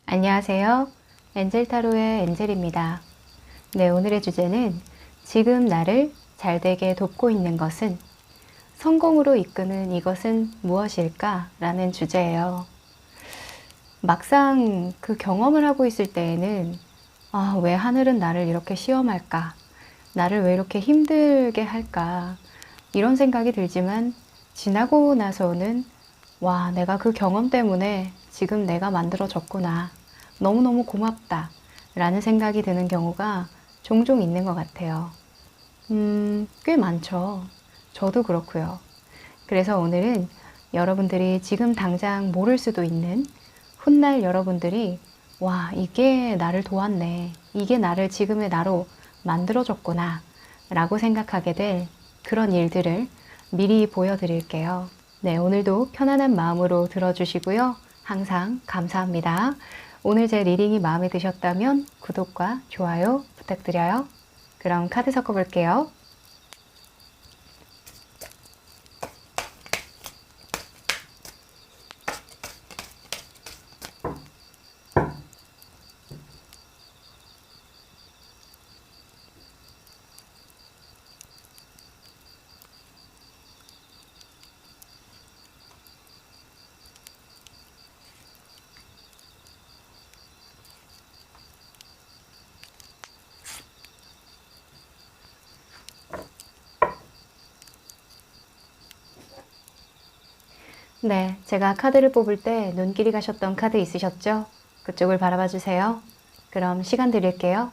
안녕하세요. 엔젤타로의 엔젤입니다. 네, 오늘의 주제는 지금 나를 잘되게 돕고 있는 것은, 성공으로 이끄는 이것은 무엇일까? 라는 주제예요. 막상 그 경험을 하고 있을 때에는 왜 하늘은 나를 이렇게 시험할까? 나를 왜 이렇게 힘들게 할까? 이런 생각이 들지만 지나고 나서는 내가 그 경험 때문에 지금 내가 만들어졌구나. 너무너무 고맙다. 라는 생각이 드는 경우가 종종 있는 것 같아요. 꽤 많죠. 저도 그렇고요. 그래서 오늘은 여러분들이 지금 당장 모를 수도 있는 훗날 여러분들이 이게 나를 도왔네. 이게 나를 지금의 나로 만들어줬구나. 라고 생각하게 될 그런 일들을 미리 보여드릴게요. 네, 오늘도 편안한 마음으로 들어주시고요. 항상 감사합니다. 오늘 제 리딩이 마음에 드셨다면 구독과 좋아요 부탁드려요. 그럼 카드 섞어볼게요. 네, 제가 카드를 뽑을 때 눈길이 가셨던 카드 있으셨죠? 그쪽을 바라봐 주세요. 그럼 시간 드릴게요.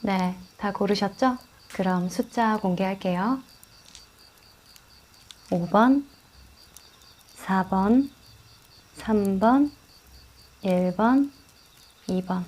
네, 다 고르셨죠? 그럼 숫자 공개할게요. 5번, 4번, 3번, 1번, 2번.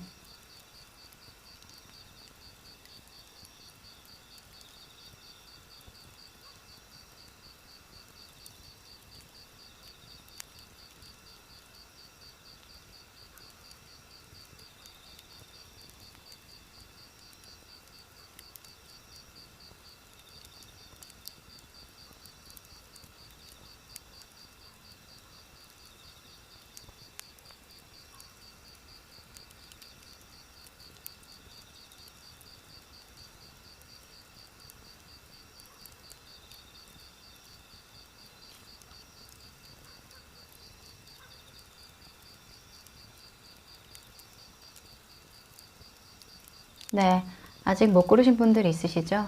네, 아직 못 고르신 분들 있으시죠?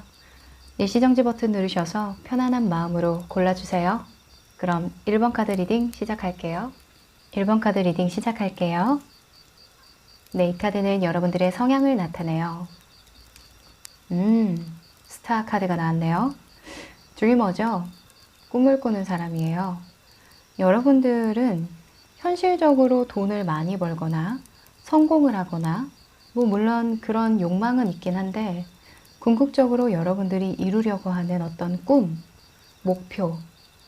일시정지 버튼 누르셔서 편안한 마음으로 골라주세요. 그럼 1번 카드 리딩 시작할게요. 1번 카드 리딩 시작할게요. 네, 이 카드는 여러분들의 성향을 나타내요. 스타 카드가 나왔네요. 드리머죠? 꿈을 꾸는 사람이에요. 여러분들은 현실적으로 돈을 많이 벌거나 성공을 하거나 물론 그런 욕망은 있긴 한데 궁극적으로 여러분들이 이루려고 하는 어떤 꿈, 목표,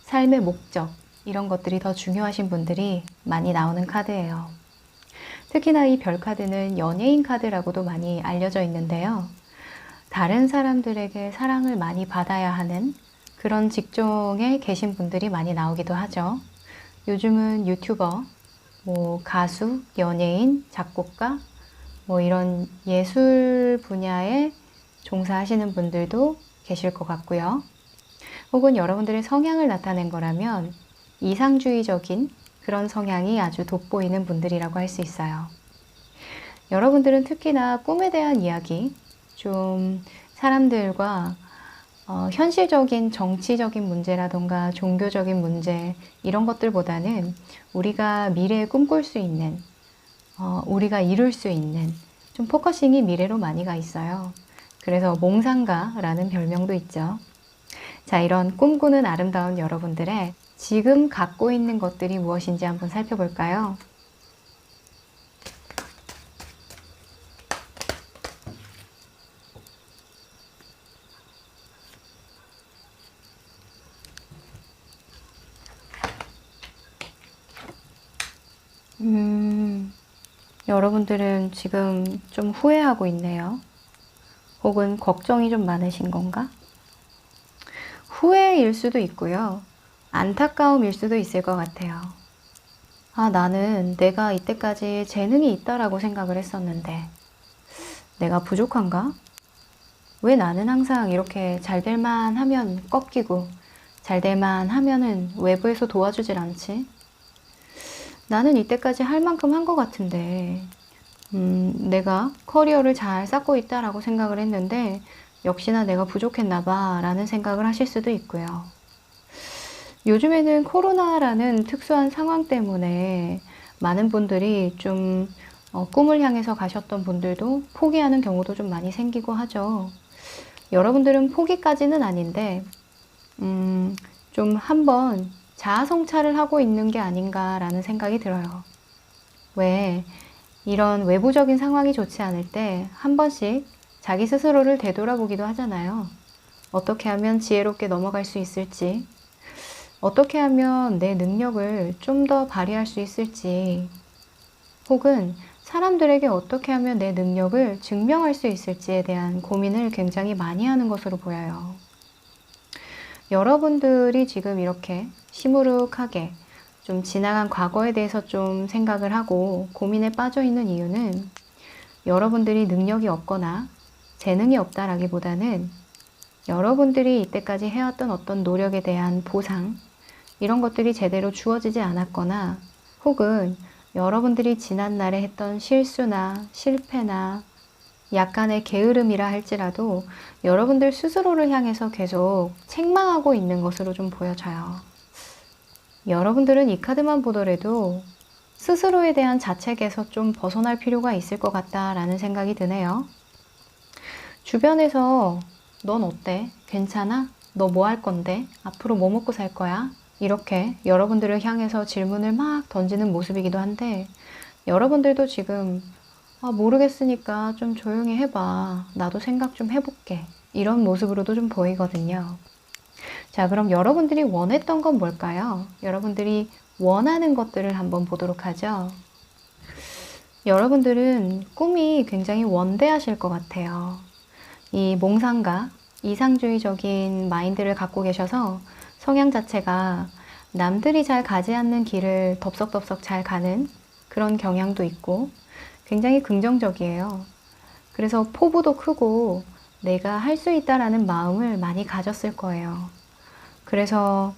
삶의 목적 이런 것들이 더 중요하신 분들이 많이 나오는 카드예요. 특히나 이 별 카드는 연예인 카드라고도 많이 알려져 있는데요. 다른 사람들에게 사랑을 많이 받아야 하는 그런 직종에 계신 분들이 많이 나오기도 하죠. 요즘은 유튜버, 뭐 가수, 연예인, 작곡가, 뭐 이런 예술 분야에 종사하시는 분들도 계실 것 같고요. 혹은 여러분들의 성향을 나타낸 거라면 이상주의적인 그런 성향이 아주 돋보이는 분들이라고 할 수 있어요. 여러분들은 특히나 꿈에 대한 이야기, 좀 사람들과 현실적인 정치적인 문제라던가 종교적인 문제 이런 것들보다는 우리가 미래에 꿈꿀 수 있는, 우리가 이룰 수 있는 좀 포커싱이 미래로 많이 가 있어요. 그래서 몽상가라는 별명도 있죠. 자, 이런 꿈꾸는 아름다운 여러분들의 지금 갖고 있는 것들이 무엇인지 한번 살펴볼까요? 여러분들은 지금 좀 후회하고 있네요. 혹은 걱정이 좀 많으신 건가? 후회일 수도 있고요. 안타까움일 수도 있을 것 같아요. 아, 나는 내가 이때까지 재능이 있다라고 생각을 했었는데, 내가 부족한가? 왜 나는 항상 이렇게 잘 될만 하면 꺾이고, 잘 될만 하면은 외부에서 도와주질 않지? 나는 이때까지 할 만큼 한 것 같은데, 내가 커리어를 잘 쌓고 있다라고 생각을 했는데, 역시나 내가 부족했나 봐 라는 생각을 하실 수도 있고요. 요즘에는 코로나라는 특수한 상황 때문에 많은 분들이 좀 꿈을 향해서 가셨던 분들도 포기하는 경우도 좀 많이 생기고 하죠. 여러분들은 포기까지는 아닌데, 좀 한번 자아성찰을 하고 있는 게 아닌가라는 생각이 들어요. 왜 이런 외부적인 상황이 좋지 않을 때 한 번씩 자기 스스로를 되돌아보기도 하잖아요. 어떻게 하면 지혜롭게 넘어갈 수 있을지, 어떻게 하면 내 능력을 좀 더 발휘할 수 있을지, 혹은 사람들에게 어떻게 하면 내 능력을 증명할 수 있을지에 대한 고민을 굉장히 많이 하는 것으로 보여요. 여러분들이 지금 이렇게 시무룩하게 좀 지나간 과거에 대해서 좀 생각을 하고 고민에 빠져 있는 이유는 여러분들이 능력이 없거나 재능이 없다라기보다는 여러분들이 이때까지 해왔던 어떤 노력에 대한 보상, 이런 것들이 제대로 주어지지 않았거나 혹은 여러분들이 지난날에 했던 실수나 실패나 약간의 게으름이라 할지라도 여러분들 스스로를 향해서 계속 책망하고 있는 것으로 좀 보여져요. 여러분들은 이 카드만 보더라도 스스로에 대한 자책에서 좀 벗어날 필요가 있을 것 같다라는 생각이 드네요. 주변에서 넌 어때? 괜찮아? 너 뭐 할 건데? 앞으로 뭐 먹고 살 거야? 이렇게 여러분들을 향해서 질문을 막 던지는 모습이기도 한데 여러분들도 지금 모르겠으니까 좀 조용히 해봐. 나도 생각 좀 해볼게. 이런 모습으로도 좀 보이거든요. 자, 그럼 여러분들이 원했던 건 뭘까요? 여러분들이 원하는 것들을 한번 보도록 하죠. 여러분들은 꿈이 굉장히 원대하실 것 같아요. 이 몽상가, 이상주의적인 마인드를 갖고 계셔서 성향 자체가 남들이 잘 가지 않는 길을 덥석덥석 잘 가는 그런 경향도 있고 굉장히 긍정적이에요. 그래서 포부도 크고 내가 할 수 있다라는 마음을 많이 가졌을 거예요. 그래서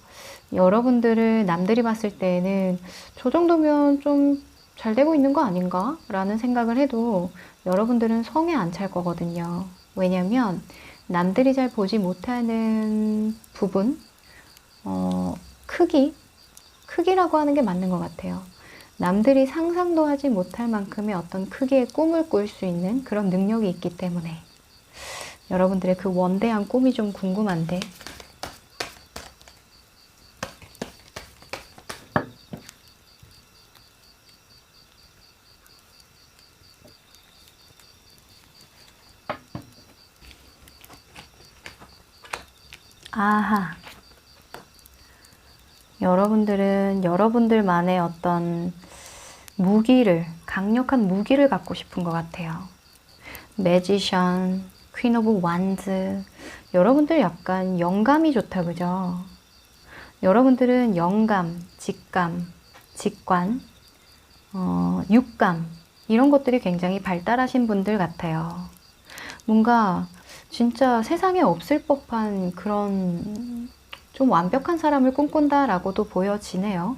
여러분들을 남들이 봤을 때는 저 정도면 좀 잘 되고 있는 거 아닌가? 라는 생각을 해도 여러분들은 성에 안 찰 거거든요. 왜냐면 남들이 잘 보지 못하는 부분, 크기라고 하는 게 맞는 것 같아요. 남들이 상상도 하지 못할 만큼의 어떤 크기의 꿈을 꿀 수 있는 그런 능력이 있기 때문에 여러분들의 그 원대한 꿈이 좀 궁금한데 아하, 여러분들은 여러분들만의 어떤 강력한 무기를 갖고 싶은 것 같아요. 매지션, 퀸 오브 완즈. 여러분들 약간 영감이 좋다, 그죠? 여러분들은 영감, 직감, 직관, 육감, 이런 것들이 굉장히 발달하신 분들 같아요. 뭔가 진짜 세상에 없을 법한 그런 좀 완벽한 사람을 꿈꾼다라고도 보여지네요.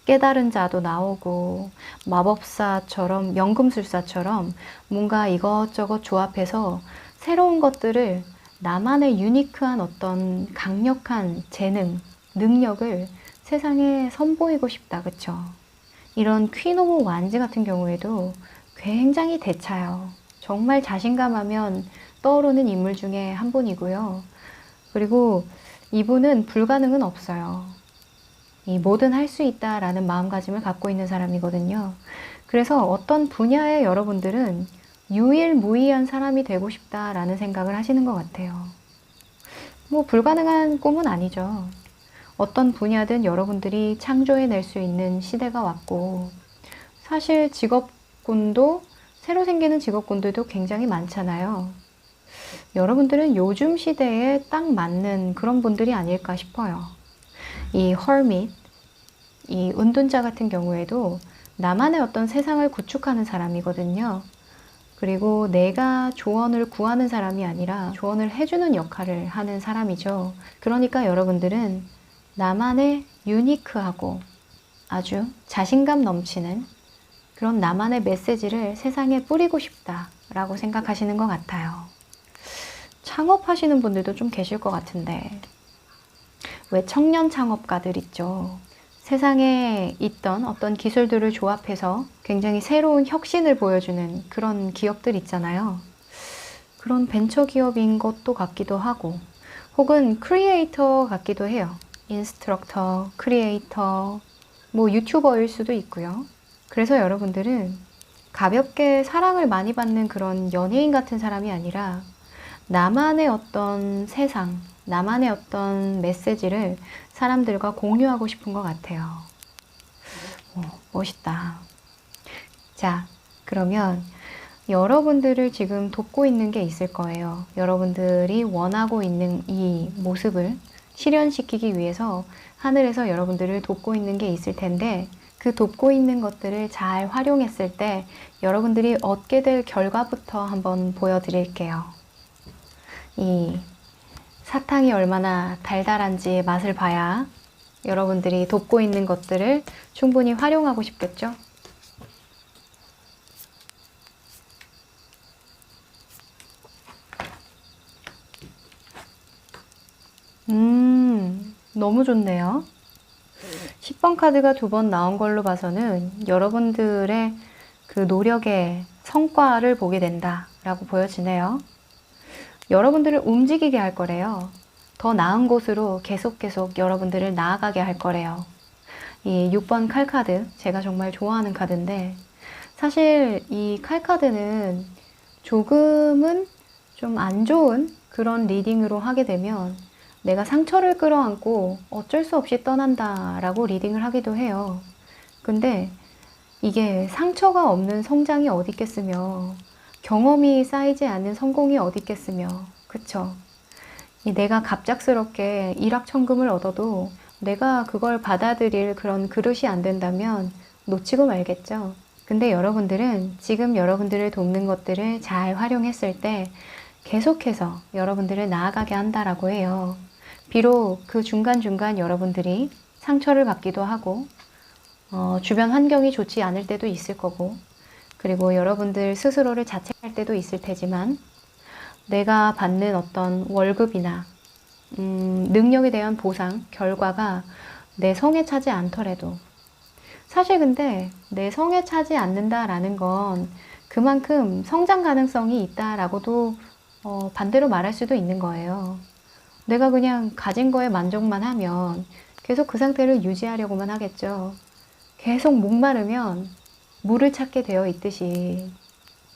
깨달은 자도 나오고 마법사처럼 연금술사처럼 뭔가 이것저것 조합해서 새로운 것들을 나만의 유니크한 어떤 강력한 재능, 능력을 세상에 선보이고 싶다. 그쵸? 이런 퀸 오브 완즈 같은 경우에도 굉장히 대차요. 정말 자신감하면 떠오르는 인물 중에 한 분이고요. 그리고 이분은 불가능은 없어요. 이 뭐든 할 수 있다라는 마음가짐을 갖고 있는 사람이거든요. 그래서 어떤 분야에 여러분들은 유일무이한 사람이 되고 싶다라는 생각을 하시는 것 같아요. 뭐 불가능한 꿈은 아니죠. 어떤 분야든 여러분들이 창조해낼 수 있는 시대가 왔고, 사실 직업군도 새로 생기는 직업군들도 굉장히 많잖아요. 여러분들은 요즘 시대에 딱 맞는 그런 분들이 아닐까 싶어요. 이 hermit, 이 은둔자 같은 경우에도 나만의 어떤 세상을 구축하는 사람이거든요. 그리고 내가 조언을 구하는 사람이 아니라 조언을 해주는 역할을 하는 사람이죠. 그러니까 여러분들은 나만의 유니크하고 아주 자신감 넘치는 그런 나만의 메시지를 세상에 뿌리고 싶다라고 생각하시는 것 같아요. 창업하시는 분들도 좀 계실 것 같은데, 왜 청년 창업가들 있죠. 세상에 있던 어떤 기술들을 조합해서 굉장히 새로운 혁신을 보여주는 그런 기업들 있잖아요. 그런 벤처 기업인 것도 같기도 하고, 혹은 크리에이터 같기도 해요. 인스트럭터, 크리에이터, 뭐 유튜버일 수도 있고요. 그래서 여러분들은 가볍게 사랑을 많이 받는 그런 연예인 같은 사람이 아니라 나만의 어떤 세상, 나만의 어떤 메시지를 사람들과 공유하고 싶은 것 같아요. 멋있다. 자, 그러면 여러분들을 지금 돕고 있는 게 있을 거예요. 여러분들이 원하고 있는 이 모습을 실현시키기 위해서 하늘에서 여러분들을 돕고 있는 게 있을 텐데, 그 돕고 있는 것들을 잘 활용했을 때 여러분들이 얻게 될 결과부터 한번 보여드릴게요. 이 사탕이 얼마나 달달한지 맛을 봐야 여러분들이 돕고 있는 것들을 충분히 활용하고 싶겠죠? 너무 좋네요. 10번 카드가 2번 나온 걸로 봐서는 여러분들의 그 노력의 성과를 보게 된다라고 보여지네요. 여러분들을 움직이게 할 거래요. 더 나은 곳으로 계속 여러분들을 나아가게 할 거래요. 이 6번 칼 카드, 제가 정말 좋아하는 카드인데, 사실 이 칼 카드는 조금은 좀 안 좋은 그런 리딩으로 하게 되면 내가 상처를 끌어안고 어쩔 수 없이 떠난다 라고 리딩을 하기도 해요. 근데 이게 상처가 없는 성장이 어디 있겠으며, 경험이 쌓이지 않는 성공이 어디 있겠으며, 그쵸? 내가 갑작스럽게 일확천금을 얻어도 내가 그걸 받아들일 그런 그릇이 안 된다면 놓치고 말겠죠. 근데 여러분들은 지금 여러분들을 돕는 것들을 잘 활용했을 때 계속해서 여러분들을 나아가게 한다라고 해요. 비록 그 중간중간 여러분들이 상처를 받기도 하고, 주변 환경이 좋지 않을 때도 있을 거고, 그리고 여러분들 스스로를 자책할 때도 있을 테지만, 내가 받는 어떤 월급이나 능력에 대한 보상, 결과가 내 성에 차지 않더라도, 사실 근데 내 성에 차지 않는다라는 건 그만큼 성장 가능성이 있다라고도 반대로 말할 수도 있는 거예요. 내가 그냥 가진 거에 만족만 하면 계속 그 상태를 유지하려고만 하겠죠. 계속 목마르면 물을 찾게 되어 있듯이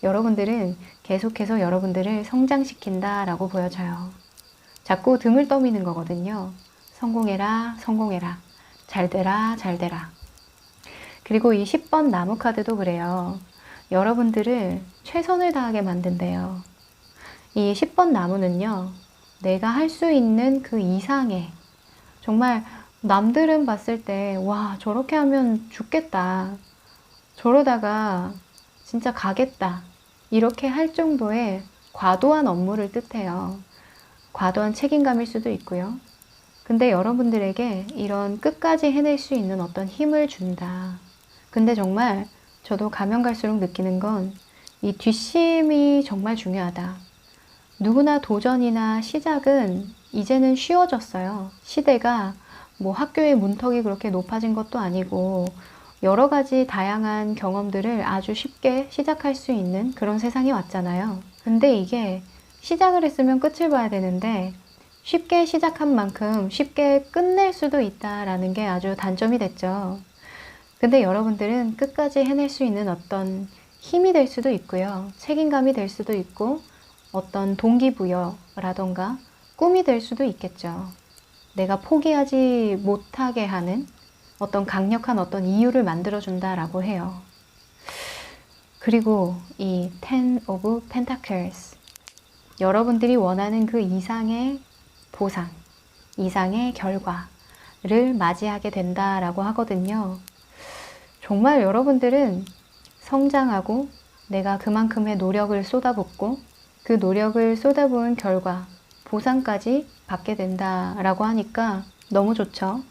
여러분들은 계속해서 여러분들을 성장시킨다라고 보여져요. 자꾸 등을 떠미는 거거든요. 성공해라, 성공해라. 잘 되라, 잘 되라. 그리고 이 10번 나무 카드도 그래요. 여러분들을 최선을 다하게 만든대요. 이 10번 나무는요, 내가 할 수 있는 그 이상의, 정말 남들은 봤을 때, 와, 저렇게 하면 죽겠다. 저러다가 진짜 가겠다. 이렇게 할 정도의 과도한 업무를 뜻해요. 과도한 책임감일 수도 있고요. 근데 여러분들에게 이런 끝까지 해낼 수 있는 어떤 힘을 준다. 근데 정말 저도 가면 갈수록 느끼는 건 이 뒷심이 정말 중요하다. 누구나 도전이나 시작은 이제는 쉬워졌어요. 시대가 뭐 학교의 문턱이 그렇게 높아진 것도 아니고 여러 가지 다양한 경험들을 아주 쉽게 시작할 수 있는 그런 세상이 왔잖아요. 근데 이게 시작을 했으면 끝을 봐야 되는데 쉽게 시작한 만큼 쉽게 끝낼 수도 있다라는 게 아주 단점이 됐죠. 근데 여러분들은 끝까지 해낼 수 있는 어떤 힘이 될 수도 있고요. 책임감이 될 수도 있고 어떤 동기부여라던가 꿈이 될 수도 있겠죠. 내가 포기하지 못하게 하는 어떤 강력한 어떤 이유를 만들어준다라고 해요. 그리고 이 Ten of Pentacles, 여러분들이 원하는 그 이상의 보상, 이상의 결과를 맞이하게 된다라고 하거든요. 정말 여러분들은 성장하고 내가 그만큼의 노력을 쏟아붓고 그 노력을 쏟아부은 결과, 보상까지 받게 된다라고 하니까 너무 좋죠.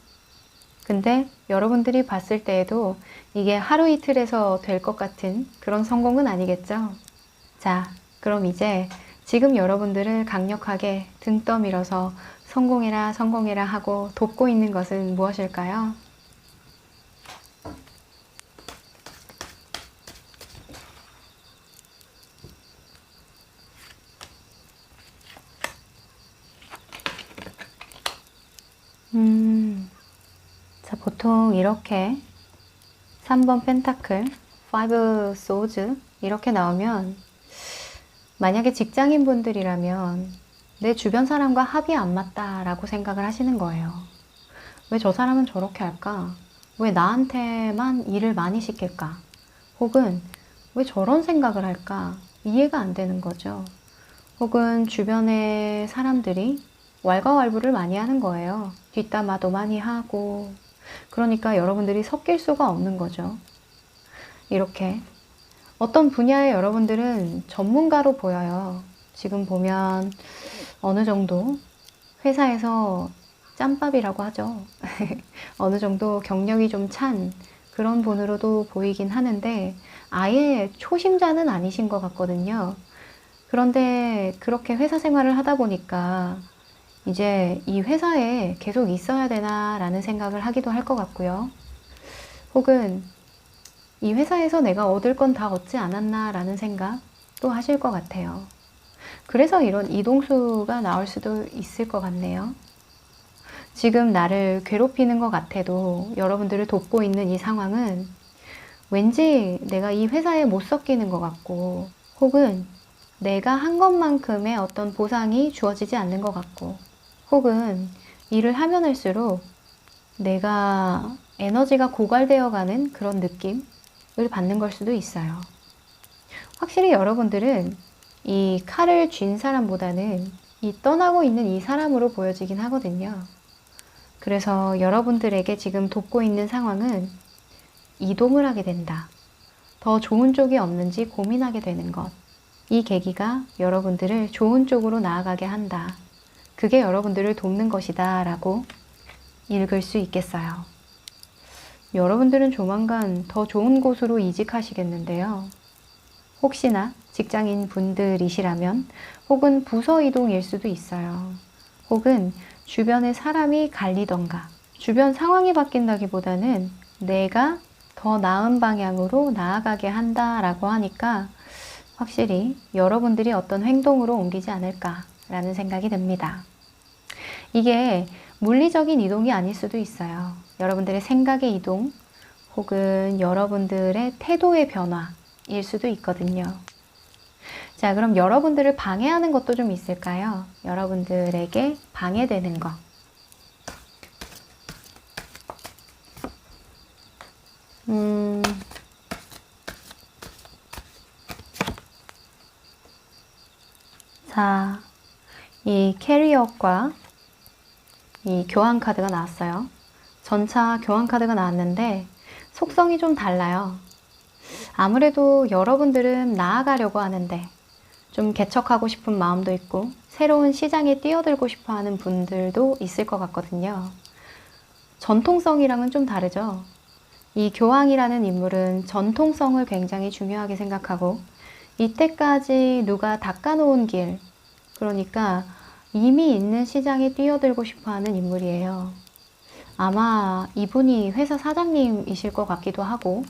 근데 여러분들이 봤을 때에도 이게 하루 이틀에서 될 것 같은 그런 성공은 아니겠죠? 자, 그럼 이제 지금 여러분들을 강력하게 등 떠밀어서 성공해라, 성공해라 하고 돕고 있는 것은 무엇일까요? 자, 보통 이렇게 3번 펜타클, 5 소즈 이렇게 나오면 만약에 직장인 분들이라면 내 주변 사람과 합이 안 맞다라고 생각을 하시는 거예요. 왜 저 사람은 저렇게 할까? 왜 나한테만 일을 많이 시킬까? 혹은 왜 저런 생각을 할까? 이해가 안 되는 거죠. 혹은 주변의 사람들이 왈가왈부를 많이 하는 거예요. 뒷담화도 많이 하고. 그러니까 여러분들이 섞일 수가 없는 거죠. 이렇게 어떤 분야에 여러분들은 전문가로 보여요. 지금 보면 어느 정도 회사에서 짬밥이라고 하죠. 어느 정도 경력이 좀 찬 그런 분으로도 보이긴 하는데 아예 초심자는 아니신 것 같거든요. 그런데 그렇게 회사 생활을 하다 보니까 이제 이 회사에 계속 있어야 되나라는 생각을 하기도 할 것 같고요. 혹은 이 회사에서 내가 얻을 건 다 얻지 않았나라는 생각도 하실 것 같아요. 그래서 이런 이동수가 나올 수도 있을 것 같네요. 지금 나를 괴롭히는 것 같아도 여러분들을 돕고 있는 이 상황은 왠지 내가 이 회사에 못 섞이는 것 같고 혹은 내가 한 것만큼의 어떤 보상이 주어지지 않는 것 같고 혹은 일을 하면 할수록 내가 에너지가 고갈되어 가는 그런 느낌을 받는 걸 수도 있어요. 확실히 여러분들은 이 칼을 쥔 사람보다는 이 떠나고 있는 이 사람으로 보여지긴 하거든요. 그래서 여러분들에게 지금 돕고 있는 상황은 이동을 하게 된다. 더 좋은 쪽이 없는지 고민하게 되는 것. 이 계기가 여러분들을 좋은 쪽으로 나아가게 한다. 그게 여러분들을 돕는 것이다 라고 읽을 수 있겠어요. 여러분들은 조만간 더 좋은 곳으로 이직하시겠는데요. 혹시나 직장인 분들이시라면 혹은 부서 이동일 수도 있어요. 혹은 주변에 사람이 갈리던가 주변 상황이 바뀐다기보다는 내가 더 나은 방향으로 나아가게 한다라고 하니까 확실히 여러분들이 어떤 행동으로 옮기지 않을까라는 생각이 듭니다. 이게 물리적인 이동이 아닐 수도 있어요. 여러분들의 생각의 이동 혹은 여러분들의 태도의 변화일 수도 있거든요. 자, 그럼 여러분들을 방해하는 것도 좀 있을까요? 여러분들에게 방해되는 것. 자, 이 캐리어과 이 교환 카드가 나왔어요. 전차 교환 카드가 나왔는데 속성이 좀 달라요. 아무래도 여러분들은 나아가려고 하는데 좀 개척하고 싶은 마음도 있고 새로운 시장에 뛰어들고 싶어 하는 분들도 있을 것 같거든요. 전통성이랑은 좀 다르죠. 이 교황이라는 인물은 전통성을 굉장히 중요하게 생각하고 이때까지 누가 닦아놓은 길, 그러니까 이미 있는 시장에 뛰어들고 싶어 하는 인물이에요. 아마 이분이 회사 사장님이실 것 같기도 하고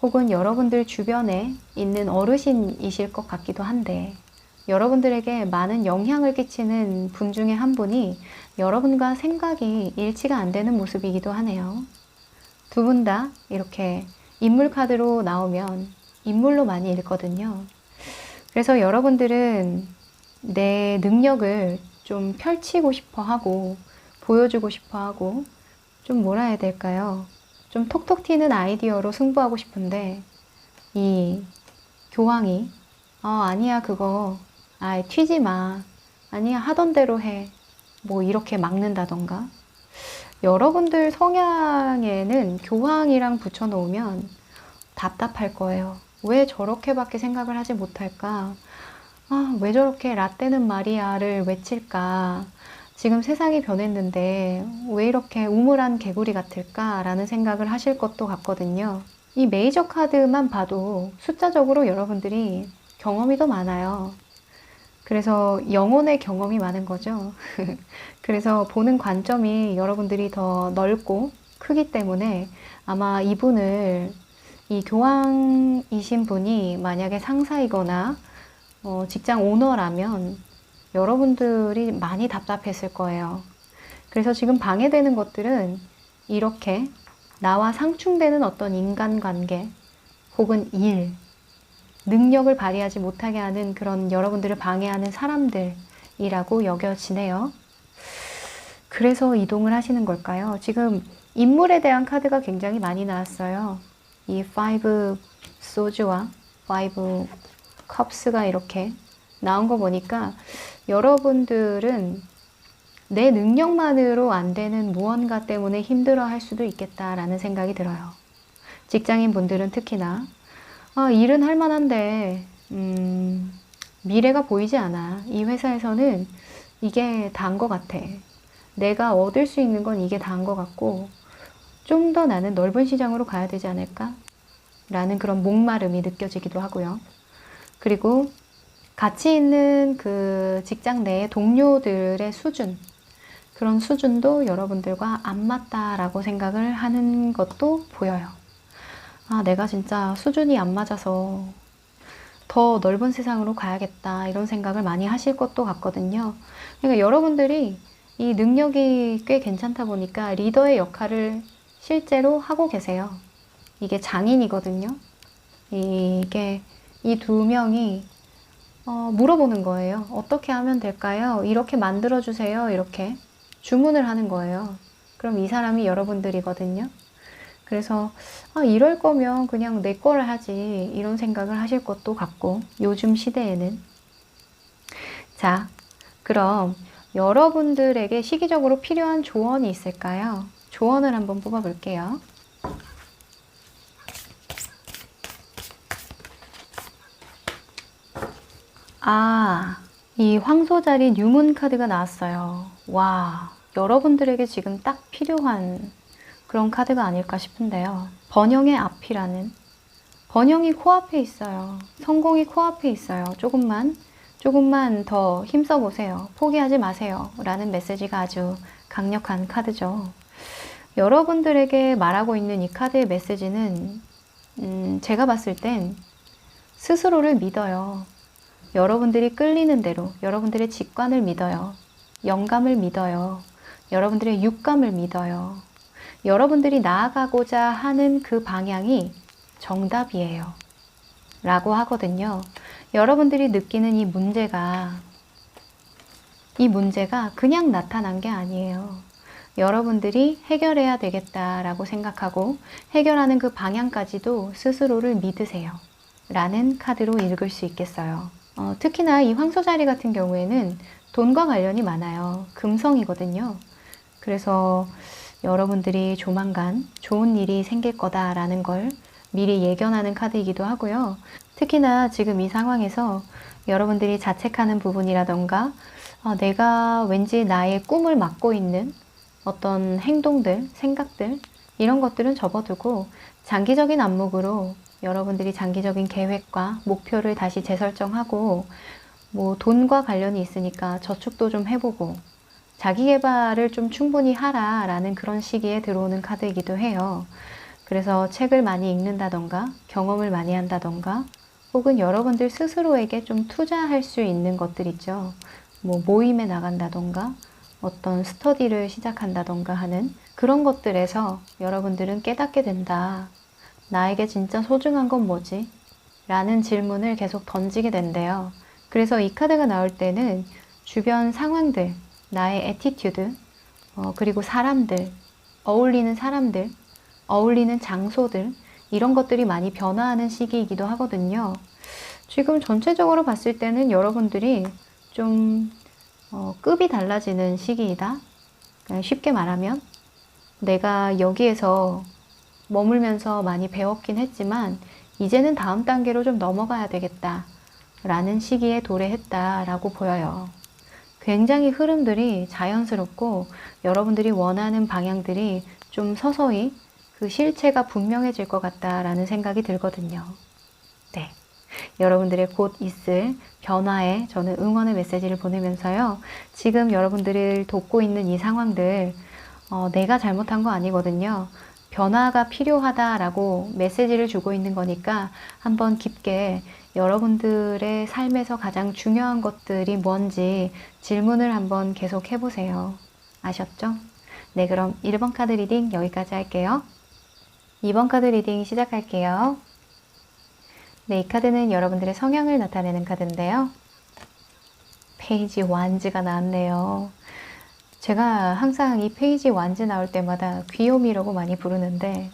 혹은 여러분들 주변에 있는 어르신이실 것 같기도 한데 여러분들에게 많은 영향을 끼치는 분 중에 한 분이 여러분과 생각이 일치가 안 되는 모습이기도 하네요. 두 분 다 이렇게 인물 카드로 나오면 인물로 많이 읽거든요. 그래서 여러분들은 내 능력을 좀 펼치고 싶어 하고 보여주고 싶어 하고 좀 뭐라 해야 될까요? 좀 톡톡 튀는 아이디어로 승부하고 싶은데 이 교황이 아니야 그거 튀지 마 아니야 하던 대로 해 뭐 이렇게 막는다던가 여러분들 성향에는 교황이랑 붙여놓으면 답답할 거예요. 왜 저렇게밖에 생각을 하지 못할까? 왜 저렇게 라떼는 마리아를 외칠까? 지금 세상이 변했는데 왜 이렇게 우물한 개구리 같을까? 라는 생각을 하실 것도 같거든요. 이 메이저 카드만 봐도 숫자적으로 여러분들이 경험이 더 많아요. 그래서 영혼의 경험이 많은 거죠. 그래서 보는 관점이 여러분들이 더 넓고 크기 때문에 아마 이분을 이 교황이신 분이 만약에 상사이거나 직장 오너라면 여러분들이 많이 답답했을 거예요. 그래서 지금 방해되는 것들은 이렇게 나와 상충되는 어떤 인간관계 혹은 일, 능력을 발휘하지 못하게 하는 그런 여러분들을 방해하는 사람들이라고 여겨지네요. 그래서 이동을 하시는 걸까요? 지금 인물에 대한 카드가 굉장히 많이 나왔어요. 이 5 소주와 5 컵스가 이렇게 나온 거 보니까 여러분들은 내 능력만으로 안 되는 무언가 때문에 힘들어 할 수도 있겠다라는 생각이 들어요. 직장인 분들은 특히나 일은 할 만한데 미래가 보이지 않아. 이 회사에서는 이게 다인 것 같아. 내가 얻을 수 있는 건 이게 다인 것 같고 좀 더 나는 넓은 시장으로 가야 되지 않을까? 라는 그런 목마름이 느껴지기도 하고요. 그리고 같이 있는 그 직장 내의 동료들의 수준, 그런 수준도 여러분들과 안 맞다라고 생각을 하는 것도 보여요. 내가 진짜 수준이 안 맞아서 더 넓은 세상으로 가야겠다 이런 생각을 많이 하실 것도 같거든요. 그러니까 여러분들이 이 능력이 꽤 괜찮다 보니까 리더의 역할을 실제로 하고 계세요. 이게 장인이거든요. 이게 이 두 명이 물어보는 거예요. 어떻게 하면 될까요? 이렇게 만들어주세요. 이렇게 주문을 하는 거예요. 그럼 이 사람이 여러분들이거든요. 그래서 이럴 거면 그냥 내 거를 하지 이런 생각을 하실 것도 같고 요즘 시대에는 자 그럼 여러분들에게 시기적으로 필요한 조언이 있을까요? 조언을 한번 뽑아 볼게요. 이 황소자리 뉴문 카드가 나왔어요. 와, 여러분들에게 지금 딱 필요한 그런 카드가 아닐까 싶은데요. 번영의 앞이라는 번영이 코앞에 있어요. 성공이 코앞에 있어요. 조금만 더 힘써 보세요. 포기하지 마세요. 라는 메시지가 아주 강력한 카드죠. 여러분들에게 말하고 있는 이 카드의 메시지는 제가 봤을 땐 스스로를 믿어요. 여러분들이 끌리는 대로 여러분들의 직관을 믿어요. 영감을 믿어요. 여러분들의 육감을 믿어요. 여러분들이 나아가고자 하는 그 방향이 정답이에요. 라고 하거든요. 여러분들이 느끼는 이 문제가 그냥 나타난 게 아니에요. 여러분들이 해결해야 되겠다라고 생각하고 해결하는 그 방향까지도 스스로를 믿으세요. 라는 카드로 읽을 수 있겠어요. 특히나 이 황소자리 같은 경우에는 돈과 관련이 많아요. 금성이거든요. 그래서 여러분들이 조만간 좋은 일이 생길 거다라는 걸 미리 예견하는 카드이기도 하고요. 특히나 지금 이 상황에서 여러분들이 자책하는 부분이라던가 내가 왠지 나의 꿈을 막고 있는 어떤 행동들, 생각들 이런 것들은 접어두고 장기적인 안목으로 여러분들이 장기적인 계획과 목표를 다시 재설정하고 뭐 돈과 관련이 있으니까 저축도 좀 해보고 자기 개발을 좀 충분히 하라라는 그런 시기에 들어오는 카드이기도 해요. 그래서 책을 많이 읽는다던가 경험을 많이 한다던가 혹은 여러분들 스스로에게 좀 투자할 수 있는 것들 있죠. 뭐 모임에 나간다던가 어떤 스터디를 시작한다던가 하는 그런 것들에서 여러분들은 깨닫게 된다. 나에게 진짜 소중한 건 뭐지? 라는 질문을 계속 던지게 된대요. 그래서 이 카드가 나올 때는 주변 상황들, 나의 애티튜드, 그리고 사람들, 어울리는 사람들, 어울리는 장소들 이런 것들이 많이 변화하는 시기이기도 하거든요. 지금 전체적으로 봤을 때는 여러분들이 좀 급이 달라지는 시기이다. 그냥 쉽게 말하면 내가 여기에서 머물면서 많이 배웠긴 했지만 이제는 다음 단계로 좀 넘어가야 되겠다 라는 시기에 도래했다라고 보여요. 굉장히 흐름들이 자연스럽고 여러분들이 원하는 방향들이 좀 서서히 그 실체가 분명해질 것 같다라는 생각이 들거든요. 네. 여러분들의 곧 있을 변화에 저는 응원의 메시지를 보내면서요. 지금 여러분들을 돕고 있는 이 상황들 내가 잘못한 거 아니거든요. 변화가 필요하다라고 메시지를 주고 있는 거니까 한번 깊게 여러분들의 삶에서 가장 중요한 것들이 뭔지 질문을 한번 계속 해보세요. 아셨죠? 네, 그럼 1번 카드 리딩 여기까지 할게요. 2번 카드 리딩 시작할게요. 네, 이 카드는 여러분들의 성향을 나타내는 카드인데요. 페이지 완즈가 나왔네요. 제가 항상 이 페이지 완즈 나올 때마다 귀요미라고 많이 부르는데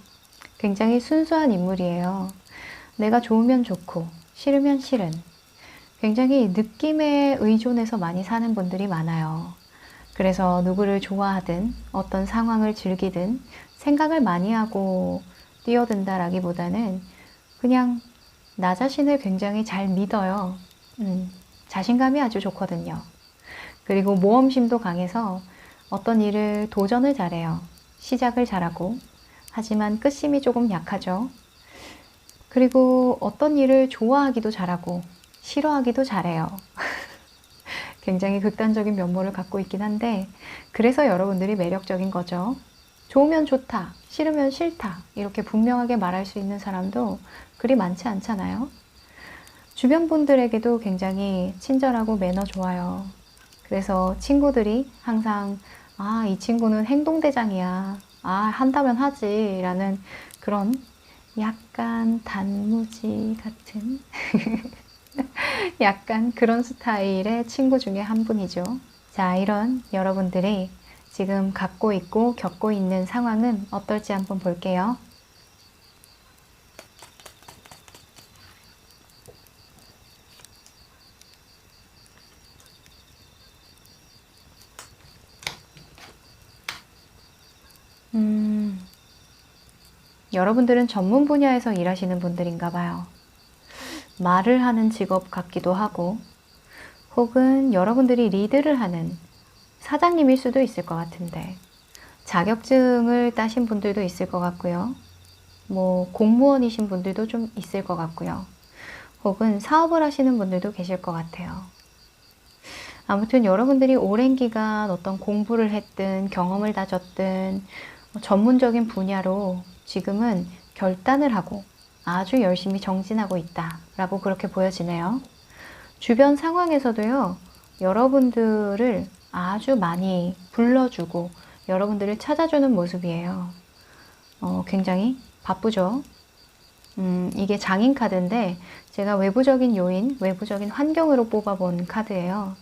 굉장히 순수한 인물이에요. 내가 좋으면 좋고 싫으면 싫은 굉장히 느낌에 의존해서 많이 사는 분들이 많아요. 그래서 누구를 좋아하든 어떤 상황을 즐기든 생각을 많이 하고 뛰어든다라기보다는 그냥 나 자신을 굉장히 잘 믿어요. 자신감이 아주 좋거든요. 그리고 모험심도 강해서 어떤 일을 도전을 잘해요. 시작을 잘하고 하지만 끝심이 조금 약하죠. 그리고 어떤 일을 좋아하기도 잘하고 싫어하기도 잘해요. 굉장히 극단적인 면모를 갖고 있긴 한데 그래서 여러분들이 매력적인 거죠. 좋으면 좋다, 싫으면 싫다 이렇게 분명하게 말할 수 있는 사람도 그리 많지 않잖아요. 주변 분들에게도 굉장히 친절하고 매너 좋아요. 그래서 친구들이 항상 이 친구는 행동대장이야. 한다면 하지 라는 그런 약간 단무지 같은 약간 그런 스타일의 친구 중에 한 분이죠. 자, 이런 여러분들이 지금 갖고 있고 겪고 있는 상황은 어떨지 한번 볼게요. 여러분들은 전문 분야에서 일하시는 분들인가 봐요. 말을 하는 직업 같기도 하고 혹은 여러분들이 리드를 하는 사장님일 수도 있을 것 같은데 자격증을 따신 분들도 있을 것 같고요. 뭐 공무원이신 분들도 좀 있을 것 같고요. 혹은 사업을 하시는 분들도 계실 것 같아요. 아무튼 여러분들이 오랜 기간 어떤 공부를 했든 경험을 다졌든 전문적인 분야로 지금은 결단을 하고 아주 열심히 정진하고 있다 라고 그렇게 보여지네요. 주변 상황에서도요, 여러분들을 아주 많이 불러주고 여러분들을 찾아주는 모습이에요. 굉장히 바쁘죠. 이게 장인 카드인데 제가 외부적인 요인, 외부적인 환경으로 뽑아본 카드예요.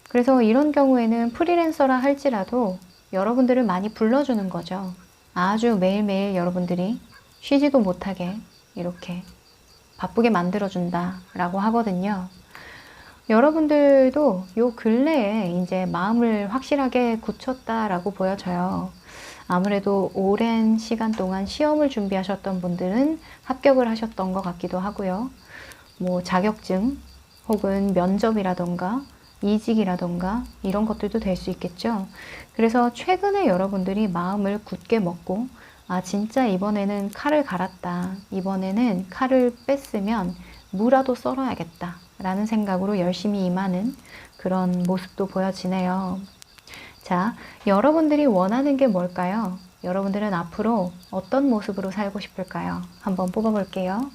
그래서 이런 경우에는 프리랜서라 할지라도 여러분들을 많이 불러주는 거죠. 아주 매일매일 여러분들이 쉬지도 못하게 이렇게 바쁘게 만들어준다 라고 하거든요. 여러분들도 요 근래에 이제 마음을 확실하게 굳혔다라고 보여져요. 아무래도 오랜 시간 동안 시험을 준비하셨던 분들은 합격을 하셨던 것 같기도 하고요. 뭐 자격증 혹은 면접이라던가 이직이라던가 이런 것들도 될 수 있겠죠. 그래서 최근에 여러분들이 마음을 굳게 먹고 아 진짜 이번에는 칼을 갈았다. 이번에는 칼을 뺐으면 무라도 썰어야겠다. 라는 생각으로 열심히 임하는 그런 모습도 보여지네요. 자, 여러분들이 원하는 게 뭘까요? 여러분들은 앞으로 어떤 모습으로 살고 싶을까요? 한번 뽑아볼게요.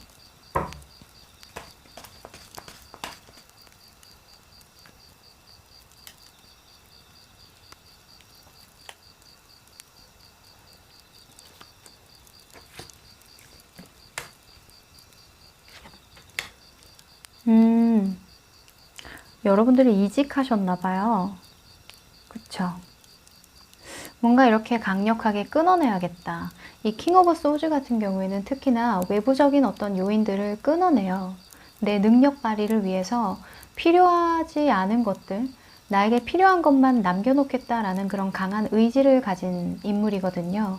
여러분들이 이직하셨나 봐요. 그쵸? 뭔가 이렇게 강력하게 끊어내야겠다. 이 킹 오브 소즈 같은 경우에는 특히나 외부적인 어떤 요인들을 끊어내요. 내 능력 발휘를 위해서 필요하지 않은 것들, 나에게 필요한 것만 남겨놓겠다라는 그런 강한 의지를 가진 인물이거든요.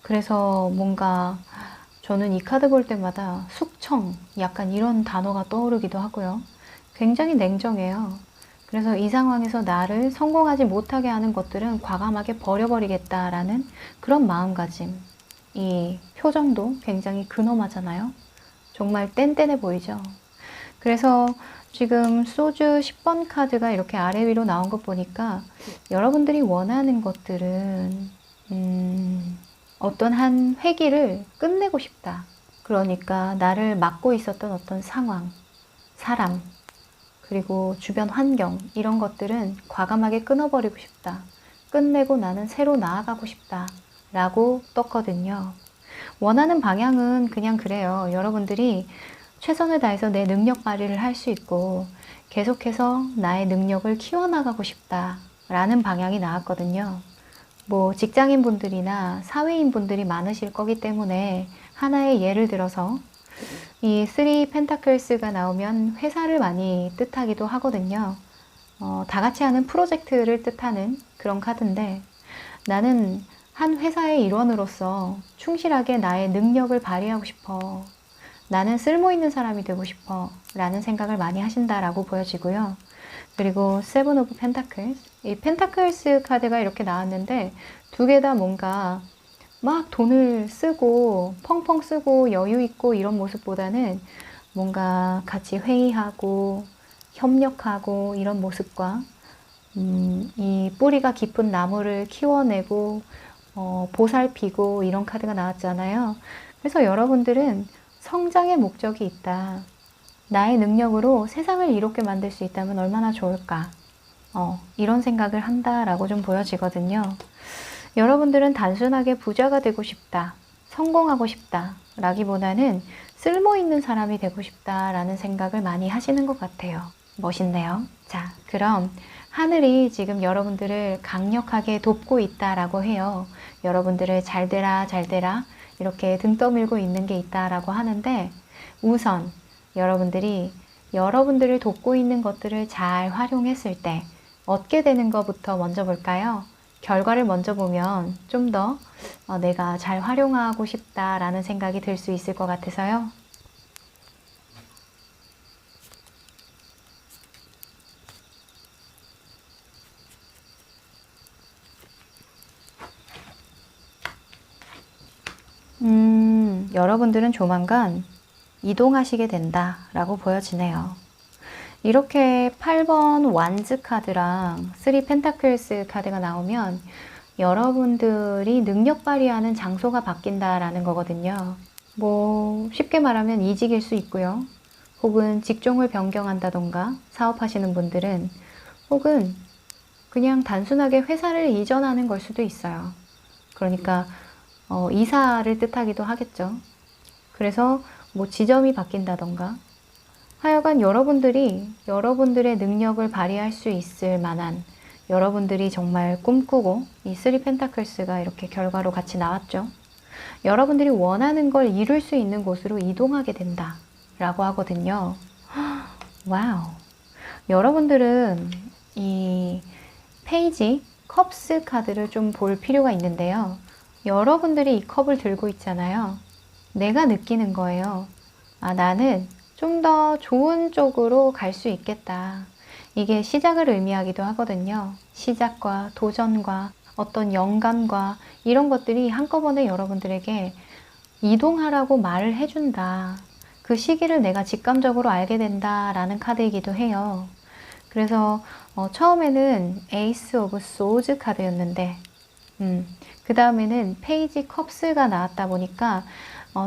그래서 뭔가 저는 이 카드 볼 때마다 숙청, 약간 이런 단어가 떠오르기도 하고요. 굉장히 냉정해요. 그래서 이 상황에서 나를 성공하지 못하게 하는 것들은 과감하게 버려버리겠다라는 그런 마음가짐. 이 표정도 굉장히 근엄하잖아요. 정말 뗀뗀해 보이죠. 그래서 지금 소주 10번 카드가 이렇게 아래 위로 나온 것 보니까 여러분들이 원하는 것들은 어떤 한 회기를 끝내고 싶다. 그러니까 나를 막고 있었던 어떤 상황, 사람, 그리고 주변 환경 이런 것들은 과감하게 끊어버리고 싶다. 끝내고 나는 새로 나아가고 싶다. 라고 떴거든요. 원하는 방향은 그냥 그래요. 여러분들이 최선을 다해서 내 능력 발휘를 할 수 있고 계속해서 나의 능력을 키워나가고 싶다. 라는 방향이 나왔거든요. 뭐 직장인 분들이나 사회인 분들이 많으실 거기 때문에 하나의 예를 들어서 이 3 펜타클스가 나오면 회사를 많이 뜻하기도 하거든요. 다 같이 하는 프로젝트를 뜻하는 그런 카드인데 나는 한 회사의 일원으로서 충실하게 나의 능력을 발휘하고 싶어. 나는 쓸모있는 사람이 되고 싶어. 라는 생각을 많이 하신다라고 보여지고요. 그리고 세븐 오브 펜타클스. 이 펜타클스 카드가 이렇게 나왔는데 두 개 다 뭔가 막 돈을 쓰고 펑펑 쓰고 여유 있고 이런 모습보다는 뭔가 같이 회의하고 협력하고 이런 모습과 이 뿌리가 깊은 나무를 키워내고 보살피고 이런 카드가 나왔잖아요. 그래서 여러분들은 성장의 목적이 있다. 나의 능력으로 세상을 이롭게 만들 수 있다면 얼마나 좋을까? 이런 생각을 한다라고 좀 보여지거든요. 여러분들은 단순하게 부자가 되고 싶다, 성공하고 싶다 라기보다는 쓸모있는 사람이 되고 싶다 라는 생각을 많이 하시는 것 같아요. 멋있네요. 자, 그럼 하늘이 지금 여러분들을 강력하게 돕고 있다라고 해요. 여러분들을 잘 되라, 잘 되라 이렇게 등 떠밀고 있는 게 있다라고 하는데 우선 여러분들이 여러분들을 돕고 있는 것들을 잘 활용했을 때 얻게 되는 것부터 먼저 볼까요? 결과를 먼저 보면 좀 더 내가 잘 활용하고 싶다라는 생각이 들 수 있을 것 같아서요. 여러분들은 조만간 이동하시게 된다라고 보여지네요. 이렇게 8번 완즈 카드랑 3 펜타클스 카드가 나오면 여러분들이 능력 발휘하는 장소가 바뀐다라는 거거든요. 뭐 쉽게 말하면 이직일 수 있고요. 혹은 직종을 변경한다던가 사업하시는 분들은 혹은 그냥 단순하게 회사를 이전하는 걸 수도 있어요. 그러니까 이사를 뜻하기도 하겠죠. 그래서 뭐 지점이 바뀐다던가 하여간 여러분들이 여러분들의 능력을 발휘할 수 있을 만한 여러분들이 정말 꿈꾸고 이 3 펜타클스가 이렇게 결과로 같이 나왔죠. 여러분들이 원하는 걸 이룰 수 있는 곳으로 이동하게 된다 라고 하거든요. 와우. 여러분들은 이 페이지 컵스 카드를 좀 볼 필요가 있는데요. 여러분들이 이 컵을 들고 있잖아요. 내가 느끼는 거예요. 아, 나는 좀 더 좋은 쪽으로 갈 수 있겠다. 이게 시작을 의미하기도 하거든요. 시작과 도전과 어떤 영감과 이런 것들이 한꺼번에 여러분들에게 이동하라고 말을 해준다. 그 시기를 내가 직감적으로 알게 된다라는 카드이기도 해요. 그래서 처음에는 에이스 오브 소즈 카드였는데 그 다음에는 페이지 컵스가 나왔다 보니까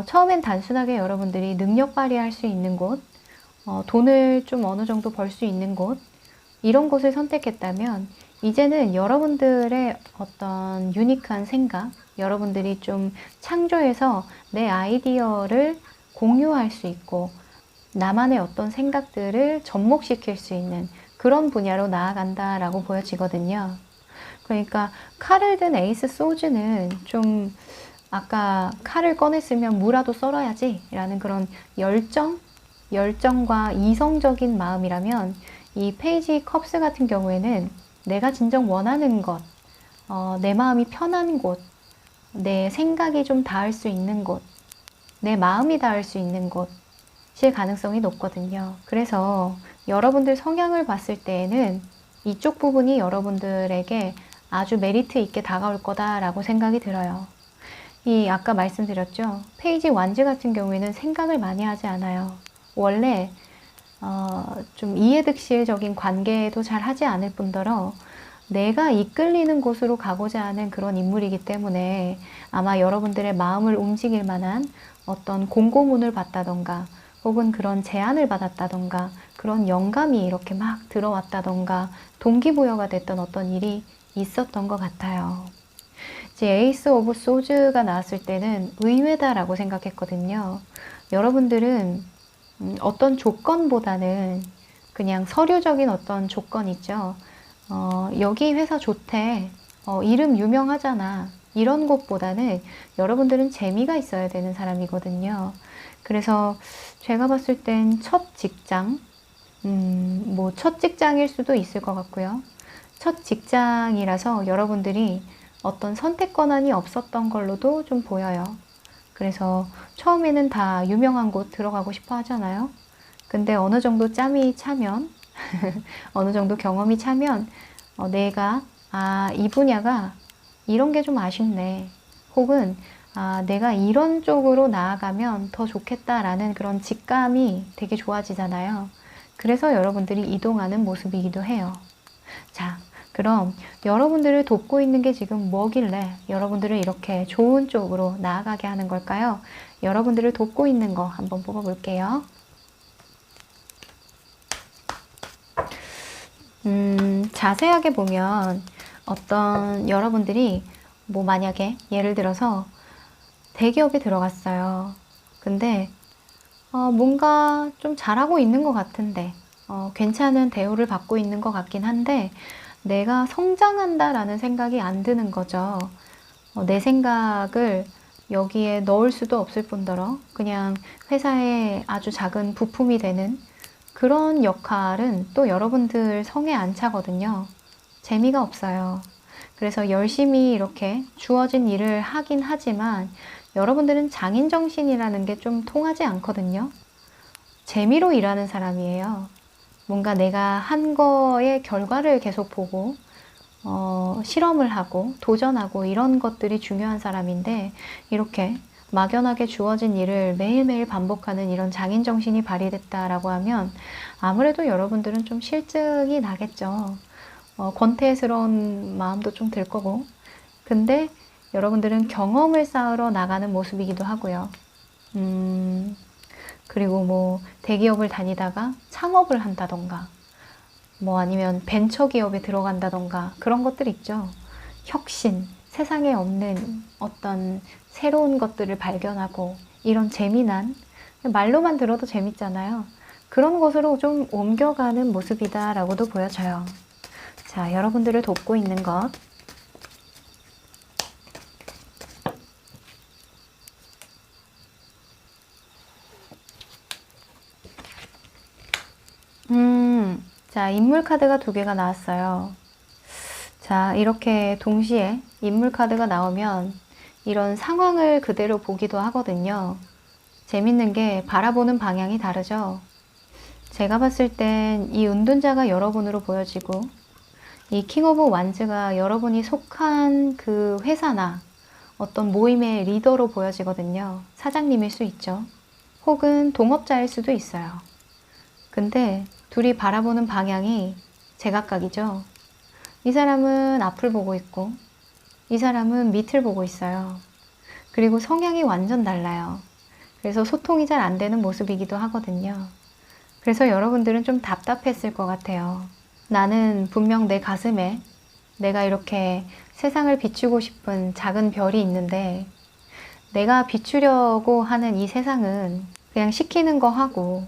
처음엔 단순하게 여러분들이 능력 발휘할 수 있는 곳, 돈을 좀 어느 정도 벌 수 있는 곳, 이런 곳을 선택했다면 이제는 여러분들의 어떤 유니크한 생각, 여러분들이 좀 창조해서 내 아이디어를 공유할 수 있고 나만의 어떤 생각들을 접목시킬 수 있는 그런 분야로 나아간다라고 보여지거든요. 그러니까 칼을 든 에이스 소즈는 좀 아까 칼을 꺼냈으면 무라도 썰어야지 라는 그런 열정과 이성적인 마음이라면 이 페이지 컵스 같은 경우에는 내가 진정 원하는 것, 내 마음이 편한 곳, 내 생각이 좀 닿을 수 있는 곳, 내 마음이 닿을 수 있는 곳일 가능성이 높거든요. 그래서 여러분들 성향을 봤을 때에는 이쪽 부분이 여러분들에게 아주 메리트 있게 다가올 거다라고 생각이 들어요. 이 아까 말씀드렸죠. 페이지 완즈 같은 경우에는 생각을 많이 하지 않아요. 원래 좀 이해득실적인 관계도 잘 하지 않을 뿐더러 내가 이끌리는 곳으로 가고자 하는 그런 인물이기 때문에 아마 여러분들의 마음을 움직일 만한 어떤 공고문을 받다던가 혹은 그런 제안을 받았다던가 그런 영감이 이렇게 막 들어왔다던가 동기부여가 됐던 어떤 일이 있었던 것 같아요. 이제 에이스 오브 소즈가 나왔을 때는 의외다라고 생각했거든요. 여러분들은 어떤 조건보다는 그냥 서류적인 어떤 조건 있죠. 여기 회사 좋대. 이름 유명하잖아. 이런 것보다는 여러분들은 재미가 있어야 되는 사람이거든요. 그래서 제가 봤을 땐 첫 직장, 뭐 첫 직장일 수도 있을 것 같고요. 첫 직장이라서 여러분들이 어떤 선택 권한이 없었던 걸로도 좀 보여요. 그래서 처음에는 다 유명한 곳 들어가고 싶어 하잖아요. 근데 어느 정도 짬이 차면, 어느 정도 경험이 차면, 내가, 이 분야가 이런 게 좀 아쉽네. 혹은, 내가 이런 쪽으로 나아가면 더 좋겠다라는 그런 직감이 되게 좋아지잖아요. 그래서 여러분들이 이동하는 모습이기도 해요. 자, 그럼 여러분들을 돕고 있는 게 지금 뭐길래 여러분들을 이렇게 좋은 쪽으로 나아가게 하는 걸까요? 여러분들을 돕고 있는 거 한번 뽑아볼게요. 자세하게 보면 어떤 여러분들이 뭐 만약에 예를 들어서 대기업에 들어갔어요. 근데 뭔가 좀 잘하고 있는 것 같은데 괜찮은 대우를 받고 있는 것 같긴 한데 내가 성장한다라는 생각이 안 드는 거죠. 내 생각을 여기에 넣을 수도 없을 뿐더러 그냥 회사의 아주 작은 부품이 되는 그런 역할은 또 여러분들 성에 안 차거든요. 재미가 없어요. 그래서 열심히 이렇게 주어진 일을 하긴 하지만 여러분들은 장인정신이라는 게 좀 통하지 않거든요. 재미로 일하는 사람이에요. 뭔가 내가 한 거의 결과를 계속 보고 실험을 하고 도전하고 이런 것들이 중요한 사람인데 이렇게 막연하게 주어진 일을 매일매일 반복하는 이런 장인정신이 발휘됐다라고 하면 아무래도 여러분들은 좀 실증이 나겠죠. 권태스러운 마음도 좀 들 거고. 근데 여러분들은 경험을 쌓으러 나가는 모습이기도 하고요. 그리고 뭐 대기업을 다니다가 창업을 한다던가 뭐 아니면 벤처기업에 들어간다던가 그런 것들 있죠. 혁신, 세상에 없는 어떤 새로운 것들을 발견하고 이런 재미난, 말로만 들어도 재밌잖아요. 그런 곳으로 좀 옮겨가는 모습이다라고도 보여져요. 자, 여러분들을 돕고 있는 것. 자, 인물 카드가 2개가 나왔어요. 자, 이렇게 동시에 인물 카드가 나오면 이런 상황을 그대로 보기도 하거든요. 재밌는 게 바라보는 방향이 다르죠. 제가 봤을 땐 이 은둔자가 여러분으로 보여지고 이 킹 오브 완즈가 여러분이 속한 그 회사나 어떤 모임의 리더로 보여지거든요. 사장님일 수 있죠. 혹은 동업자일 수도 있어요. 근데 둘이 바라보는 방향이 제각각이죠. 이 사람은 앞을 보고 있고 이 사람은 밑을 보고 있어요. 그리고 성향이 완전 달라요. 그래서 소통이 잘 안 되는 모습이기도 하거든요. 그래서 여러분들은 좀 답답했을 것 같아요. 나는 분명 내 가슴에 내가 이렇게 세상을 비추고 싶은 작은 별이 있는데 내가 비추려고 하는 이 세상은 그냥 시키는 거 하고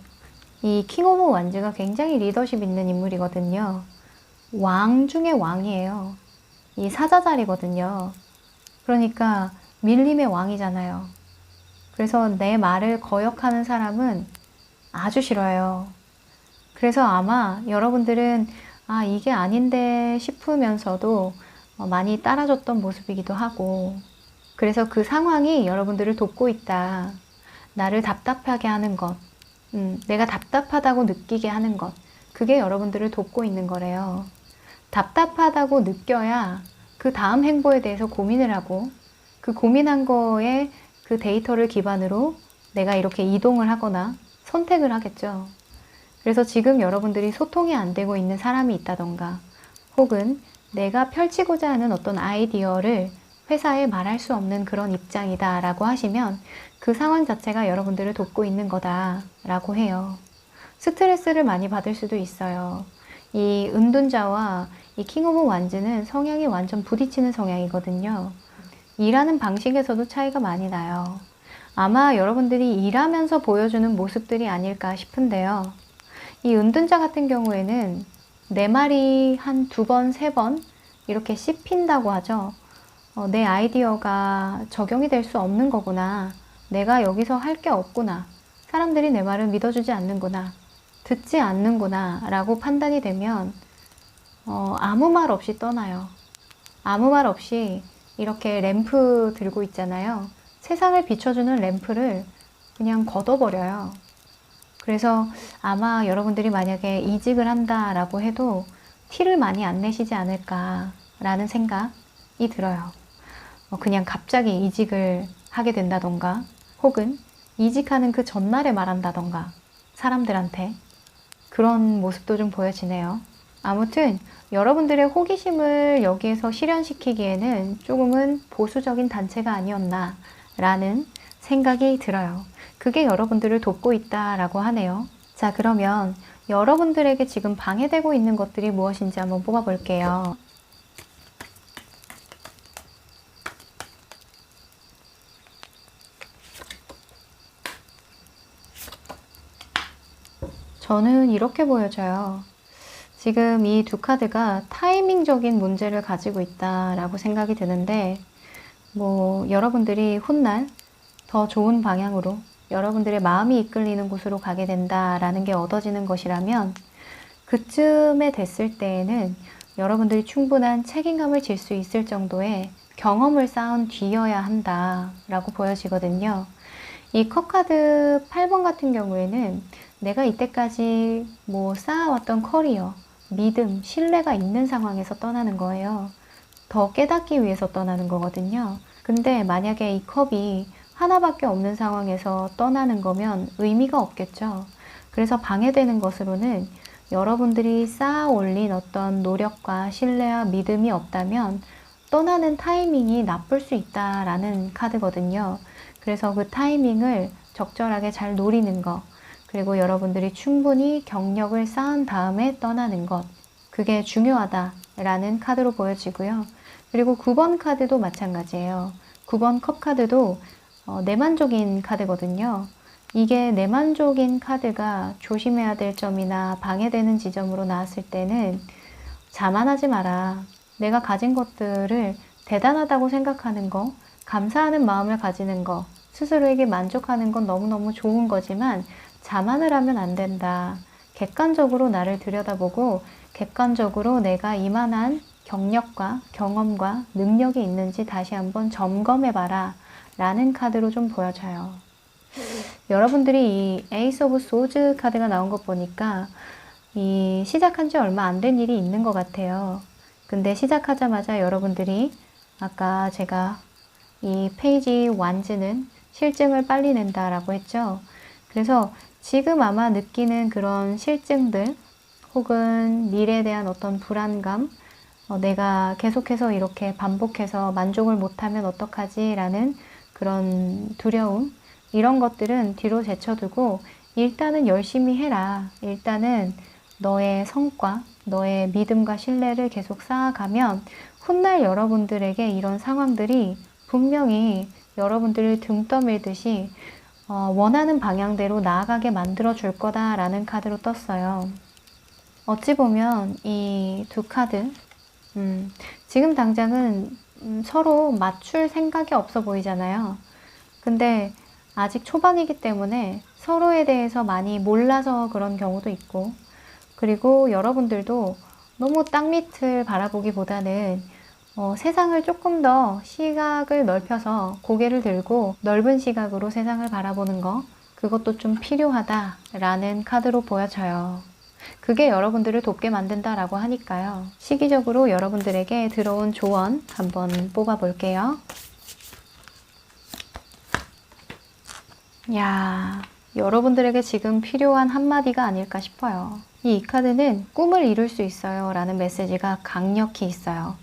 이 킹 오브 완즈가 굉장히 리더십 있는 인물이거든요. 왕 중에 왕이에요. 이 사자자리거든요. 그러니까 밀림의 왕이잖아요. 그래서 내 말을 거역하는 사람은 아주 싫어요. 그래서 아마 여러분들은 아, 이게 아닌데 싶으면서도 많이 따라줬던 모습이기도 하고, 그래서 그 상황이 여러분들을 돕고 있다. 나를 답답하게 하는 것, 내가 답답하다고 느끼게 하는 것, 그게 여러분들을 돕고 있는 거래요. 답답하다고 느껴야 그 다음 행보에 대해서 고민을 하고, 그 고민한 거에 그 데이터를 기반으로 내가 이렇게 이동을 하거나 선택을 하겠죠. 그래서 지금 여러분들이 소통이 안 되고 있는 사람이 있다던가 혹은 내가 펼치고자 하는 어떤 아이디어를 회사에 말할 수 없는 그런 입장이다 라고 하시면 그 상황 자체가 여러분들을 돕고 있는 거다 라고 해요. 스트레스를 많이 받을 수도 있어요. 이 은둔자와 이 킹 오브 완즈는 성향이 완전 부딪히는 성향이거든요. 일하는 방식에서도 차이가 많이 나요. 아마 여러분들이 일하면서 보여주는 모습들이 아닐까 싶은데요. 이 은둔자 같은 경우에는 내 말이 한 2번, 3번 이렇게 씹힌다고 하죠. 내 아이디어가 적용이 될 수 없는 거구나. 내가 여기서 할 게 없구나. 사람들이 내 말을 믿어주지 않는구나. 듣지 않는구나 라고 판단이 되면 아무 말 없이 떠나요. 아무 말 없이 이렇게 램프 들고 있잖아요. 세상을 비춰주는 램프를 그냥 걷어버려요. 그래서 아마 여러분들이 만약에 이직을 한다라고 해도 티를 많이 안 내시지 않을까라는 생각이 들어요. 그냥 갑자기 이직을 하게 된다던가 혹은 이직하는 그 전날에 말한다던가 사람들한테 그런 모습도 좀 보여지네요. 아무튼 여러분들의 호기심을 여기에서 실현시키기에는 조금은 보수적인 단체가 아니었나 라는 생각이 들어요. 그게 여러분들을 돕고 있다라고 하네요. 자, 그러면 여러분들에게 지금 방해되고 있는 것들이 무엇인지 한번 뽑아볼게요. 저는 이렇게 보여져요. 지금 이 두 카드가 타이밍적인 문제를 가지고 있다라고 생각이 드는데 여러분들이 훗날 더 좋은 방향으로 여러분들의 마음이 이끌리는 곳으로 가게 된다라는 게 얻어지는 것이라면 그쯤에 됐을 때에는 여러분들이 충분한 책임감을 질 수 있을 정도의 경험을 쌓은 뒤여야 한다라고 보여지거든요. 이 컵 카드 8번 같은 경우에는 내가 이때까지 쌓아왔던 커리어, 믿음, 신뢰가 있는 상황에서 떠나는 거예요. 더 깨닫기 위해서 떠나는 거거든요. 근데 만약에 이 컵이 하나밖에 없는 상황에서 떠나는 거면 의미가 없겠죠. 그래서 방해되는 것으로는 여러분들이 쌓아 올린 어떤 노력과 신뢰와 믿음이 없다면 떠나는 타이밍이 나쁠 수 있다라는 카드거든요. 그래서 그 타이밍을 적절하게 잘 노리는 것, 그리고 여러분들이 충분히 경력을 쌓은 다음에 떠나는 것, 그게 중요하다라는 카드로 보여지고요. 그리고 9번 카드도 마찬가지예요. 9번 컵 카드도 내만족인 카드거든요. 이게 내만족인 카드가 조심해야 될 점이나 방해되는 지점으로 나왔을 때는 자만하지 마라. 내가 가진 것들을 대단하다고 생각하는 거, 감사하는 마음을 가지는 거, 스스로에게 만족하는 건 너무너무 좋은 거지만 자만을 하면 안 된다. 객관적으로 나를 들여다보고 객관적으로 내가 이만한 경력과 경험과 능력이 있는지 다시 한번 점검해봐라 라는 카드로 좀 보여져요. 여러분들이 이 에이스 오브 소즈 카드가 나온 것 보니까 이 시작한 지 얼마 안 된 일이 있는 것 같아요. 근데 시작하자마자 여러분들이 아까 제가 이 페이지 완즈는 실증을 빨리 낸다라고 했죠. 그래서 지금 아마 느끼는 그런 실증들 혹은 미래에 대한 어떤 불안감, 내가 계속해서 이렇게 반복해서 만족을 못하면 어떡하지? 라는 그런 두려움, 이런 것들은 뒤로 제쳐두고 일단은 열심히 해라. 일단은 너의 성과, 너의 믿음과 신뢰를 계속 쌓아가면 훗날 여러분들에게 이런 상황들이 분명히 여러분들을 등 떠밀듯이 원하는 방향대로 나아가게 만들어 줄 거다라는 카드로 떴어요. 어찌 보면 이 두 카드, 지금 당장은 서로 맞출 생각이 없어 보이잖아요. 근데 아직 초반이기 때문에 서로에 대해서 많이 몰라서 그런 경우도 있고, 그리고 여러분들도 너무 땅밑을 바라보기보다는 세상을 조금 더 시각을 넓혀서 고개를 들고 넓은 시각으로 세상을 바라보는 거, 그것도 좀 필요하다라는 카드로 보여져요. 그게 여러분들을 돕게 만든다라고 하니까요. 시기적으로 여러분들에게 들어온 조언 한번 뽑아 볼게요. 야, 여러분들에게 지금 필요한 한마디가 아닐까 싶어요. 이 카드는 꿈을 이룰 수 있어요 라는 메시지가 강력히 있어요.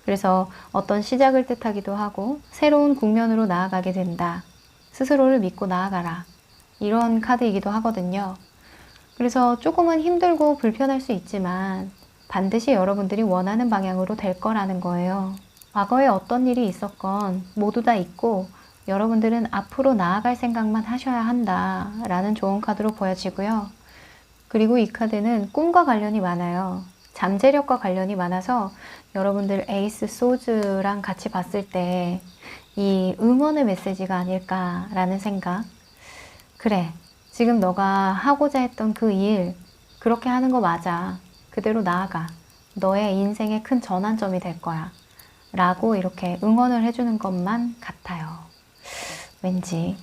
그래서 어떤 시작을 뜻하기도 하고 새로운 국면으로 나아가게 된다. 스스로를 믿고 나아가라. 이런 카드이기도 하거든요. 그래서 조금은 힘들고 불편할 수 있지만 반드시 여러분들이 원하는 방향으로 될 거라는 거예요. 과거에 어떤 일이 있었건 모두 다 있고 여러분들은 앞으로 나아갈 생각만 하셔야 한다 라는 좋은 카드로 보여지고요. 그리고 이 카드는 꿈과 관련이 많아요. 잠재력과 관련이 많아서 여러분들 에이스 소즈랑 같이 봤을 때 이 응원의 메시지가 아닐까라는 생각. 그래, 지금 너가 하고자 했던 그 일, 그렇게 하는 거 맞아. 그대로 나아가. 너의 인생의 큰 전환점이 될 거야. 라고 이렇게 응원을 해주는 것만 같아요. 왠지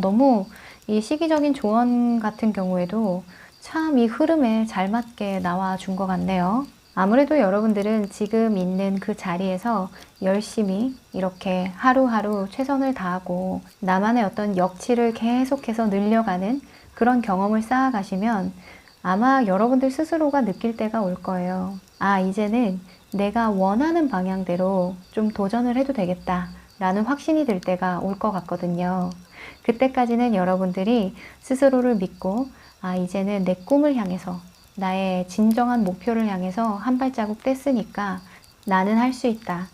너무 이 시기적인 조언 같은 경우에도 참 이 흐름에 잘 맞게 나와 준 것 같네요. 아무래도 여러분들은 지금 있는 그 자리에서 열심히 이렇게 하루하루 최선을 다하고 나만의 어떤 역치를 계속해서 늘려가는 그런 경험을 쌓아가시면 아마 여러분들 스스로가 느낄 때가 올 거예요. 이제는 내가 원하는 방향대로 좀 도전을 해도 되겠다 라는 확신이 들 때가 올 것 같거든요. 그때까지는 여러분들이 스스로를 믿고 이제는 내 꿈을 향해서 나의 진정한 목표를 향해서 한 발자국 뗐으니까 나는 할 수 있다.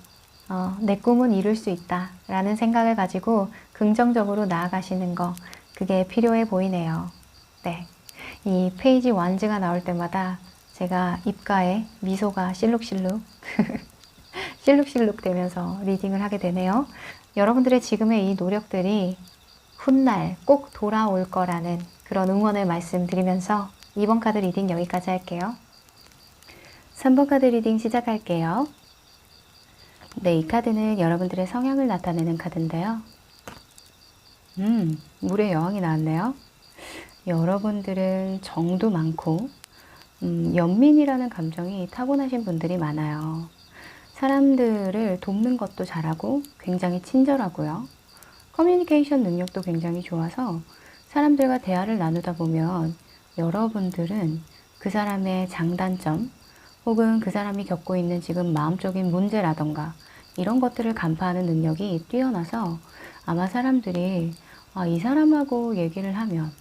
내 꿈은 이룰 수 있다. 라는 생각을 가지고 긍정적으로 나아가시는 거, 그게 필요해 보이네요. 네. 이 페이지 완즈가 나올 때마다 제가 입가에 미소가 실룩실룩 실룩실룩 되면서 리딩을 하게 되네요. 여러분들의 지금의 이 노력들이 훗날 꼭 돌아올 거라는 그런 응원을 말씀드리면서 2번 카드 리딩 여기까지 할게요. 3번 카드 리딩 시작할게요. 네, 이 카드는 여러분들의 성향을 나타내는 카드인데요. 물의 여왕이 나왔네요. 여러분들은 정도 많고 연민이라는 감정이 타고나신 분들이 많아요. 사람들을 돕는 것도 잘하고 굉장히 친절하고요. 커뮤니케이션 능력도 굉장히 좋아서 사람들과 대화를 나누다 보면 여러분들은 그 사람의 장단점 혹은 그 사람이 겪고 있는 지금 마음적인 문제라던가 이런 것들을 간파하는 능력이 뛰어나서 아마 사람들이 이 사람하고 얘기를 하면,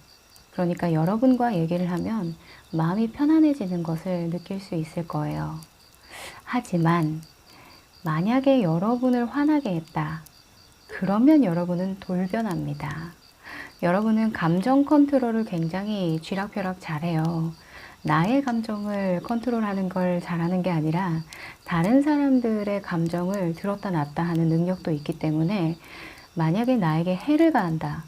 그러니까 여러분과 얘기를 하면 마음이 편안해지는 것을 느낄 수 있을 거예요. 하지만 만약에 여러분을 화나게 했다. 그러면 여러분은 돌변합니다. 여러분은 감정 컨트롤을 굉장히 쥐락펴락 잘해요. 나의 감정을 컨트롤하는 걸 잘하는 게 아니라 다른 사람들의 감정을 들었다 놨다 하는 능력도 있기 때문에 만약에 나에게 해를 가한다,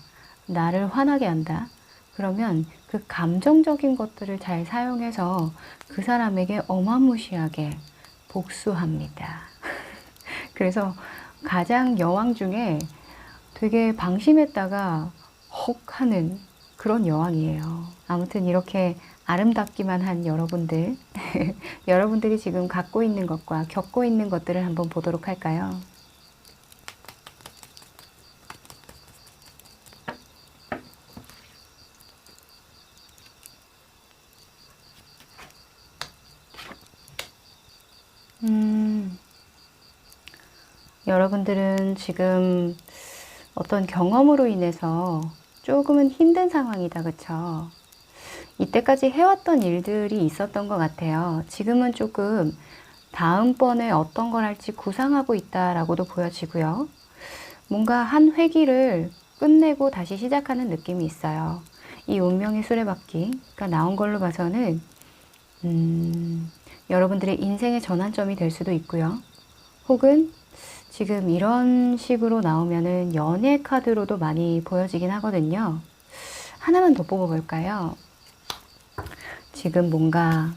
나를 화나게 한다, 그러면 그 감정적인 것들을 잘 사용해서 그 사람에게 어마무시하게 복수합니다. 그래서 가장 여왕 중에 되게 방심했다가 헉 하는 그런 여왕이에요. 아무튼 이렇게 아름답기만 한 여러분들, 여러분들이 지금 갖고 있는 것과 겪고 있는 것들을 한번 보도록 할까요? 여러분들은 지금 어떤 경험으로 인해서 조금은 힘든 상황이다, 그쵸? 이때까지 해왔던 일들이 있었던 것 같아요. 지금은 조금 다음번에 어떤 걸 할지 구상하고 있다라고도 보여지고요. 뭔가 한 회기를 끝내고 다시 시작하는 느낌이 있어요. 이 운명의 수레바퀴가 나온 걸로 봐서는 여러분들의 인생의 전환점이 될 수도 있고요. 혹은 지금 이런 식으로 나오면은 연애 카드로도 많이 보여지긴 하거든요. 하나만 더 뽑아볼까요? 지금 뭔가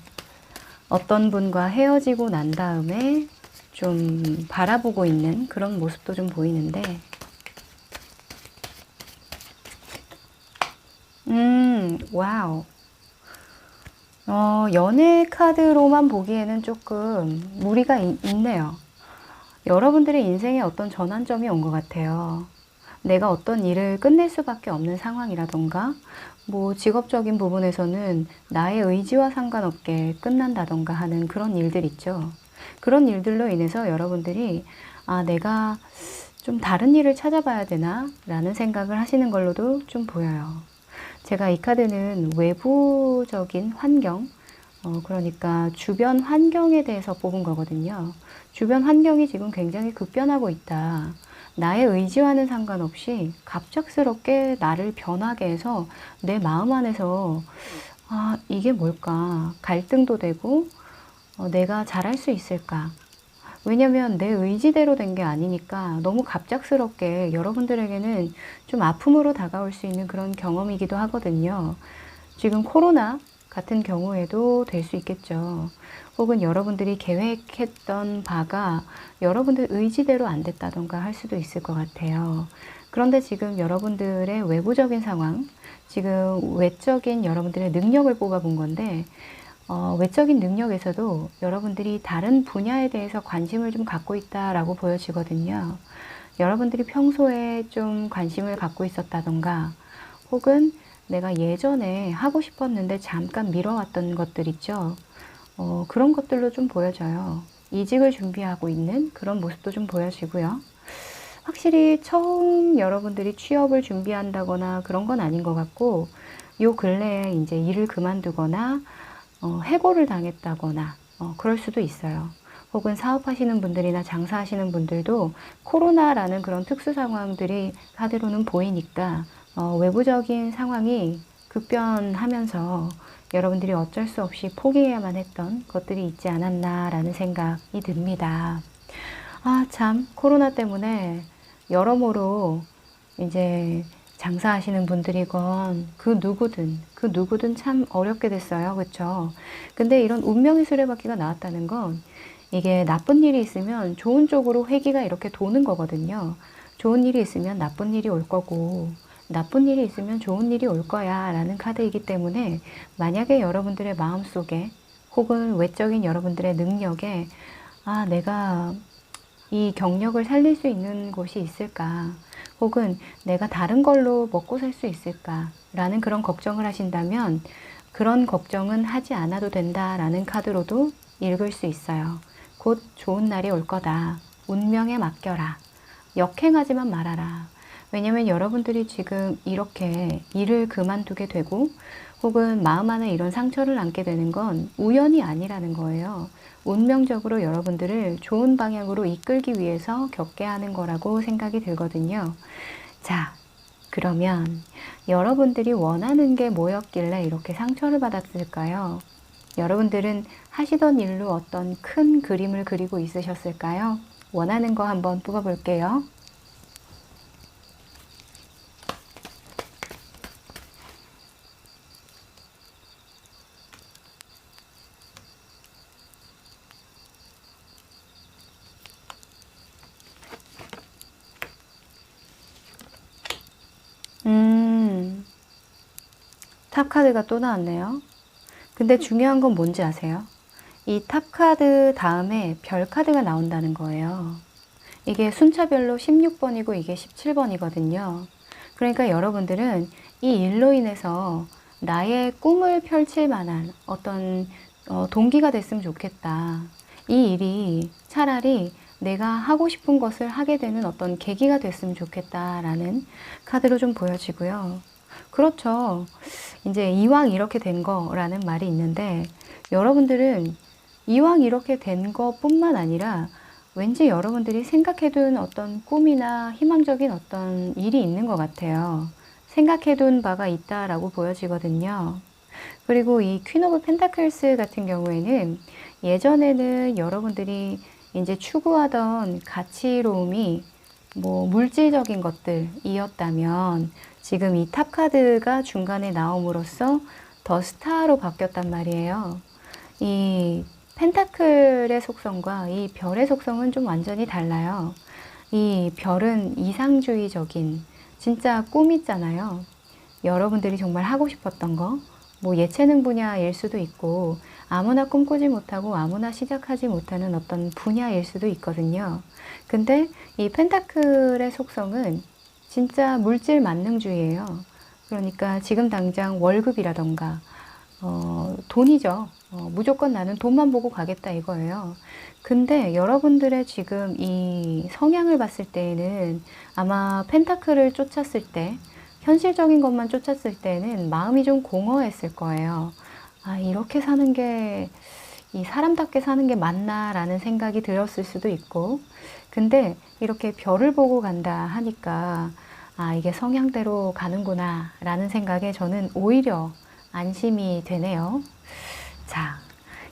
어떤 분과 헤어지고 난 다음에 좀 바라보고 있는 그런 모습도 좀 보이는데, 와우. 연애 카드로만 보기에는 조금 무리가 있네요. 여러분들의 인생에 어떤 전환점이 온 것 같아요. 내가 어떤 일을 끝낼 수밖에 없는 상황이라던가, 뭐 직업적인 부분에서는 나의 의지와 상관없게 끝난다던가 하는 그런 일들 있죠. 그런 일들로 인해서 여러분들이 내가 좀 다른 일을 찾아봐야 되나? 라는 생각을 하시는 걸로도 좀 보여요. 제가 이 카드는 외부적인 환경, 그러니까 주변 환경에 대해서 뽑은 거거든요. 주변 환경이 지금 굉장히 급변하고 있다. 나의 의지와는 상관없이 갑작스럽게 나를 변하게 해서 내 마음 안에서 이게 뭘까? 갈등도 되고 내가 잘할 수 있을까? 왜냐면 내 의지대로 된 게 아니니까 너무 갑작스럽게 여러분들에게는 좀 아픔으로 다가올 수 있는 그런 경험이기도 하거든요. 지금 코로나 같은 경우에도 될 수 있겠죠. 혹은 여러분들이 계획했던 바가 여러분들 의지대로 안 됐다던가 할 수도 있을 것 같아요. 그런데 지금 여러분들의 외부적인 상황, 지금 외적인 여러분들의 능력을 뽑아본 건데, 외적인 능력에서도 여러분들이 다른 분야에 대해서 관심을 좀 갖고 있다라고 보여지거든요. 여러분들이 평소에 좀 관심을 갖고 있었다던가, 혹은 내가 예전에 하고 싶었는데 잠깐 미뤄왔던 것들 있죠. 그런 것들로 좀 보여져요. 이직을 준비하고 있는 그런 모습도 좀 보여지고요. 확실히 처음 여러분들이 취업을 준비한다거나 그런 건 아닌 것 같고, 요 근래에 이제 일을 그만두거나 해고를 당했다거나 그럴 수도 있어요. 혹은 사업하시는 분들이나 장사하시는 분들도 코로나라는 그런 특수 상황들이 카드로는 보이니까 외부적인 상황이 급변하면서 여러분들이 어쩔 수 없이 포기해야만 했던 것들이 있지 않았나라는 생각이 듭니다. 참, 코로나 때문에 여러모로 이제 장사하시는 분들이건 그 누구든 참 어렵게 됐어요. 그쵸? 근데 이런 운명의 수레바퀴가 나왔다는 건 이게 나쁜 일이 있으면 좋은 쪽으로 회기가 이렇게 도는 거거든요. 좋은 일이 있으면 나쁜 일이 올 거고, 나쁜 일이 있으면 좋은 일이 올 거야 라는 카드이기 때문에 만약에 여러분들의 마음속에 혹은 외적인 여러분들의 능력에 내가 이 경력을 살릴 수 있는 곳이 있을까? 혹은 내가 다른 걸로 먹고 살 수 있을까? 라는 그런 걱정을 하신다면 그런 걱정은 하지 않아도 된다라는 카드로도 읽을 수 있어요. 곧 좋은 날이 올 거다. 운명에 맡겨라. 역행하지만 말아라. 왜냐면 여러분들이 지금 이렇게 일을 그만두게 되고 혹은 마음 안에 이런 상처를 안게 되는 건 우연이 아니라는 거예요. 운명적으로 여러분들을 좋은 방향으로 이끌기 위해서 겪게 하는 거라고 생각이 들거든요. 자, 그러면 여러분들이 원하는 게 뭐였길래 이렇게 상처를 받았을까요? 여러분들은 하시던 일로 어떤 큰 그림을 그리고 있으셨을까요? 원하는 거 한번 뽑아볼게요. 탑 카드가 또 나왔네요. 근데 중요한 건 뭔지 아세요? 이 탑 카드 다음에 별 카드가 나온다는 거예요. 이게 순차별로 16번이고 이게 17번이거든요. 그러니까 여러분들은 이 일로 인해서 나의 꿈을 펼칠 만한 어떤 동기가 됐으면 좋겠다. 이 일이 차라리 내가 하고 싶은 것을 하게 되는 어떤 계기가 됐으면 좋겠다라는 카드로 좀 보여지고요. 그렇죠. 이제 이왕 이렇게 된 거라는 말이 있는데 여러분들은 이왕 이렇게 된 것뿐만 아니라 왠지 여러분들이 생각해둔 어떤 꿈이나 희망적인 어떤 일이 있는 것 같아요. 생각해둔 바가 있다라고 보여지거든요. 그리고 이 퀸 오브 펜타클스 같은 경우에는 예전에는 여러분들이 이제 추구하던 가치로움이 뭐 물질적인 것들이었다면 지금 이 탑 카드가 중간에 나옴으로써 더 스타로 바뀌었단 말이에요. 이 펜타클의 속성과 이 별의 속성은 좀 완전히 달라요. 이 별은 이상주의적인 진짜 꿈 있잖아요. 여러분들이 정말 하고 싶었던 거, 뭐 예체능 분야일 수도 있고 아무나 꿈꾸지 못하고 아무나 시작하지 못하는 어떤 분야일 수도 있거든요. 근데 이 펜타클의 속성은 진짜 물질 만능주의예요. 그러니까 지금 당장 월급이라던가 돈이죠. 무조건 나는 돈만 보고 가겠다 이거예요. 근데 여러분들의 지금 이 성향을 봤을 때에는 아마 펜타클을 쫓았을 때 현실적인 것만 쫓았을 때는 마음이 좀 공허했을 거예요. 아, 이렇게 사는 게, 이 사람답게 사는 게 맞나라는 생각이 들었을 수도 있고, 근데 이렇게 별을 보고 간다 하니까, 아, 이게 성향대로 가는구나 라는 생각에 저는 오히려 안심이 되네요. 자,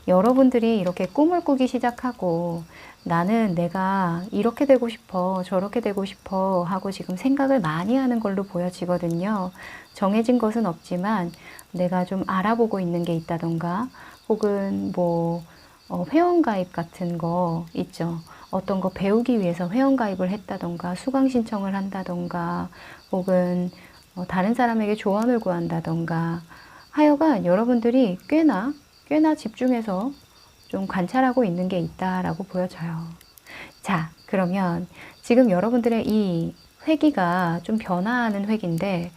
여러분들이 이렇게 꿈을 꾸기 시작하고 나는 내가 이렇게 되고 싶어, 저렇게 되고 싶어 하고 지금 생각을 많이 하는 걸로 보여지거든요. 정해진 것은 없지만 내가 좀 알아보고 있는 게 있다던가 혹은 뭐 회원가입 같은 거 있죠. 어떤 거 배우기 위해서 회원가입을 했다던가 수강 신청을 한다던가 혹은 다른 사람에게 조언을 구한다던가 하여간 여러분들이 꽤나 집중해서 좀 관찰하고 있는 게 있다라고 보여져요. 자, 그러면 지금 여러분들의 이 회기가 좀 변화하는 회기인데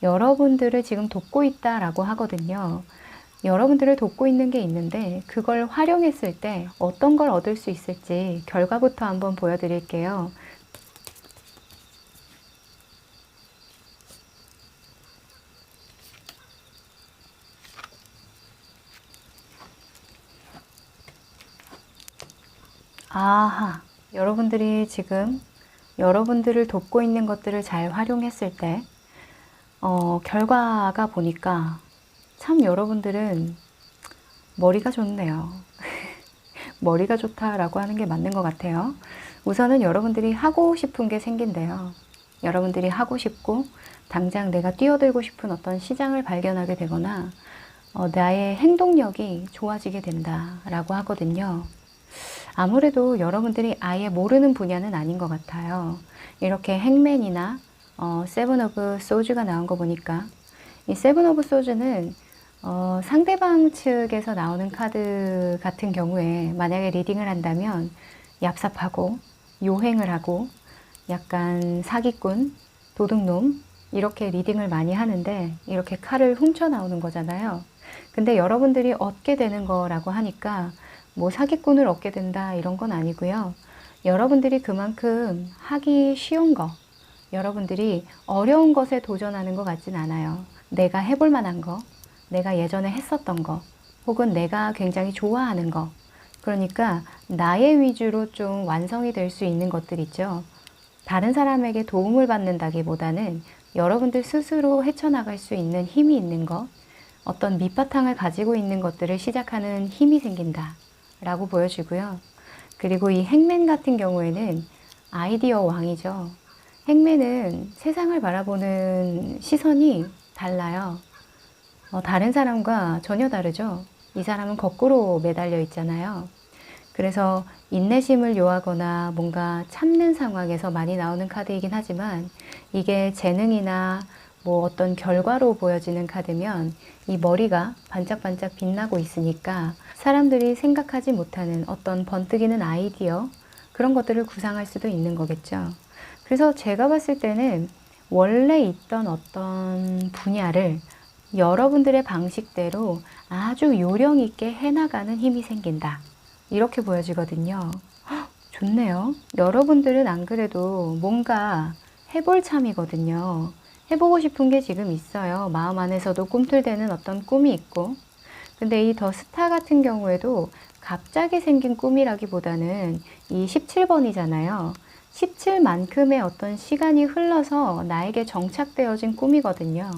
여러분들을 지금 돕고 있다라고 하거든요. 여러분들을 돕고 있는 게 있는데 그걸 활용했을 때 어떤 걸 얻을 수 있을지 결과부터 한번 보여드릴게요. 아하, 여러분들이 지금 여러분들을 돕고 있는 것들을 잘 활용했을 때 결과가 보니까 참 여러분들은 머리가 좋네요. 머리가 좋다라고 하는 게 맞는 것 같아요. 우선은 여러분들이 하고 싶은 게 생긴대요. 여러분들이 하고 싶고 당장 내가 뛰어들고 싶은 어떤 시장을 발견하게 되거나 나의 행동력이 좋아지게 된다라고 하거든요. 아무래도 여러분들이 아예 모르는 분야는 아닌 것 같아요. 이렇게 행맨이나 세븐 오브 소즈가 나온 거 보니까 이 세븐 오브 소즈는 상대방 측에서 나오는 카드 같은 경우에 만약에 리딩을 한다면 얍삽하고 요행을 하고 약간 사기꾼, 도둑놈 이렇게 리딩을 많이 하는데 이렇게 칼을 훔쳐 나오는 거잖아요. 근데 여러분들이 얻게 되는 거라고 하니까 뭐 사기꾼을 얻게 된다 이런 건 아니고요. 여러분들이 그만큼 하기 쉬운 거, 여러분들이 어려운 것에 도전하는 것 같진 않아요. 내가 해볼 만한 거, 내가 예전에 했었던 거, 혹은 내가 굉장히 좋아하는 거. 그러니까 나의 위주로 좀 완성이 될 수 있는 것들 있죠. 다른 사람에게 도움을 받는다기보다는 여러분들 스스로 헤쳐나갈 수 있는 힘이 있는 것, 어떤 밑바탕을 가지고 있는 것들을 시작하는 힘이 생긴다 라고 보여지고요. 그리고 이 행맨 같은 경우에는 아이디어 왕이죠. 행맨은 세상을 바라보는 시선이 달라요. 다른 사람과 전혀 다르죠. 이 사람은 거꾸로 매달려 있잖아요. 그래서 인내심을 요하거나 뭔가 참는 상황에서 많이 나오는 카드이긴 하지만 이게 재능이나 뭐 어떤 결과로 보여지는 카드면 이 머리가 반짝반짝 빛나고 있으니까 사람들이 생각하지 못하는 어떤 번뜩이는 아이디어, 그런 것들을 구상할 수도 있는 거겠죠. 그래서 제가 봤을 때는 원래 있던 어떤 분야를 여러분들의 방식대로 아주 요령 있게 해나가는 힘이 생긴다, 이렇게 보여지거든요. 헉, 좋네요. 여러분들은 안 그래도 뭔가 해볼 참이거든요. 해보고 싶은 게 지금 있어요. 마음 안에서도 꿈틀대는 어떤 꿈이 있고. 근데 이 더 스타 같은 경우에도 갑자기 생긴 꿈이라기보다는 이 17번이잖아요. 17만큼의 어떤 시간이 흘러서 나에게 정착되어진 꿈이거든요.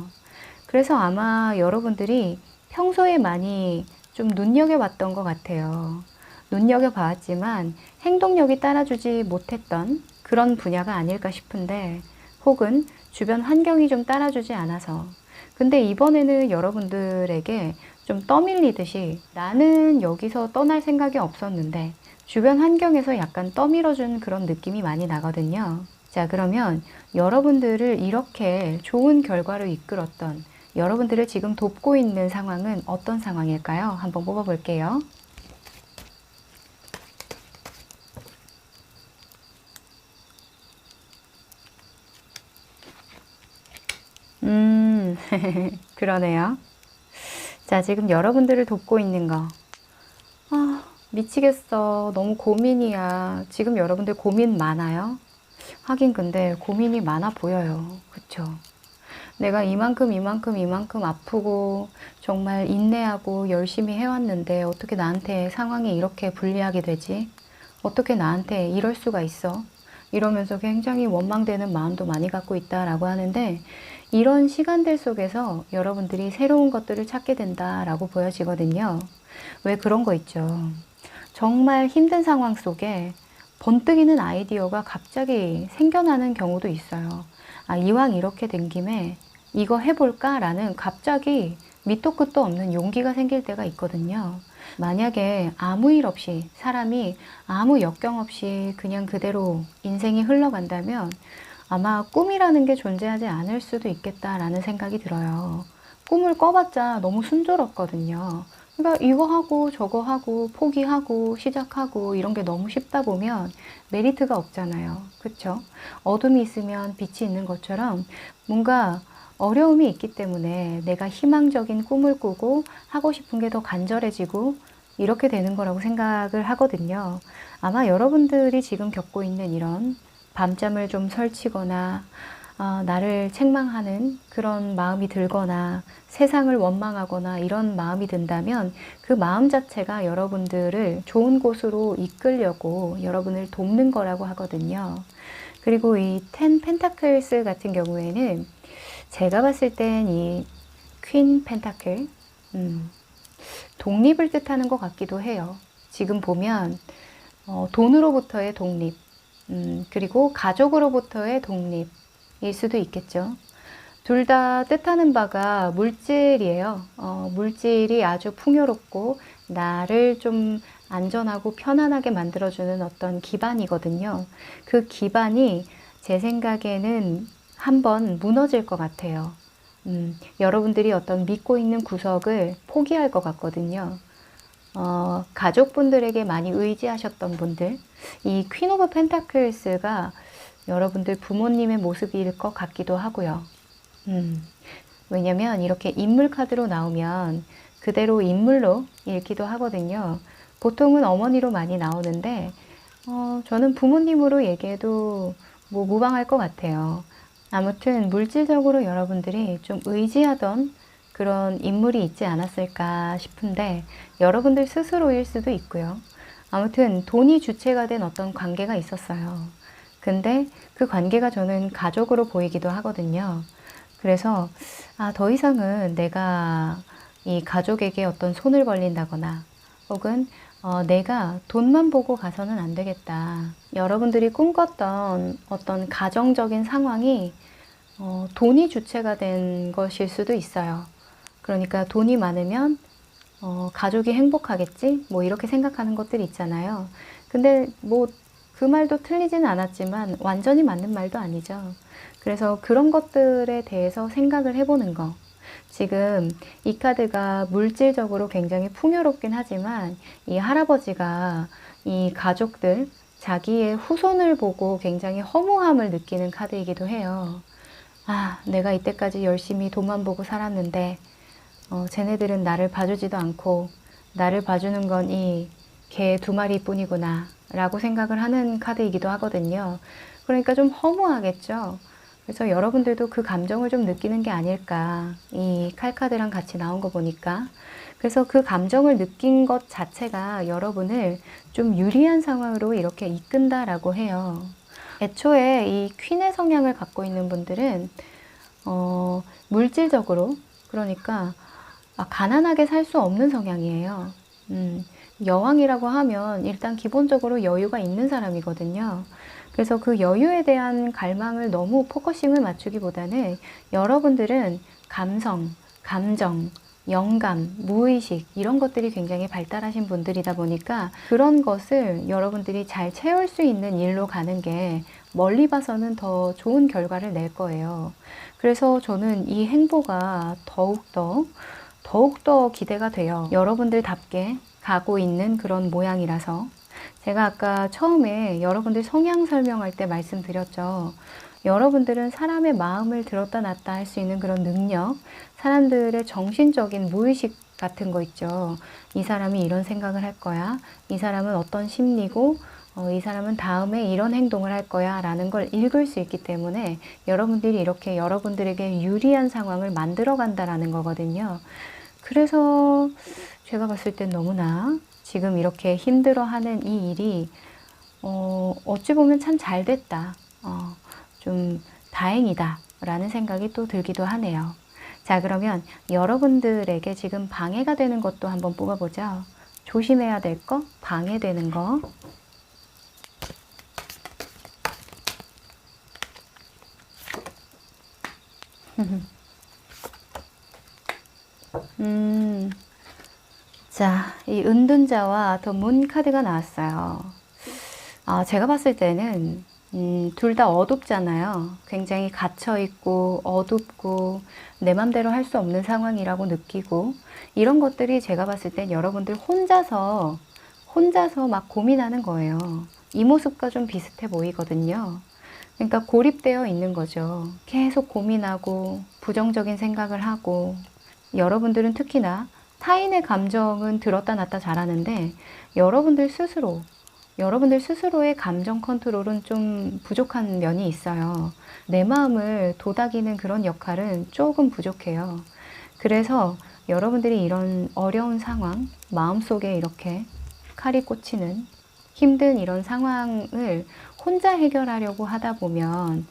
그래서 아마 여러분들이 평소에 많이 좀 눈여겨봤던 것 같아요. 눈여겨봤지만 행동력이 따라주지 못했던 그런 분야가 아닐까 싶은데, 혹은 주변 환경이 좀 따라주지 않아서. 근데 이번에는 여러분들에게 좀 떠밀리듯이 나는 여기서 떠날 생각이 없었는데 주변 환경에서 약간 떠밀어준 그런 느낌이 많이 나거든요. 자, 그러면 여러분들을 이렇게 좋은 결과로 이끌었던, 여러분들을 지금 돕고 있는 상황은 어떤 상황일까요? 한번 뽑아볼게요. 그러네요. 자, 지금 여러분들을 돕고 있는 거. 아, 미치겠어. 너무 고민이야. 지금 여러분들 고민 많아요? 하긴 근데 고민이 많아 보여요. 그쵸? 내가 이만큼 아프고 정말 인내하고 열심히 해왔는데 어떻게 나한테 상황이 이렇게 불리하게 되지? 어떻게 나한테 이럴 수가 있어? 이러면서 굉장히 원망되는 마음도 많이 갖고 있다라고 하는데, 이런 시간들 속에서 여러분들이 새로운 것들을 찾게 된다라고 보여지거든요. 왜 그런 거 있죠. 정말 힘든 상황 속에 번뜩이는 아이디어가 갑자기 생겨나는 경우도 있어요. 아, 이왕 이렇게 된 김에 이거 해볼까? 라는 갑자기 밑도 끝도 없는 용기가 생길 때가 있거든요. 만약에 아무 일 없이, 사람이 아무 역경 없이 그냥 그대로 인생이 흘러간다면 아마 꿈이라는 게 존재하지 않을 수도 있겠다라는 생각이 들어요. 꿈을 꿔봤자 너무 순조롭거든요. 그러니까 이거 하고 저거 하고 포기하고 시작하고 이런 게 너무 쉽다 보면 메리트가 없잖아요. 그쵸? 어둠이 있으면 빛이 있는 것처럼 뭔가 어려움이 있기 때문에 내가 희망적인 꿈을 꾸고 하고 싶은 게 더 간절해지고 이렇게 되는 거라고 생각을 하거든요. 아마 여러분들이 지금 겪고 있는 이런 밤잠을 좀 설치거나 나를 책망하는 그런 마음이 들거나 세상을 원망하거나 이런 마음이 든다면 그 마음 자체가 여러분들을 좋은 곳으로 이끌려고 여러분을 돕는 거라고 하거든요. 그리고 이 10 펜타클스 같은 경우에는 제가 봤을 땐 이 퀸 펜타클, 독립을 뜻하는 것 같기도 해요. 지금 보면 돈으로부터의 독립, 그리고 가족으로부터의 독립일 수도 있겠죠. 둘 다 뜻하는 바가 물질이에요. 물질이 아주 풍요롭고 나를 좀 안전하고 편안하게 만들어주는 어떤 기반이거든요. 그 기반이 제 생각에는 한번 무너질 것 같아요. 여러분들이 어떤 믿고 있는 구석을 포기할 것 같거든요. 가족분들에게 많이 의지하셨던 분들, 이 퀸 오브 펜타클스가 여러분들 부모님의 모습일 것 같기도 하고요. 왜냐면 이렇게 인물 카드로 나오면 그대로 인물로 읽기도 하거든요. 보통은 어머니로 많이 나오는데 저는 부모님으로 얘기해도 뭐 무방할 것 같아요. 아무튼 물질적으로 여러분들이 좀 의지하던 그런 인물이 있지 않았을까 싶은데 여러분들 스스로일 수도 있고요. 아무튼 돈이 주체가 된 어떤 관계가 있었어요. 근데 그 관계가 저는 가족으로 보이기도 하거든요. 그래서 더 이상은 내가 이 가족에게 어떤 손을 벌린다거나 혹은 내가 돈만 보고 가서는 안 되겠다. 여러분들이 꿈꿨던 어떤 가정적인 상황이 돈이 주체가 된 것일 수도 있어요. 그러니까 돈이 많으면 가족이 행복하겠지? 뭐 이렇게 생각하는 것들이 있잖아요. 근데 뭐 그 말도 틀리진 않았지만 완전히 맞는 말도 아니죠. 그래서 그런 것들에 대해서 생각을 해보는 거. 지금 이 카드가 물질적으로 굉장히 풍요롭긴 하지만 이 할아버지가 이 가족들, 자기의 후손을 보고 굉장히 허무함을 느끼는 카드이기도 해요. 아, 내가 이때까지 열심히 돈만 보고 살았는데 쟤네들은 나를 봐주지도 않고 나를 봐주는 건 이 개 2마리뿐이구나 라고 생각을 하는 카드이기도 하거든요. 그러니까 좀 허무하겠죠. 그래서 여러분들도 그 감정을 좀 느끼는 게 아닐까, 이 칼카드랑 같이 나온 거 보니까. 그래서 그 감정을 느낀 것 자체가 여러분을 좀 유리한 상황으로 이렇게 이끈다라고 해요. 애초에 이 퀸의 성향을 갖고 있는 분들은 물질적으로, 그러니까 가난하게 살 수 없는 성향이에요. 여왕이라고 하면 일단 기본적으로 여유가 있는 사람이거든요. 그래서 그 여유에 대한 갈망을 너무 포커싱을 맞추기보다는 여러분들은 감성, 감정, 영감, 무의식 이런 것들이 굉장히 발달하신 분들이다 보니까 그런 것을 여러분들이 잘 채울 수 있는 일로 가는 게 멀리 봐서는 더 좋은 결과를 낼 거예요. 그래서 저는 이 행보가 더욱더 기대가 돼요. 여러분들답게 가고 있는 그런 모양이라서. 제가 아까 처음에 여러분들 성향 설명할 때 말씀드렸죠. 여러분들은 사람의 마음을 들었다 놨다 할 수 있는 그런 능력, 사람들의 정신적인 무의식 같은 거 있죠. 이 사람이 이런 생각을 할 거야. 이 사람은 어떤 심리고, 이 사람은 다음에 이런 행동을 할 거야 라는 걸 읽을 수 있기 때문에 여러분들이 이렇게 여러분들에게 유리한 상황을 만들어 간다라는 거거든요. 그래서 제가 봤을 땐 너무나 지금 이렇게 힘들어하는 이 일이 어찌 보면 참 잘 됐다. 좀 다행이다 라는 생각이 또 들기도 하네요. 자, 그러면 여러분들에게 지금 방해가 되는 것도 한번 뽑아보죠. 조심해야 될 거, 방해되는 거. 자, 이 은둔자와 더 문 카드가 나왔어요. 제가 봤을 때는 둘 다 어둡잖아요. 굉장히 갇혀있고 어둡고 내 맘대로 할 수 없는 상황이라고 느끼고 이런 것들이 제가 봤을 땐 여러분들 혼자서 막 고민하는 거예요. 이 모습과 좀 비슷해 보이거든요. 그러니까 고립되어 있는 거죠. 계속 고민하고 부정적인 생각을 하고 여러분들은 특히나 타인의 감정은 들었다 놨다 잘하는데 여러분들 스스로의 감정 컨트롤은 좀 부족한 면이 있어요. 내 마음을 도닥이는 그런 역할은 조금 부족해요. 그래서 여러분들이 이런 어려운 상황, 마음속에 이렇게 칼이 꽂히는 힘든 이런 상황을 혼자 해결하려고 하다 보면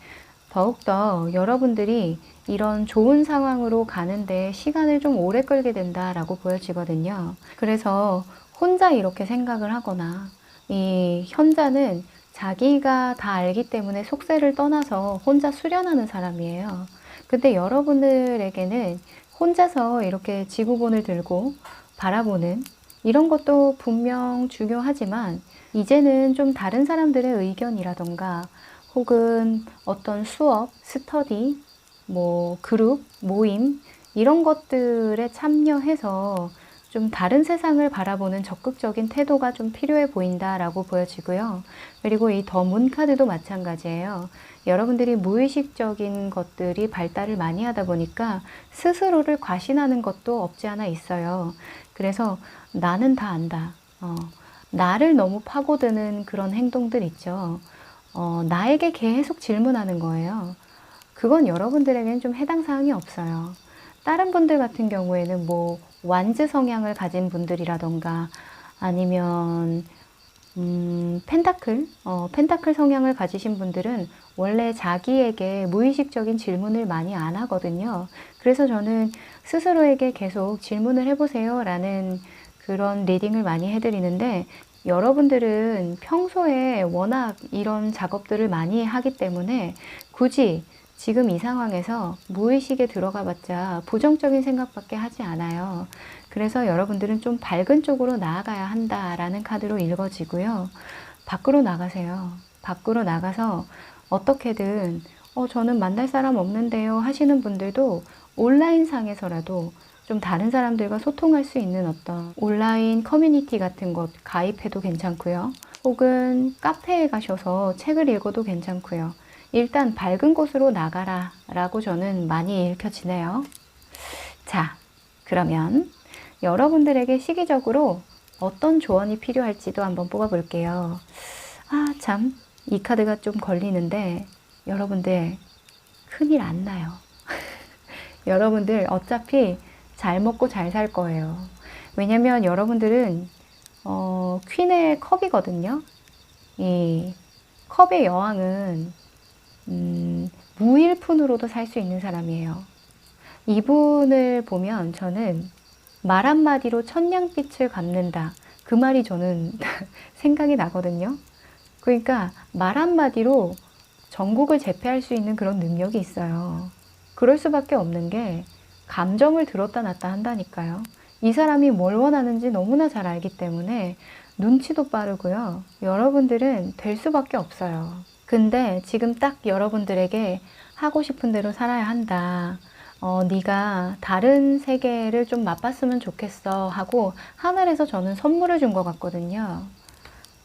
더욱더 여러분들이 이런 좋은 상황으로 가는데 시간을 좀 오래 끌게 된다라고 보여지거든요. 그래서 혼자 이렇게 생각을 하거나 이 현자는 자기가 다 알기 때문에 속세를 떠나서 혼자 수련하는 사람이에요. 근데 여러분들에게는 혼자서 이렇게 지구본을 들고 바라보는 이런 것도 분명 중요하지만 이제는 좀 다른 사람들의 의견이라던가 혹은 어떤 수업, 스터디, 그룹, 모임 이런 것들에 참여해서 좀 다른 세상을 바라보는 적극적인 태도가 좀 필요해 보인다라고 보여지고요. 그리고 이 더 문 카드도 마찬가지예요. 여러분들이 무의식적인 것들이 발달을 많이 하다 보니까 스스로를 과신하는 것도 없지 않아 있어요. 그래서 나는 다 안다. 나를 너무 파고드는 그런 행동들 있죠. 나에게 계속 질문하는 거예요. 그건 여러분들에게는 좀 해당 사항이 없어요. 다른 분들 같은 경우에는 완즈 성향을 가진 분들이라던가 아니면 펜타클 성향을 가지신 분들은 원래 자기에게 무의식적인 질문을 많이 안 하거든요. 그래서 저는 스스로에게 계속 질문을 해보세요 라는 그런 리딩을 많이 해드리는데 여러분들은 평소에 워낙 이런 작업들을 많이 하기 때문에 굳이 지금 이 상황에서 무의식에 들어가 봤자 부정적인 생각밖에 하지 않아요. 그래서 여러분들은 좀 밝은 쪽으로 나아가야 한다라는 카드로 읽어지고요. 밖으로 나가세요. 밖으로 나가서 어떻게든 저는 만날 사람 없는데요 하시는 분들도 온라인상에서라도 좀 다른 사람들과 소통할 수 있는 어떤 온라인 커뮤니티 같은 곳 가입해도 괜찮고요. 혹은 카페에 가셔서 책을 읽어도 괜찮고요. 일단 밝은 곳으로 나가라 라고 저는 많이 읽혀지네요. 자, 그러면 여러분들에게 시기적으로 어떤 조언이 필요할지도 한번 뽑아볼게요. 아, 참, 이 카드가 좀 걸리는데 여러분들 큰일 안 나요. 여러분들 어차피 잘 먹고 잘 살 거예요. 왜냐면 여러분들은 퀸의 컵이거든요. 이 컵의 여왕은 무일푼으로도 살 수 있는 사람이에요. 이분을 보면 저는 말 한마디로 천냥빛을 갚는다. 그 말이 저는 생각이 나거든요. 그러니까 말 한마디로 전국을 제패할 수 있는 그런 능력이 있어요. 그럴 수밖에 없는 게 감정을 들었다 놨다 한다니까요. 이 사람이 뭘 원하는지 너무나 잘 알기 때문에 눈치도 빠르고요. 여러분들은 될 수밖에 없어요. 근데 지금 딱 여러분들에게 하고 싶은 대로 살아야 한다. 네가 다른 세계를 좀 맛봤으면 좋겠어 하고 하늘에서 저는 선물을 준 것 같거든요.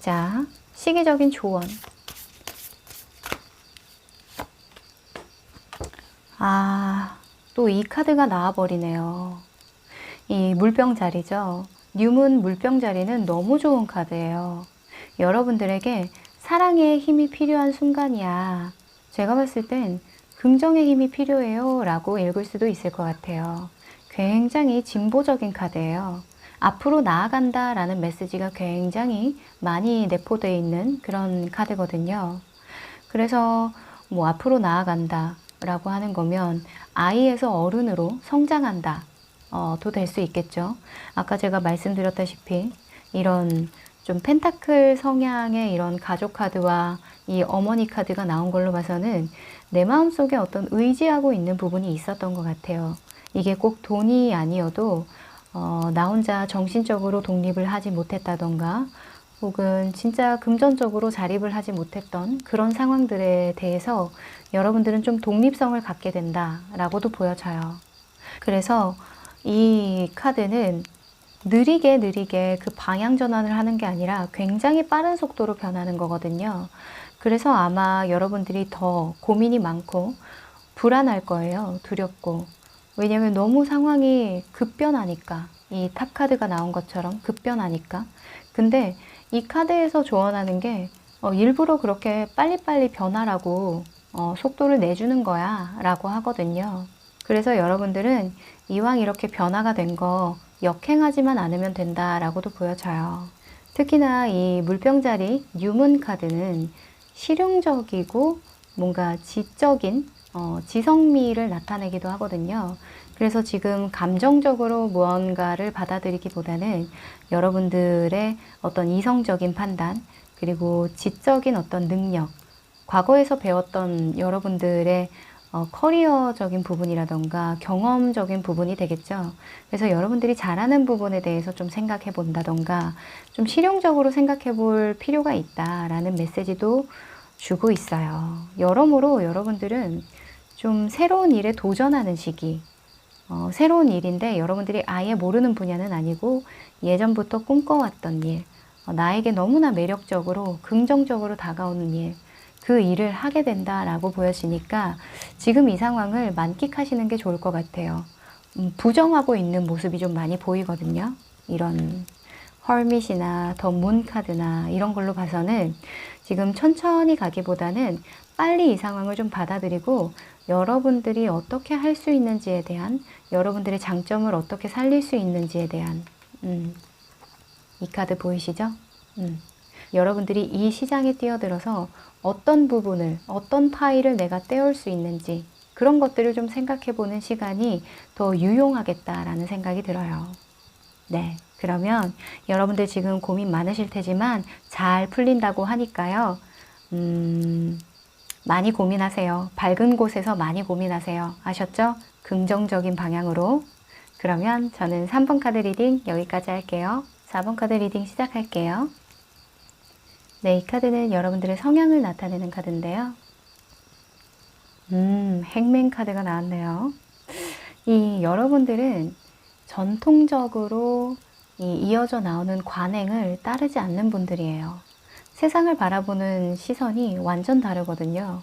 자, 시기적인 조언. 아, 또 이 카드가 나와버리네요. 이 물병자리죠. 뉴문 물병자리는 너무 좋은 카드예요. 여러분들에게 사랑의 힘이 필요한 순간이야. 제가 봤을 땐 긍정의 힘이 필요해요 라고 읽을 수도 있을 것 같아요. 굉장히 진보적인 카드예요. 앞으로 나아간다 라는 메시지가 굉장히 많이 내포되어 있는 그런 카드거든요. 그래서 뭐 앞으로 나아간다 라고 하는 거면 아이에서 어른으로 성장한다 도 될 수 있겠죠. 아까 제가 말씀드렸다시피 이런 좀 펜타클 성향의 이런 가족 카드와 이 어머니 카드가 나온 걸로 봐서는 내 마음속에 어떤 의지하고 있는 부분이 있었던 것 같아요. 이게 꼭 돈이 아니어도 나 혼자 정신적으로 독립을 하지 못했다던가 혹은 진짜 금전적으로 자립을 하지 못했던 그런 상황들에 대해서 여러분들은 좀 독립성을 갖게 된다라고도 보여져요. 그래서 이 카드는 느리게 그 방향 전환을 하는 게 아니라 굉장히 빠른 속도로 변하는 거거든요. 그래서 아마 여러분들이 더 고민이 많고 불안할 거예요. 두렵고. 왜냐면 너무 상황이 급변하니까. 이 탑 카드가 나온 것처럼 급변하니까. 근데 이 카드에서 조언하는 게 일부러 그렇게 빨리빨리 변하라고 속도를 내주는 거야 라고 하거든요. 그래서 여러분들은 이왕 이렇게 변화가 된 거 역행하지만 않으면 된다라고도 보여져요. 특히나 이 물병자리 뉴문 카드는 실용적이고 뭔가 지적인 지성미를 나타내기도 하거든요. 그래서 지금 감정적으로 무언가를 받아들이기보다는 여러분들의 어떤 이성적인 판단 그리고 지적인 어떤 능력 과거에서 배웠던 여러분들의 커리어적인 부분이라던가 경험적인 부분이 되겠죠. 그래서 여러분들이 잘하는 부분에 대해서 좀 생각해 본다던가 좀 실용적으로 생각해 볼 필요가 있다라는 메시지도 주고 있어요. 여러모로 여러분들은 좀 새로운 일에 도전하는 시기, 새로운 일인데 여러분들이 아예 모르는 분야는 아니고 예전부터 꿈꿔왔던 일, 나에게 너무나 매력적으로 긍정적으로 다가오는 일, 그 일을 하게 된다라고 보여지니까 지금 이 상황을 만끽하시는 게 좋을 것 같아요. 부정하고 있는 모습이 좀 많이 보이거든요. 이런 헐밋이나 더 문 카드나 이런 걸로 봐서는 지금 천천히 가기보다는 빨리 이 상황을 좀 받아들이고 여러분들이 어떻게 할 수 있는지에 대한 여러분들의 장점을 어떻게 살릴 수 있는지에 대한 이 카드 보이시죠? 여러분들이 이 시장에 뛰어들어서 어떤 부분을, 어떤 파일을 내가 떼올 수 있는지 그런 것들을 좀 생각해 보는 시간이 더 유용하겠다라는 생각이 들어요. 네, 그러면 여러분들 지금 고민 많으실 테지만 잘 풀린다고 하니까요. 많이 고민하세요. 밝은 곳에서 많이 고민하세요. 아셨죠? 긍정적인 방향으로. 그러면 저는 3번 카드 리딩 여기까지 할게요. 4번 카드 리딩 시작할게요. 네, 이 카드는 여러분들의 성향을 나타내는 카드인데요. 행맨 카드가 나왔네요. 이 여러분들은 전통적으로 이어져 나오는 관행을 따르지 않는 분들이에요. 세상을 바라보는 시선이 완전 다르거든요.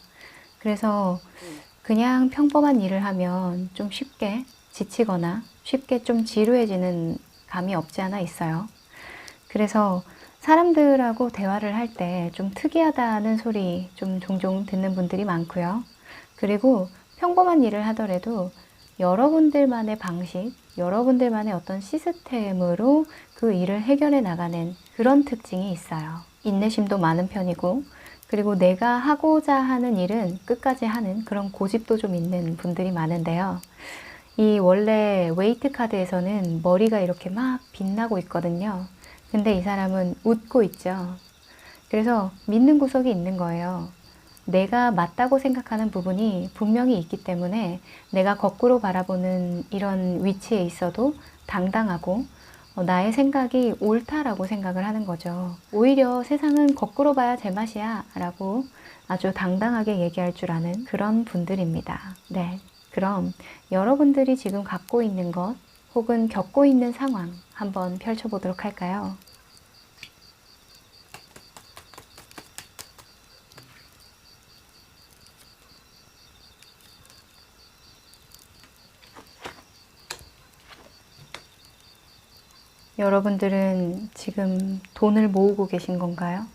그래서 그냥 평범한 일을 하면 좀 쉽게 지치거나 쉽게 좀 지루해지는 감이 없지 않아 있어요. 그래서 사람들하고 대화를 할 때 좀 특이하다는 소리 좀 종종 듣는 분들이 많고요. 그리고 평범한 일을 하더라도 여러분들만의 방식, 여러분들만의 어떤 시스템으로 그 일을 해결해 나가는 그런 특징이 있어요. 인내심도 많은 편이고, 그리고 내가 하고자 하는 일은 끝까지 하는 그런 고집도 좀 있는 분들이 많은데요. 이 원래 웨이트 카드에서는 머리가 이렇게 막 빛나고 있거든요. 근데 이 사람은 웃고 있죠. 그래서 믿는 구석이 있는 거예요. 내가 맞다고 생각하는 부분이 분명히 있기 때문에 내가 거꾸로 바라보는 이런 위치에 있어도 당당하고 나의 생각이 옳다라고 생각을 하는 거죠. 오히려 세상은 거꾸로 봐야 제맛이야 라고 아주 당당하게 얘기할 줄 아는 그런 분들입니다. 네, 그럼 여러분들이 지금 갖고 있는 것 혹은 겪고 있는 상황 한번 펼쳐보도록 할까요? 여러분들은 지금 돈을 모으고 계신 건가요?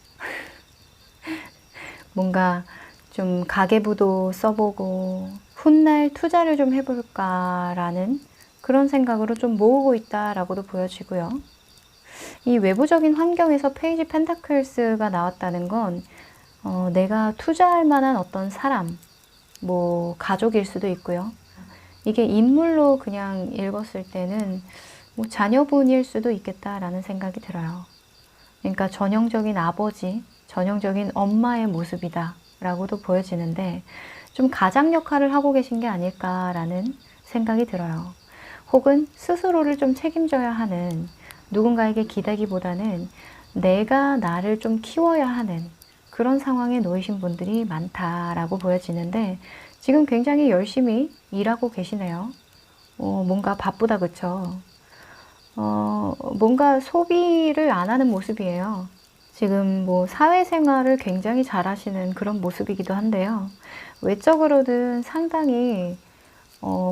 뭔가 좀 가계부도 써보고 훗날 투자를 좀 해볼까라는 그런 생각으로 좀 모으고 있다라고도 보여지고요. 이 외부적인 환경에서 페이지 펜타클스가 나왔다는 건 내가 투자할 만한 어떤 사람, 뭐 가족일 수도 있고요. 이게 인물로 그냥 읽었을 때는 뭐 자녀분일 수도 있겠다라는 생각이 들어요. 그러니까 전형적인 아버지, 전형적인 엄마의 모습이다 라고도 보여지는데 좀 가장 역할을 하고 계신 게 아닐까라는 생각이 들어요. 혹은 스스로를 좀 책임져야 하는, 누군가에게 기대기보다는 내가 나를 좀 키워야 하는 그런 상황에 놓이신 분들이 많다라고 보여지는데 지금 굉장히 열심히 일하고 계시네요. 뭔가 바쁘다, 그쵸? 뭔가 소비를 안 하는 모습이에요. 지금 뭐 사회생활을 굉장히 잘 하시는 그런 모습이기도 한데요. 외적으로는 상당히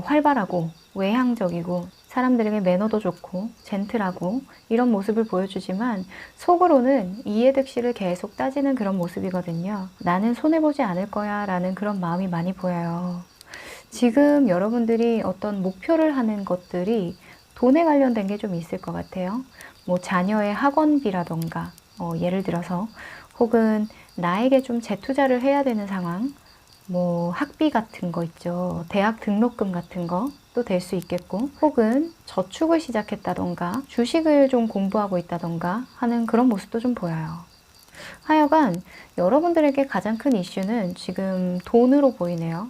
활발하고 외향적이고 사람들에게 매너도 좋고 젠틀하고 이런 모습을 보여주지만 속으로는 이해득실을 계속 따지는 그런 모습이거든요. 나는 손해보지 않을 거야 라는 그런 마음이 많이 보여요. 지금 여러분들이 어떤 목표를 하는 것들이 돈에 관련된 게 좀 있을 것 같아요. 뭐 자녀의 학원비라던가 예를 들어서 혹은 나에게 좀 재투자를 해야 되는 상황, 뭐 학비 같은 거 있죠. 대학 등록금 같은 것도 될 수 있겠고 혹은 저축을 시작했다던가 주식을 좀 공부하고 있다던가 하는 그런 모습도 좀 보여요. 하여간 여러분들에게 가장 큰 이슈는 지금 돈으로 보이네요.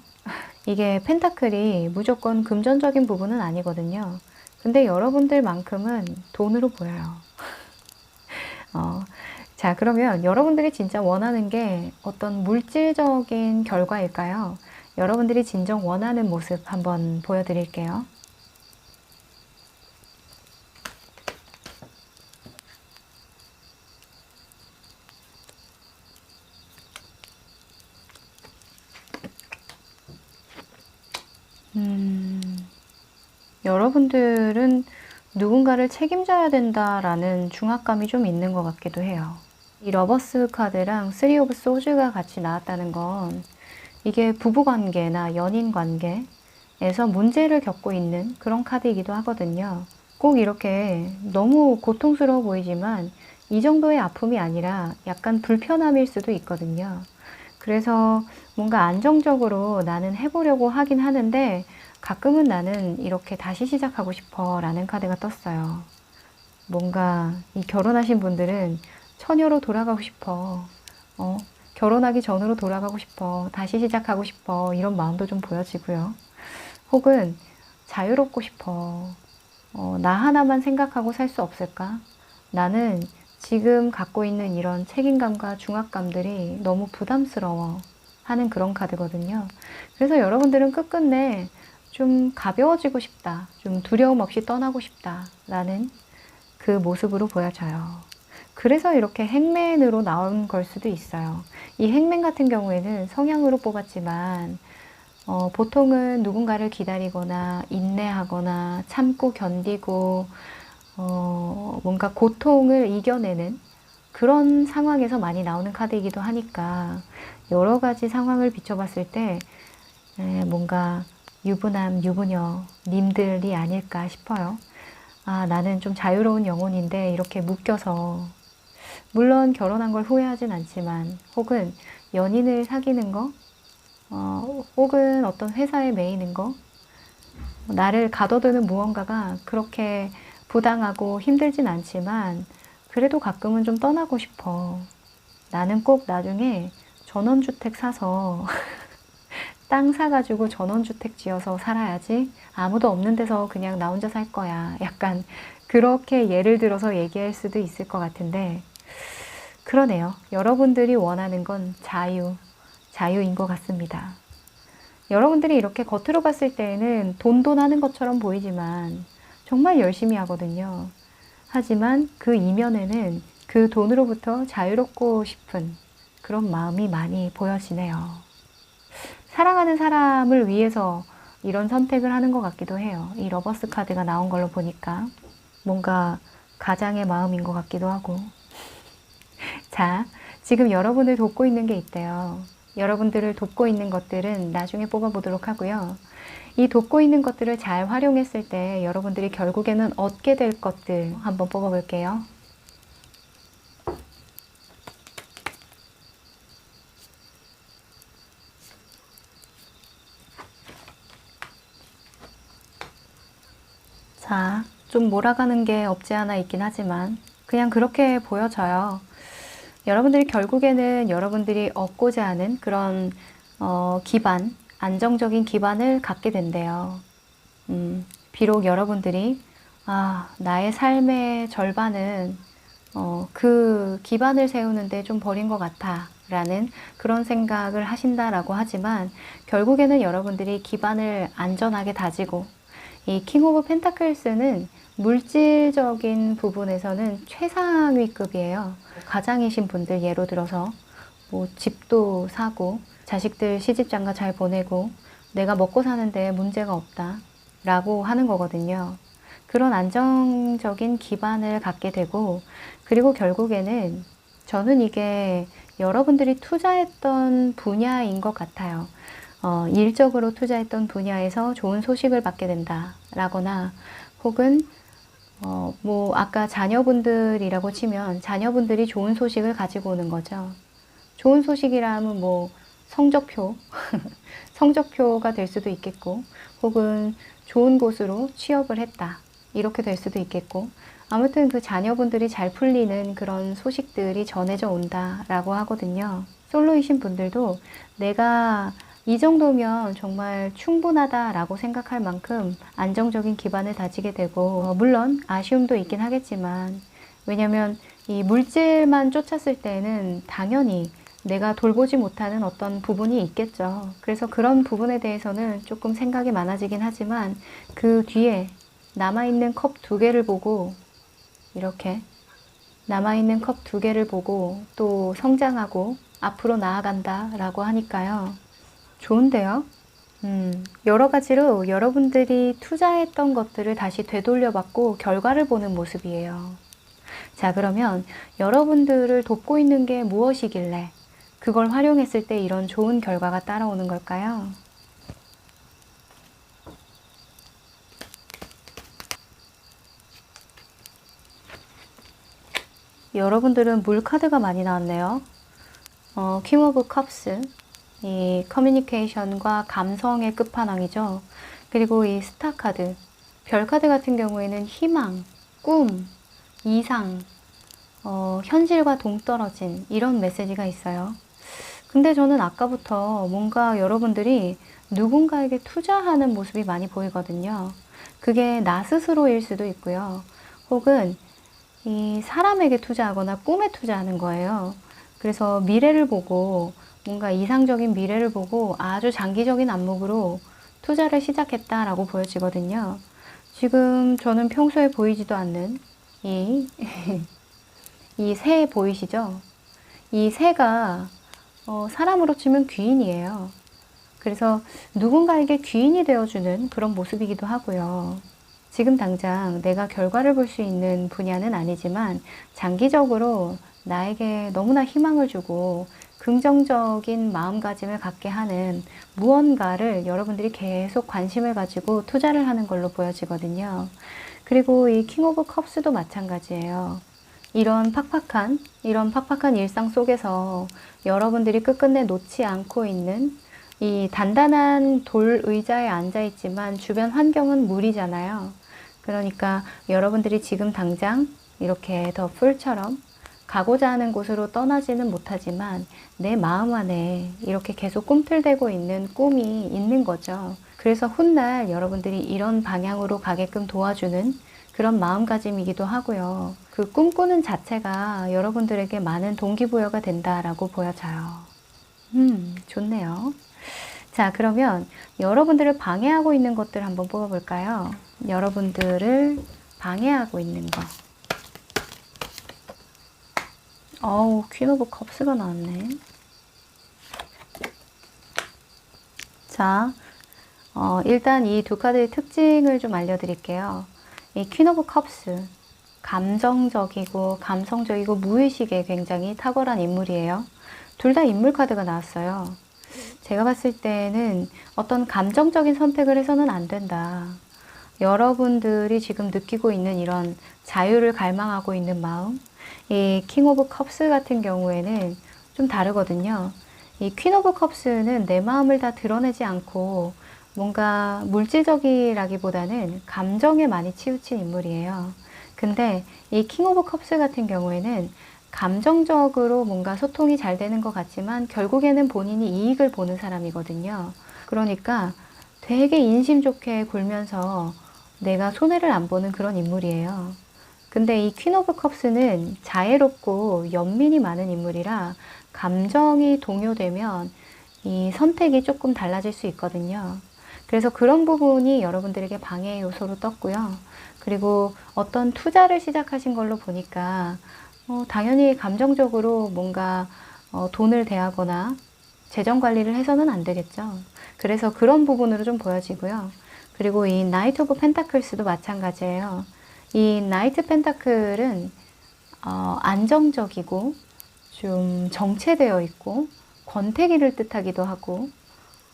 이게 펜타클이 무조건 금전적인 부분은 아니거든요. 근데 여러분들만큼은 돈으로 보여요. 자, 그러면 여러분들이 진짜 원하는 게 어떤 물질적인 결과일까요? 여러분들이 진정 원하는 모습 한번 보여드릴게요. 여러분들은 누군가를 책임져야 된다라는 중압감이 좀 있는 것 같기도 해요. 이 러버스 카드랑 쓰리 오브 소즈가 같이 나왔다는 건 이게 부부관계나 연인관계에서 문제를 겪고 있는 그런 카드이기도 하거든요. 꼭 이렇게 너무 고통스러워 보이지만 이 정도의 아픔이 아니라 약간 불편함일 수도 있거든요. 그래서 뭔가 안정적으로 나는 해보려고 하긴 하는데 가끔은 나는 이렇게 다시 시작하고 싶어 라는 카드가 떴어요. 뭔가 이 결혼하신 분들은 처녀로 돌아가고 싶어. 결혼하기 전으로 돌아가고 싶어. 다시 시작하고 싶어. 이런 마음도 좀 보여지고요. 혹은 자유롭고 싶어. 나 하나만 생각하고 살 수 없을까? 나는 지금 갖고 있는 이런 책임감과 중압감들이 너무 부담스러워 하는 그런 카드거든요. 그래서 여러분들은 끝끝내 좀 가벼워지고 싶다, 좀 두려움 없이 떠나고 싶다 라는 그 모습으로 보여져요. 그래서 이렇게 행맨으로 나온 걸 수도 있어요. 이 행맨 같은 경우에는 성향으로 뽑았지만 보통은 누군가를 기다리거나 인내하거나 참고 견디고 뭔가 고통을 이겨내는 그런 상황에서 많이 나오는 카드이기도 하니까 여러 가지 상황을 비춰봤을 때 뭔가 유부남, 유부녀 님들이 아닐까 싶어요. 아, 나는 좀 자유로운 영혼인데 이렇게 묶여서, 물론 결혼한 걸 후회하진 않지만, 혹은 연인을 사귀는 거, 혹은 어떤 회사에 매이는 거, 나를 가둬두는 무언가가 그렇게 부당하고 힘들진 않지만 그래도 가끔은 좀 떠나고 싶어. 나는 꼭 나중에 전원주택 사서 땅 사가지고 전원주택 지어서 살아야지. 아무도 없는 데서 그냥 나 혼자 살 거야. 약간 그렇게 예를 들어서 얘기할 수도 있을 것 같은데, 그러네요. 여러분들이 원하는 건 자유인 것 같습니다. 여러분들이 이렇게 겉으로 봤을 때에는 돈돈 하는 것처럼 보이지만 정말 열심히 하거든요. 하지만 그 이면에는 그 돈으로부터 자유롭고 싶은 그런 마음이 많이 보여지네요. 사랑하는 사람을 위해서 이런 선택을 하는 것 같기도 해요. 이 러버스 카드가 나온 걸로 보니까 뭔가 가장의 마음인 것 같기도 하고. 자, 지금 여러분을 돕고 있는 게 있대요. 여러분들을 돕고 있는 것들은 나중에 뽑아보도록 하고요. 이 돕고 있는 것들을 잘 활용했을 때 여러분들이 결국에는 얻게 될 것들 한번 뽑아볼게요. 자, 좀 몰아가는 게 없지 않아 있긴 하지만 그냥 그렇게 보여져요. 여러분들이 결국에는 여러분들이 얻고자 하는 그런 기반, 안정적인 기반을 갖게 된대요. 비록 여러분들이 나의 삶의 절반은 그 기반을 세우는데 좀 버린 것 같아 라는 그런 생각을 하신다라고 하지만 결국에는 여러분들이 기반을 안전하게 다지고, 이 킹 오브 펜타클스는 물질적인 부분에서는 최상위급이에요. 가장이신 분들 예로 들어서 뭐 집도 사고 자식들 시집장가 잘 보내고 내가 먹고 사는데 문제가 없다 라고 하는 거거든요. 그런 안정적인 기반을 갖게 되고, 그리고 결국에는 저는 이게 여러분들이 투자했던 분야인 것 같아요. 일적으로 투자했던 분야에서 좋은 소식을 받게 된다 라거나, 혹은 뭐 아까 자녀분들이라고 치면 자녀분들이 좋은 소식을 가지고 오는 거죠. 좋은 소식이라면 뭐 성적표 성적표가 될 수도 있겠고, 혹은 좋은 곳으로 취업을 했다 이렇게 될 수도 있겠고, 아무튼 그 자녀분들이 잘 풀리는 그런 소식들이 전해져 온다라고 하거든요. 솔로이신 분들도 내가 이 정도면 정말 충분하다라고 생각할 만큼 안정적인 기반을 다지게 되고, 물론 아쉬움도 있긴 하겠지만, 왜냐면 이 물질만 쫓았을 때는 당연히 내가 돌보지 못하는 어떤 부분이 있겠죠. 그래서 그런 부분에 대해서는 조금 생각이 많아지긴 하지만 그 뒤에 남아있는 컵 2개를 보고, 이렇게 남아있는 컵 2개를 보고 또 성장하고 앞으로 나아간다 라고 하니까요. 좋은데요? 여러 가지로 여러분들이 투자했던 것들을 다시 되돌려받고 결과를 보는 모습이에요. 자, 그러면 여러분들을 돕고 있는 게 무엇이길래 그걸 활용했을 때 이런 좋은 결과가 따라오는 걸까요? 여러분들은 물 카드가 많이 나왔네요. 킹 오브 컵스, 이 커뮤니케이션과 감성의 끝판왕이죠. 그리고 이 스타 카드, 별 카드 같은 경우에는 희망, 꿈, 이상, 현실과 동떨어진 이런 메시지가 있어요. 근데 저는 아까부터 뭔가 여러분들이 누군가에게 투자하는 모습이 많이 보이거든요. 그게 나 스스로일 수도 있고요. 혹은 이 사람에게 투자하거나 꿈에 투자하는 거예요. 그래서 미래를 보고 뭔가 이상적인 미래를 보고 아주 장기적인 안목으로 투자를 시작했다라고 보여지거든요. 지금 저는 평소에 보이지도 않는 이, 이 새 보이시죠? 이 새가 사람으로 치면 귀인이에요. 그래서 누군가에게 귀인이 되어주는 그런 모습이기도 하고요. 지금 당장 내가 결과를 볼 수 있는 분야는 아니지만 장기적으로 나에게 너무나 희망을 주고 긍정적인 마음가짐을 갖게 하는 무언가를 여러분들이 계속 관심을 가지고 투자를 하는 걸로 보여지거든요. 그리고 이 킹 오브 컵스도 마찬가지예요. 이런 팍팍한 일상 속에서 여러분들이 끝끝내 놓지 않고 있는 이 단단한 돌 의자에 앉아 있지만 주변 환경은 물이잖아요. 그러니까 여러분들이 지금 당장 이렇게 더 풀처럼 가고자 하는 곳으로 떠나지는 못하지만 내 마음 안에 이렇게 계속 꿈틀대고 있는 꿈이 있는 거죠. 그래서 훗날 여러분들이 이런 방향으로 가게끔 도와주는 그런 마음가짐이기도 하고요. 그 꿈꾸는 자체가 여러분들에게 많은 동기부여가 된다라고 보여져요. 좋네요. 자, 그러면 여러분들을 방해하고 있는 것들 한번 뽑아볼까요? 여러분들을 방해하고 있는 거. 어우, 퀸 오브 컵스가 나왔네. 자, 일단 이 두 카드의 특징을 좀 알려드릴게요. 이 퀸 오브 컵스, 감성적이고 무의식에 굉장히 탁월한 인물이에요. 둘 다 인물 카드가 나왔어요. 제가 봤을 때는 어떤 감정적인 선택을 해서는 안 된다. 여러분들이 지금 느끼고 있는 이런 자유를 갈망하고 있는 마음, 이 킹 오브 컵스 같은 경우에는 좀 다르거든요. 이 퀸 오브 컵스는 내 마음을 다 드러내지 않고 뭔가 물질적이라기보다는 감정에 많이 치우친 인물이에요. 근데 이 킹 오브 컵스 같은 경우에는 감정적으로 뭔가 소통이 잘 되는 것 같지만 결국에는 본인이 이익을 보는 사람이거든요. 그러니까 되게 인심 좋게 굴면서 내가 손해를 안 보는 그런 인물이에요. 근데 이 퀸 오브 컵스는 자애롭고 연민이 많은 인물이라 감정이 동요되면 이 선택이 조금 달라질 수 있거든요. 그래서 그런 부분이 여러분들에게 방해 요소로 떴고요. 그리고 어떤 투자를 시작하신 걸로 보니까 당연히 감정적으로 뭔가 돈을 대하거나 재정 관리를 해서는 안 되겠죠. 그래서 그런 부분으로 좀 보여지고요. 그리고 이 나이트 오브 펜타클스도 마찬가지예요. 이 나이트 펜타클은 안정적이고 좀 정체되어 있고 권태기를 뜻하기도 하고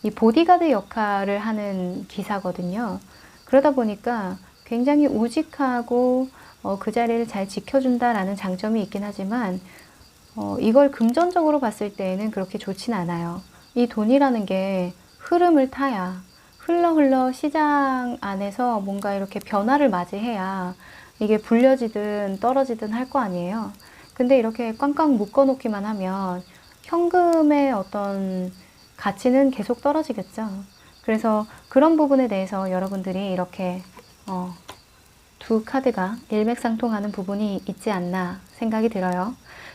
이 보디가드 역할을 하는 기사거든요. 그러다 보니까 굉장히 우직하고 그 자리를 잘 지켜준다라는 장점이 있긴 하지만 이걸 금전적으로 봤을 때에는 그렇게 좋진 않아요. 이 돈이라는 게 흐름을 타야 흘러 시장 안에서 뭔가 이렇게 변화를 맞이해야 이게 불려지든 떨어지든 할 거 아니에요. 근데 이렇게 꽝꽝 묶어놓기만 하면 현금의 어떤 가치는 계속 떨어지겠죠. 그래서 그런 부분에 대해서 여러분들이 이렇게 두 카드가 일맥상통하는 부분이 있지 않나 생각이 들어요.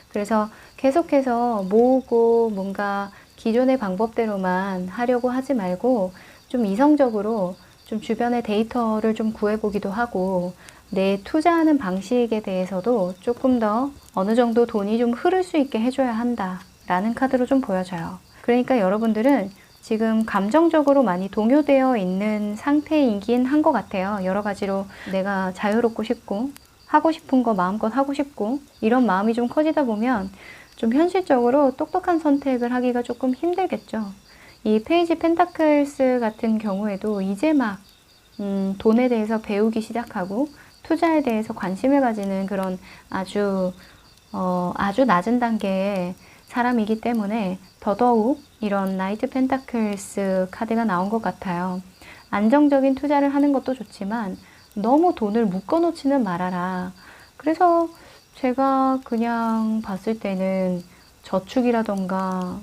그래서 계속해서 모으고 뭔가 기존의 방법대로만 하려고 하지 말고 좀 이성적으로 좀 주변의 데이터를 좀 구해보기도 하고 내 투자하는 방식에 대해서도 조금 더 어느 정도 돈이 좀 흐를 수 있게 해줘야 한다라는 카드로 좀 보여져요. 그러니까 여러분들은 지금 감정적으로 많이 동요되어 있는 상태이긴 한 것 같아요. 여러 가지로 내가 자유롭고 싶고 하고 싶은 거 마음껏 하고 싶고 이런 마음이 좀 커지다 보면 좀 현실적으로 똑똑한 선택을 하기가 조금 힘들겠죠. 이 페이지 펜타클스 같은 경우에도 이제 막 돈에 대해서 배우기 시작하고 투자에 대해서 관심을 가지는 그런 아주 낮은 단계의 사람이기 때문에 더더욱 이런 나이트 펜타클스 카드가 나온 것 같아요. 안정적인 투자를 하는 것도 좋지만 너무 돈을 묶어놓지는 말아라. 그래서 제가 그냥 봤을 때는 저축이라던가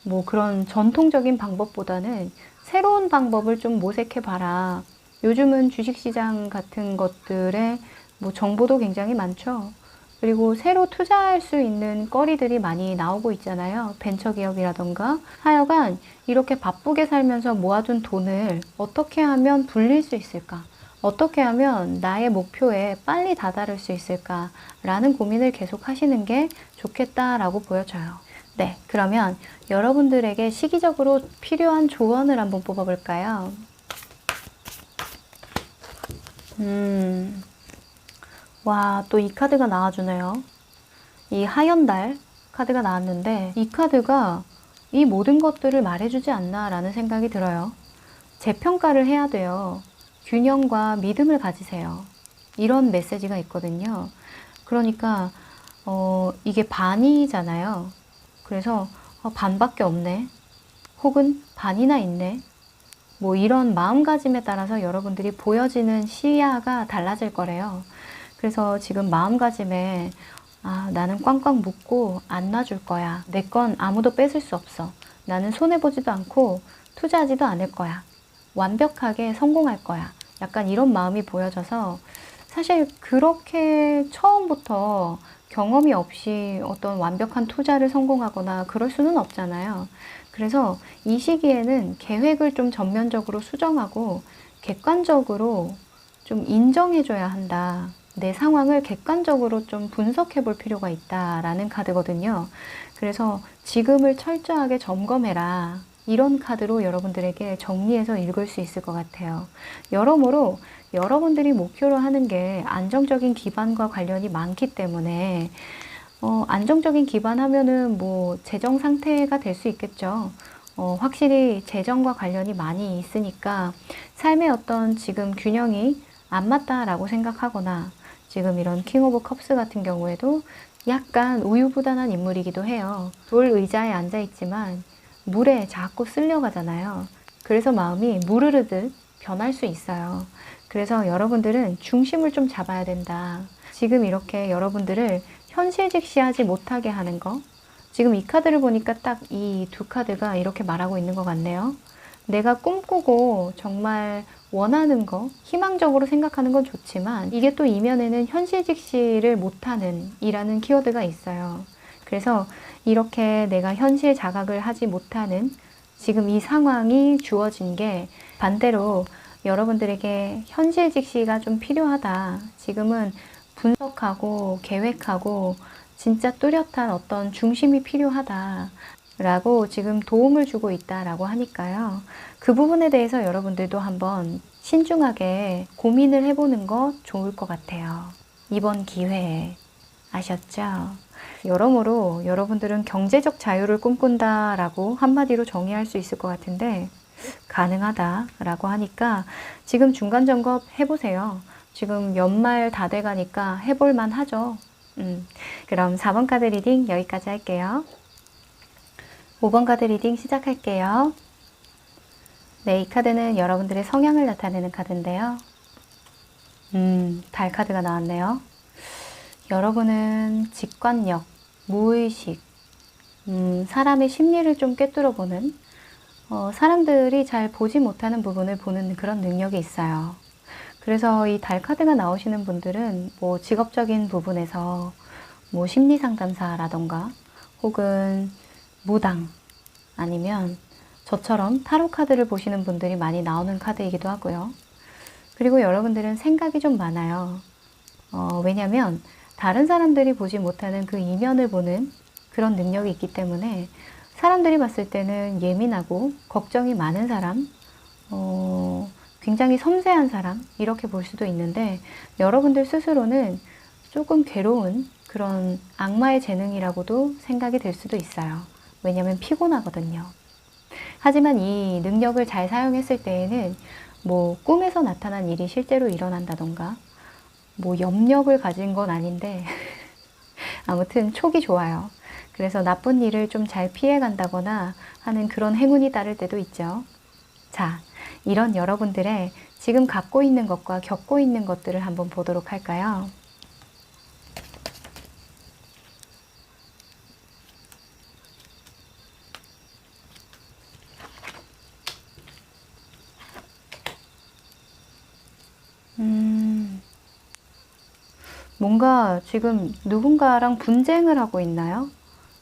뭐 그런 전통적인 방법보다는 새로운 방법을 좀 모색해 봐라. 요즘은 주식시장 같은 것들에 뭐 정보도 굉장히 많죠. 그리고 새로 투자할 수 있는 거리들이 많이 나오고 있잖아요. 벤처기업이라던가. 하여간 이렇게 바쁘게 살면서 모아둔 돈을 어떻게 하면 불릴 수 있을까? 어떻게 하면 나의 목표에 빨리 다다를 수 있을까? 라는 고민을 계속 하시는 게 좋겠다라고 보여져요. 네, 그러면 여러분들에게 시기적으로 필요한 조언을 한번 뽑아볼까요? 와, 또 이 카드가 나와주네요. 이 하얀달 카드가 나왔는데 이 카드가 이 모든 것들을 말해주지 않나 라는 생각이 들어요. 재평가를 해야 돼요. 균형과 믿음을 가지세요. 이런 메시지가 있거든요. 그러니까 이게 반이잖아요. 그래서 반밖에 없네. 혹은 반이나 있네. 뭐 이런 마음가짐에 따라서 여러분들이 보여지는 시야가 달라질 거래요. 그래서 지금 마음가짐에 나는 꽝꽝 묶고 안 놔줄 거야. 내 건 아무도 뺏을 수 없어. 나는 손해보지도 않고 투자하지도 않을 거야. 완벽하게 성공할 거야. 약간 이런 마음이 보여져서 사실 그렇게 처음부터 경험이 없이 어떤 완벽한 투자를 성공하거나 그럴 수는 없잖아요. 그래서 이 시기에는 계획을 좀 전면적으로 수정하고 객관적으로 좀 인정해줘야 한다. 내 상황을 객관적으로 좀 분석해 볼 필요가 있다라는 카드거든요. 그래서 지금을 철저하게 점검해라. 이런 카드로 여러분들에게 정리해서 읽을 수 있을 것 같아요. 여러모로 여러분들이 목표로 하는 게 안정적인 기반과 관련이 많기 때문에 안정적인 기반 하면은 뭐 재정 상태가 될 수 있겠죠. 확실히 재정과 관련이 많이 있으니까 삶의 어떤 지금 균형이 안 맞다라고 생각하거나 지금 이런 킹 오브 컵스 같은 경우에도 약간 우유부단한 인물이기도 해요. 돌 의자에 앉아 있지만 물에 자꾸 쓸려가잖아요. 그래서 마음이 물 흐르듯 변할 수 있어요. 그래서 여러분들은 중심을 좀 잡아야 된다. 지금 이렇게 여러분들을 현실직시하지 못하게 하는 거. 지금 이 카드를 보니까 딱 이 두 카드가 이렇게 말하고 있는 것 같네요. 내가 꿈꾸고 정말 원하는 거, 희망적으로 생각하는 건 좋지만 이게 또 이면에는 현실직시를 못하는 이라는 키워드가 있어요. 그래서 이렇게 내가 현실 자각을 하지 못하는 지금 이 상황이 주어진 게 반대로 여러분들에게 현실직시가 좀 필요하다. 지금은 분석하고 계획하고 진짜 뚜렷한 어떤 중심이 필요하다. 라고 지금 도움을 주고 있다라고 하니까요. 그 부분에 대해서 여러분들도 한번 신중하게 고민을 해보는 거 좋을 것 같아요. 이번 기회에. 아셨죠? 여러모로 여러분들은 경제적 자유를 꿈꾼다라고 한마디로 정의할 수 있을 것 같은데 가능하다라고 하니까 지금 중간 점검 해보세요. 지금 연말 다 돼가니까 해볼만 하죠. 그럼 4번 카드 리딩 여기까지 할게요. 5번 카드 리딩 시작할게요. 네, 이 카드는 여러분들의 성향을 나타내는 카드인데요. 달 카드가 나왔네요. 여러분은 직관력, 무의식, 사람의 심리를 좀 꿰뚫어보는, 사람들이 잘 보지 못하는 부분을 보는 그런 능력이 있어요. 그래서 이 달 카드가 나오시는 분들은 뭐 직업적인 부분에서 뭐 심리 상담사라던가 혹은 무당 아니면 저처럼 타로 카드를 보시는 분들이 많이 나오는 카드이기도 하고요. 그리고 여러분들은 생각이 좀 많아요. 왜냐면 다른 사람들이 보지 못하는 그 이면을 보는 그런 능력이 있기 때문에 사람들이 봤을 때는 예민하고 걱정이 많은 사람, 굉장히 섬세한 사람 이렇게 볼 수도 있는데 여러분들 스스로는 조금 괴로운 그런 악마의 재능이라고도 생각이 될 수도 있어요. 왜냐하면 피곤하거든요. 하지만 이 능력을 잘 사용했을 때에는 뭐 꿈에서 나타난 일이 실제로 일어난다던가 뭐 염력을 가진 건 아닌데 아무튼 촉이 좋아요. 그래서 나쁜 일을 좀 잘 피해 간다거나 하는 그런 행운이 따를 때도 있죠. 자, 이런 여러분들의 지금 갖고 있는 것과 겪고 있는 것들을 한번 보도록 할까요? 뭔가 지금 누군가랑 분쟁을 하고 있나요?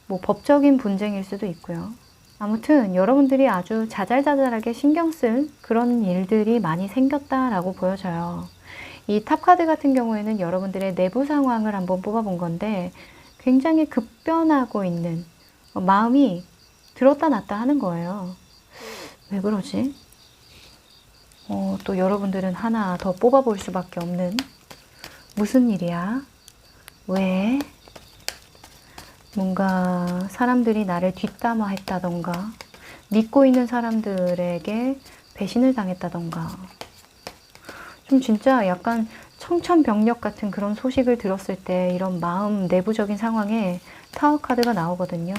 뭐 법적인 분쟁일 수도 있고요. 아무튼 여러분들이 아주 자잘자잘하게 신경 쓸 그런 일들이 많이 생겼다라고 보여져요. 이 탑카드 같은 경우에는 여러분들의 내부 상황을 한번 뽑아본 건데 굉장히 급변하고 있는 마음이 들었다 놨다 하는 거예요. 왜 그러지? 또 여러분들은 하나 더 뽑아볼 수밖에 없는 무슨 일이야? 왜? 뭔가 사람들이 나를 뒷담화 했다던가 믿고 있는 사람들에게 배신을 당했다던가 좀 진짜 약간 청천벽력 같은 그런 소식을 들었을 때 이런 마음 내부적인 상황에 타워 카드가 나오거든요.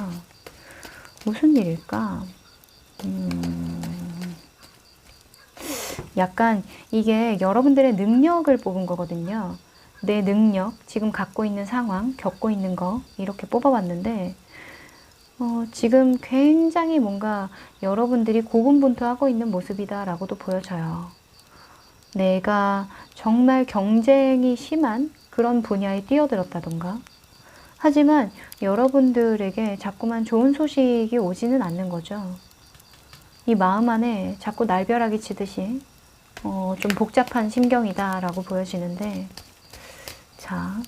무슨 일일까? 약간 이게 여러분들의 능력을 뽑은 거거든요. 내 능력, 지금 갖고 있는 상황, 겪고 있는 거 이렇게 뽑아봤는데 지금 굉장히 뭔가 여러분들이 고군분투하고 있는 모습이다라고도 보여져요. 내가 정말 경쟁이 심한 그런 분야에 뛰어들었다던가 하지만 여러분들에게 자꾸만 좋은 소식이 오지는 않는 거죠. 이 마음 안에 자꾸 날벼락이 치듯이 좀 복잡한 심경이다라고 보여지는데 자,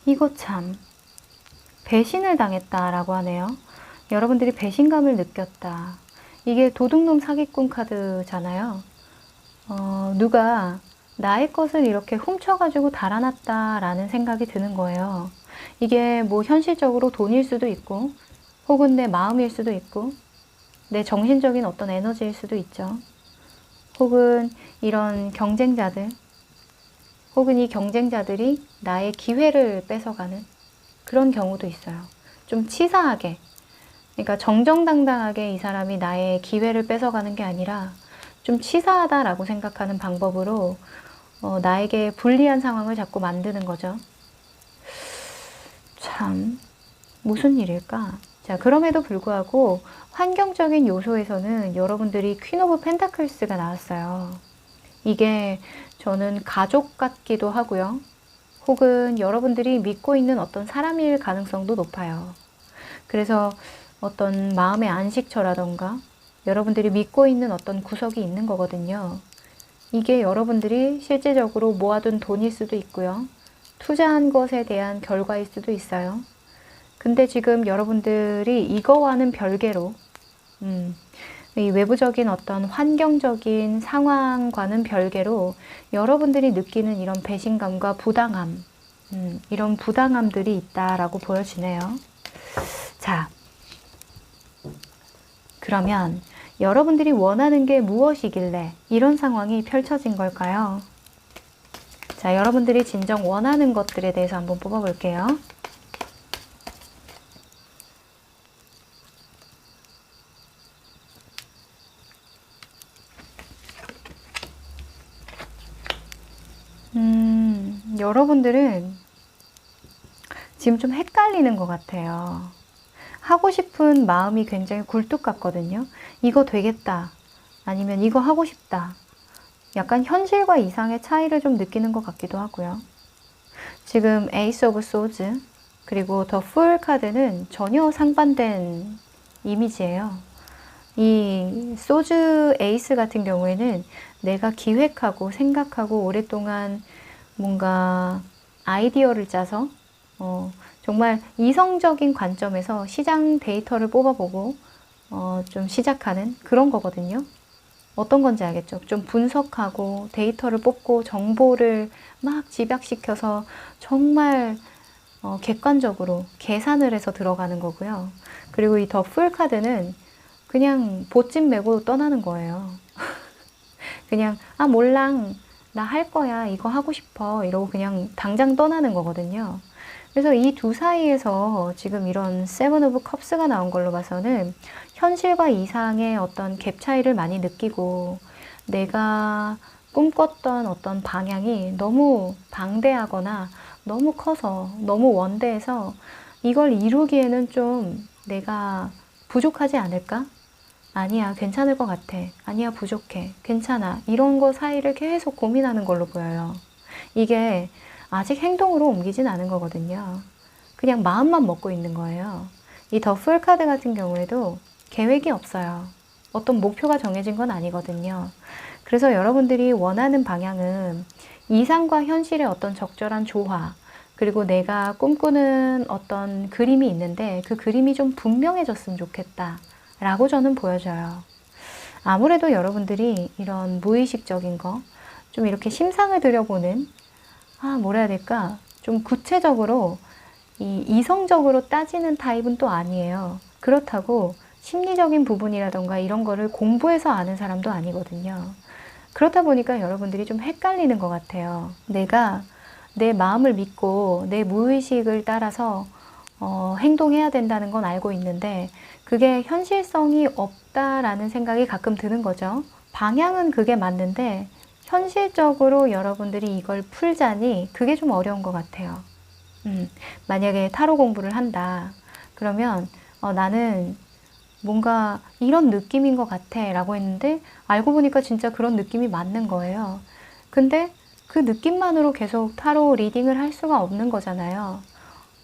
이거 참 배신을 당했다라고 하네요. 여러분들이 배신감을 느꼈다. 이게 도둑놈 사기꾼 카드잖아요. 누가 나의 것을 이렇게 훔쳐가지고 달아났다라는 생각이 드는 거예요. 이게 뭐 현실적으로 돈일 수도 있고 혹은 내 마음일 수도 있고 내 정신적인 어떤 에너지일 수도 있죠. 혹은 이런 경쟁자들 혹은 이 경쟁자들이 나의 기회를 뺏어가는 그런 경우도 있어요. 좀 치사하게 그러니까 정정당당하게 이 사람이 나의 기회를 뺏어가는 게 아니라 좀 치사하다라고 생각하는 방법으로 나에게 불리한 상황을 자꾸 만드는 거죠. 참 무슨 일일까? 자, 그럼에도 불구하고 환경적인 요소에서는 여러분들이 퀸 오브 펜타클스가 나왔어요. 이게 저는 가족 같기도 하고요. 혹은 여러분들이 믿고 있는 어떤 사람일 가능성도 높아요. 그래서 어떤 마음의 안식처라던가 여러분들이 믿고 있는 어떤 구석이 있는 거거든요. 이게 여러분들이 실제적으로 모아둔 돈일 수도 있고요. 투자한 것에 대한 결과일 수도 있어요. 근데 지금 여러분들이 이거와는 별개로 이 외부적인 어떤 환경적인 상황과는 별개로 여러분들이 느끼는 이런 배신감과 부당함 이런 부당함들이 있다라고 보여지네요. 자, 그러면 여러분들이 원하는 게 무엇이길래 이런 상황이 펼쳐진 걸까요? 자, 여러분들이 진정 원하는 것들에 대해서 한번 뽑아볼게요. 여러분들은 지금 좀 헷갈리는 것 같아요. 하고 싶은 마음이 굉장히 굴뚝 같거든요. 이거 되겠다. 아니면 이거 하고 싶다. 약간 현실과 이상의 차이를 좀 느끼는 것 같기도 하고요. 지금 에이스 오브 소즈 그리고 더 풀 카드는 전혀 상반된 이미지예요. 이 소즈 에이스 같은 경우에는 내가 기획하고 생각하고 오랫동안 뭔가 아이디어를 짜서 정말 이성적인 관점에서 시장 데이터를 뽑아보고 좀 시작하는 그런 거거든요. 어떤 건지 알겠죠? 좀 분석하고 데이터를 뽑고 정보를 막 집약시켜서 정말 객관적으로 계산을 해서 들어가는 거고요. 그리고 이 더 풀 카드는 그냥 보찜 메고 떠나는 거예요. 그냥 몰랑 나 할 거야 이거 하고 싶어 이러고 그냥 당장 떠나는 거거든요. 그래서 이 두 사이에서 지금 이런 세븐 오브 컵스가 나온 걸로 봐서는 현실과 이상의 어떤 갭 차이를 많이 느끼고 내가 꿈꿨던 어떤 방향이 너무 방대하거나 너무 커서 너무 원대해서 이걸 이루기에는 좀 내가 부족하지 않을까? 아니야, 괜찮을 것 같아. 아니야, 부족해. 괜찮아. 이런 거 사이를 계속 고민하는 걸로 보여요. 이게 아직 행동으로 옮기진 않은 거거든요. 그냥 마음만 먹고 있는 거예요. 이 더 풀 카드 같은 경우에도 계획이 없어요. 어떤 목표가 정해진 건 아니거든요. 그래서 여러분들이 원하는 방향은 이상과 현실의 어떤 적절한 조화, 그리고 내가 꿈꾸는 어떤 그림이 있는데 그 그림이 좀 분명해졌으면 좋겠다 라고 저는 보여져요. 아무래도 여러분들이 이런 무의식적인 거, 좀 이렇게 심상을 들여보는, 뭐라 해야 될까? 좀 구체적으로 이성적으로 따지는 타입은 또 아니에요. 그렇다고 심리적인 부분이라던가 이런 거를 공부해서 아는 사람도 아니거든요. 그렇다 보니까 여러분들이 좀 헷갈리는 것 같아요. 내가 내 마음을 믿고 내 무의식을 따라서 행동해야 된다는 건 알고 있는데 그게 현실성이 없다라는 생각이 가끔 드는 거죠. 방향은 그게 맞는데 현실적으로 여러분들이 이걸 풀자니 그게 좀 어려운 것 같아요. 만약에 타로 공부를 한다. 그러면 나는 뭔가 이런 느낌인 것 같아 라고 했는데 알고 보니까 진짜 그런 느낌이 맞는 거예요. 근데 그 느낌만으로 계속 타로 리딩을 할 수가 없는 거잖아요.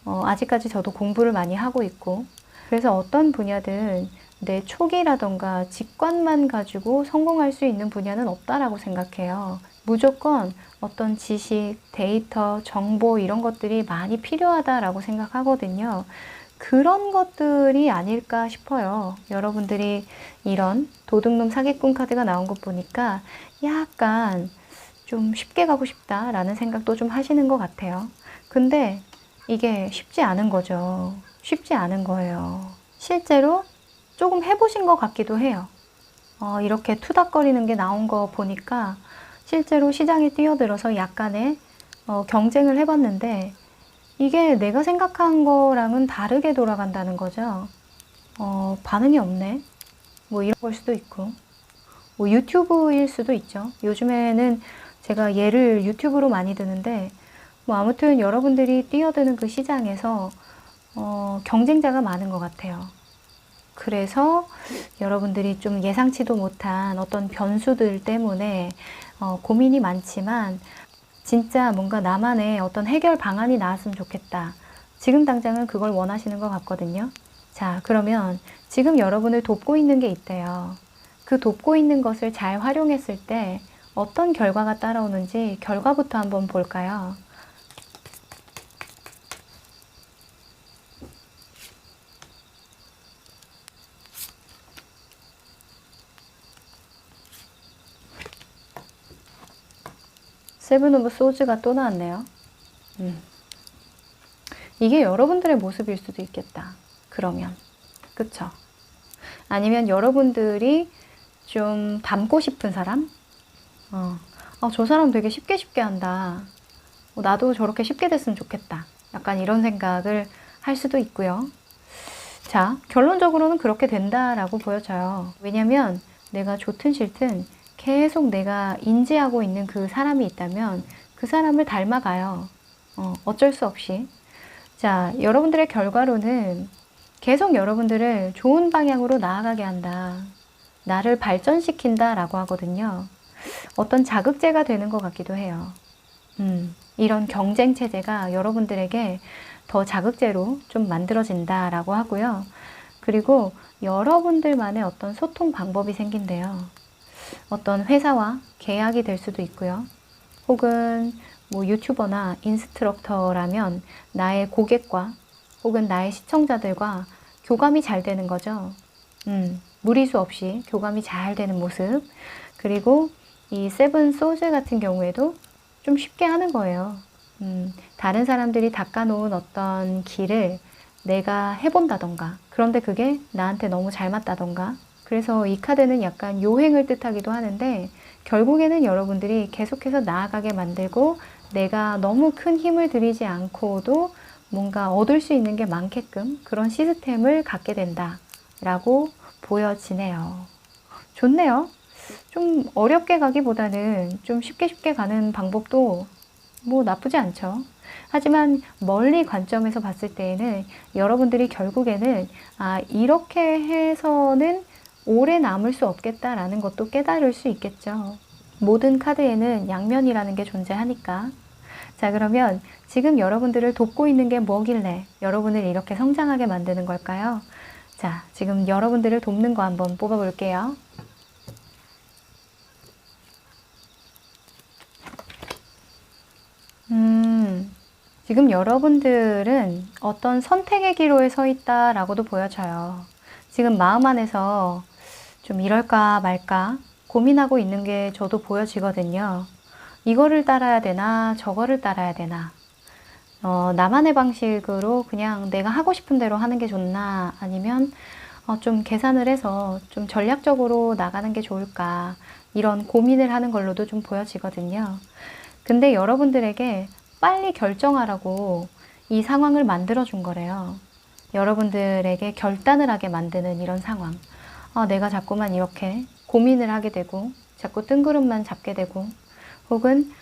아직까지 저도 공부를 많이 하고 있고 그래서 어떤 분야든 내 촉이라던가 직관만 가지고 성공할 수 있는 분야는 없다라고 생각해요. 무조건 어떤 지식, 데이터, 정보 이런 것들이 많이 필요하다라고 생각하거든요. 그런 것들이 아닐까 싶어요. 여러분들이 이런 도둑놈 사기꾼 카드가 나온 것 보니까 약간 좀 쉽게 가고 싶다라는 생각도 좀 하시는 것 같아요. 근데 이게 쉽지 않은 거죠. 쉽지 않은 거예요. 실제로 조금 해보신 것 같기도 해요. 이렇게 투닥거리는 게 나온 거 보니까 실제로 시장에 뛰어들어서 약간의 경쟁을 해봤는데 이게 내가 생각한 거랑은 다르게 돌아간다는 거죠. 반응이 없네. 뭐 이런 걸 수도 있고. 뭐 유튜브일 수도 있죠. 요즘에는 제가 예를 유튜브로 많이 드는데 뭐 아무튼 여러분들이 뛰어드는 그 시장에서 경쟁자가 많은 것 같아요. 그래서 여러분들이 좀 예상치도 못한 어떤 변수들 때문에 고민이 많지만 진짜 뭔가 나만의 어떤 해결 방안이 나왔으면 좋겠다. 지금 당장은 그걸 원하시는 것 같거든요. 자, 그러면 지금 여러분을 돕고 있는 게 있대요. 그 돕고 있는 것을 잘 활용했을 때 어떤 결과가 따라오는지 결과부터 한번 볼까요? 세븐 오브 소즈가 또 나왔네요. 이게 여러분들의 모습일 수도 있겠다. 그러면. 그쵸? 아니면 여러분들이 좀 닮고 싶은 사람? 저 사람 되게 쉽게 한다. 나도 저렇게 쉽게 됐으면 좋겠다. 약간 이런 생각을 할 수도 있고요. 자, 결론적으로는 그렇게 된다라고 보여져요. 왜냐면 내가 좋든 싫든 계속 내가 인지하고 있는 그 사람이 있다면 그 사람을 닮아가요. 어쩔 수 없이. 자, 여러분들의 결과로는 계속 여러분들을 좋은 방향으로 나아가게 한다. 나를 발전시킨다 라고 하거든요. 어떤 자극제가 되는 것 같기도 해요. 이런 경쟁 체제가 여러분들에게 더 자극제로 좀 만들어진다 라고 하고요. 그리고 여러분들만의 어떤 소통 방법이 생긴대요. 어떤 회사와 계약이 될 수도 있고요. 혹은 뭐 유튜버나 인스트럭터라면 나의 고객과 혹은 나의 시청자들과 교감이 잘 되는 거죠. 무리수 없이 교감이 잘 되는 모습. 그리고 이 세븐 소즈 같은 경우에도 좀 쉽게 하는 거예요. 다른 사람들이 닦아놓은 어떤 길을 내가 해본다던가, 그런데 그게 나한테 너무 잘 맞다던가. 그래서 이 카드는 약간 요행을 뜻하기도 하는데 결국에는 여러분들이 계속해서 나아가게 만들고 내가 너무 큰 힘을 들이지 않고도 뭔가 얻을 수 있는 게 많게끔 그런 시스템을 갖게 된다라고 보여지네요. 좋네요. 좀 어렵게 가기보다는 좀 쉽게 가는 방법도 뭐 나쁘지 않죠. 하지만 멀리 관점에서 봤을 때에는 여러분들이 결국에는 이렇게 해서는 오래 남을 수 없겠다라는 것도 깨달을 수 있겠죠. 모든 카드에는 양면이라는 게 존재하니까. 자, 그러면 지금 여러분들을 돕고 있는 게 뭐길래 여러분을 이렇게 성장하게 만드는 걸까요? 자, 지금 여러분들을 돕는 거 한번 뽑아볼게요. 지금 여러분들은 어떤 선택의 기로에 서 있다라고도 보여져요. 지금 마음 안에서 좀 이럴까 말까 고민하고 있는 게 저도 보여지거든요. 이거를 따라야 되나 저거를 따라야 되나, 나만의 방식으로 그냥 내가 하고 싶은 대로 하는 게 좋나, 아니면 좀 계산을 해서 좀 전략적으로 나가는 게 좋을까, 이런 고민을 하는 걸로도 좀 보여지거든요. 근데 여러분들에게 빨리 결정하라고 이 상황을 만들어 준 거래요. 여러분들에게 결단을 하게 만드는 이런 상황. 내가 자꾸만 이렇게 고민을 하게 되고 자꾸 뜬구름만 잡게 되고, 혹은